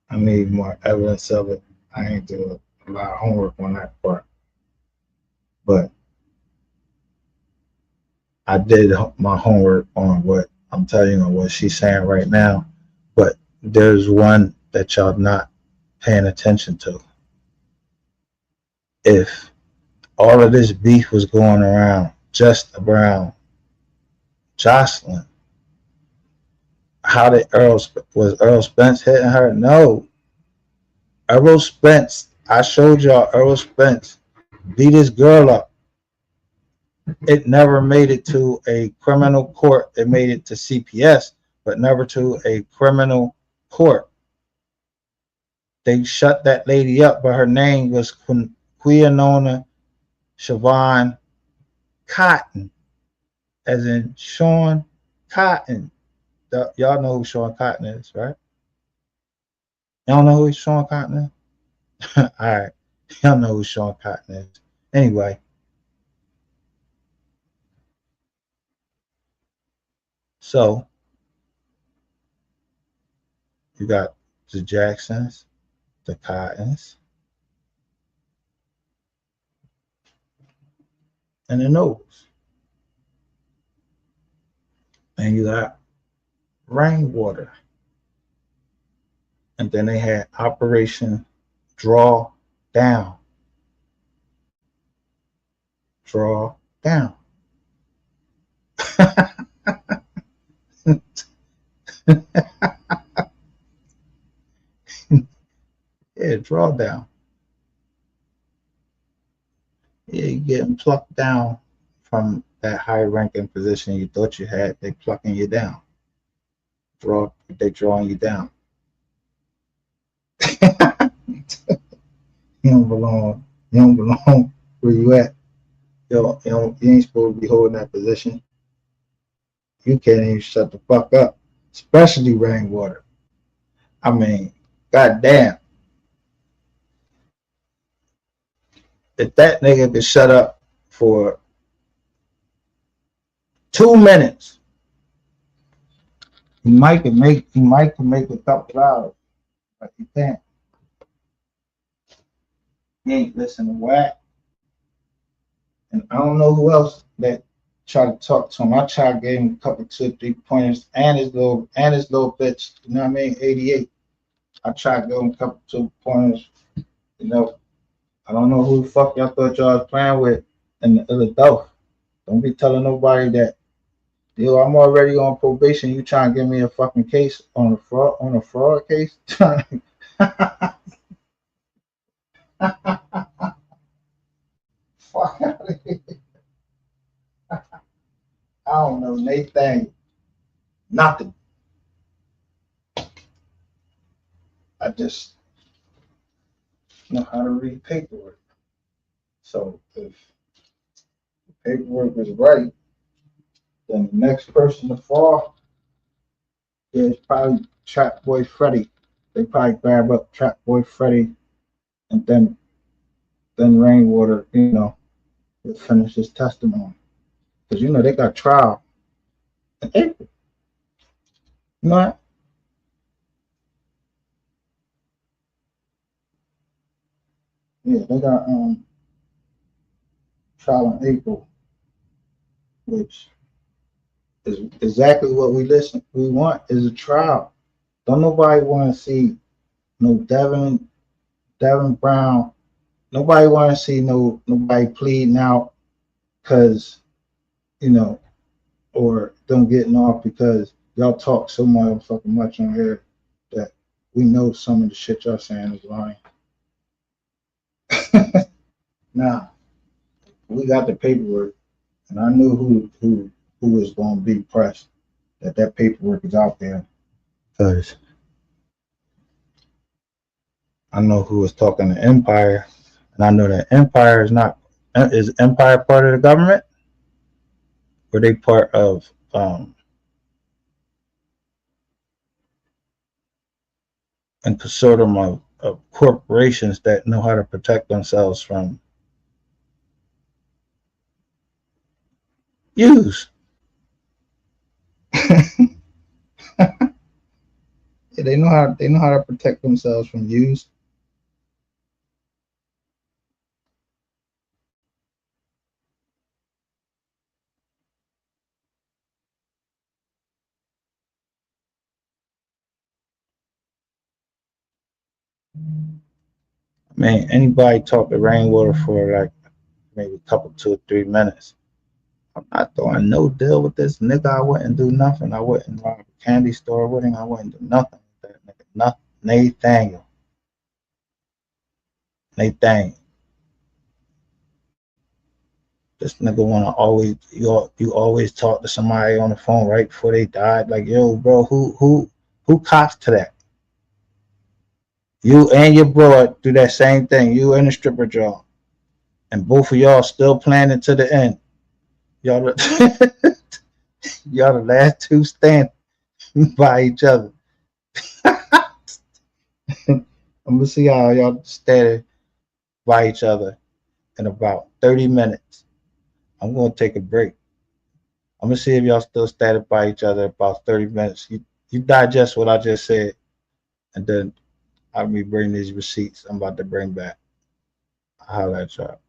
I need more evidence of it. I ain't doing a lot of homework on that part, but I did my homework on what I'm telling you, what she's saying right now. But there's one that y'all not paying attention to. If all of this beef was going around just around Jocelyn, how did was Earl Spence hitting her? No. Earl Spence, I showed y'all Earl Spence beat his girl up. It never made it to a criminal court. It made it to CPS, but never to a criminal court. They shut that lady up, but her name was Quianona Siobhan Cotton, as in Sean Cotton. Y'all know who Sean Cotton is, right? Y'all know who Sean Cotton is? All right. Y'all know who Sean Cotton is. Anyway. So, you got the Jacksons, the Cottons, and the Nobles. And you got Rainwater. And then they had Operation Draw Down. Draw Down. Yeah, draw down. Yeah, you're getting plucked down from that high ranking position you thought you had. They plucking you down. They drawing you down. You don't belong. You don't belong where you at. You ain't supposed to be holding that position. You can't even shut the fuck up, especially Rainwater. I mean, goddamn. If that nigga could shut up for 2 minutes, he might can make a couple hours, but he can't. He ain't listening to whack. And I don't know who else that tried to talk to him. I tried to give him a couple 2 or 3 pointers and his little bitch, you know what I mean? 88. I tried to give him a couple 2 pointers, you know. I don't know who the fuck y'all thought y'all was playing with in the other door. Don't be telling nobody that, yo, I'm already on probation. You trying to give me a fucking case on a fraud case? Fuck out of here. I don't know Nathan. Nothing. I just know how to read paperwork. So if the paperwork is right, then the next person to fall is probably Trap Boy Freddy. They probably grab up Trap Boy Freddy, and then Rainwater, will finish his testimony. Because they got trial in April. You know what? Yeah, they got trial in April, which is exactly what we want is a trial. Don't nobody want to see no Devin Brown. Nobody want to see nobody pleading out because you know, or them getting off because y'all talk so motherfucking much on here that we know some of the shit y'all saying is lying. Now we got the paperwork, and I knew who was going to be pressed. That paperwork is out there because I know who was talking to Empire, and I know that Empire is not. Is Empire part of the government? Or they part of a consortium of corporations that know how to protect themselves from use? Yeah, they know how to protect themselves from use. I mean, anybody talk to Rainwater for like maybe a couple, 2 or 3 minutes. I'm not doing no deal with this nigga. I wouldn't do nothing. I wouldn't rob a candy store with him. I wouldn't do nothing with that nigga. Nothing. Nathaniel. This nigga wanna always you always talk to somebody on the phone right before they died. Like, yo, bro, who cops to that? You and your bro do that same thing. You and the stripper job. And both of y'all still planning to the end. Y'all y'all the last two standing by each other. I'm gonna see how y'all standing by each other in about 30 minutes. I'm gonna take a break. I'm gonna see if y'all still standing by each other about 30 minutes. You digest what I just said, and then I'll be bringing these receipts I'm about to bring back. I'll holler at y'all.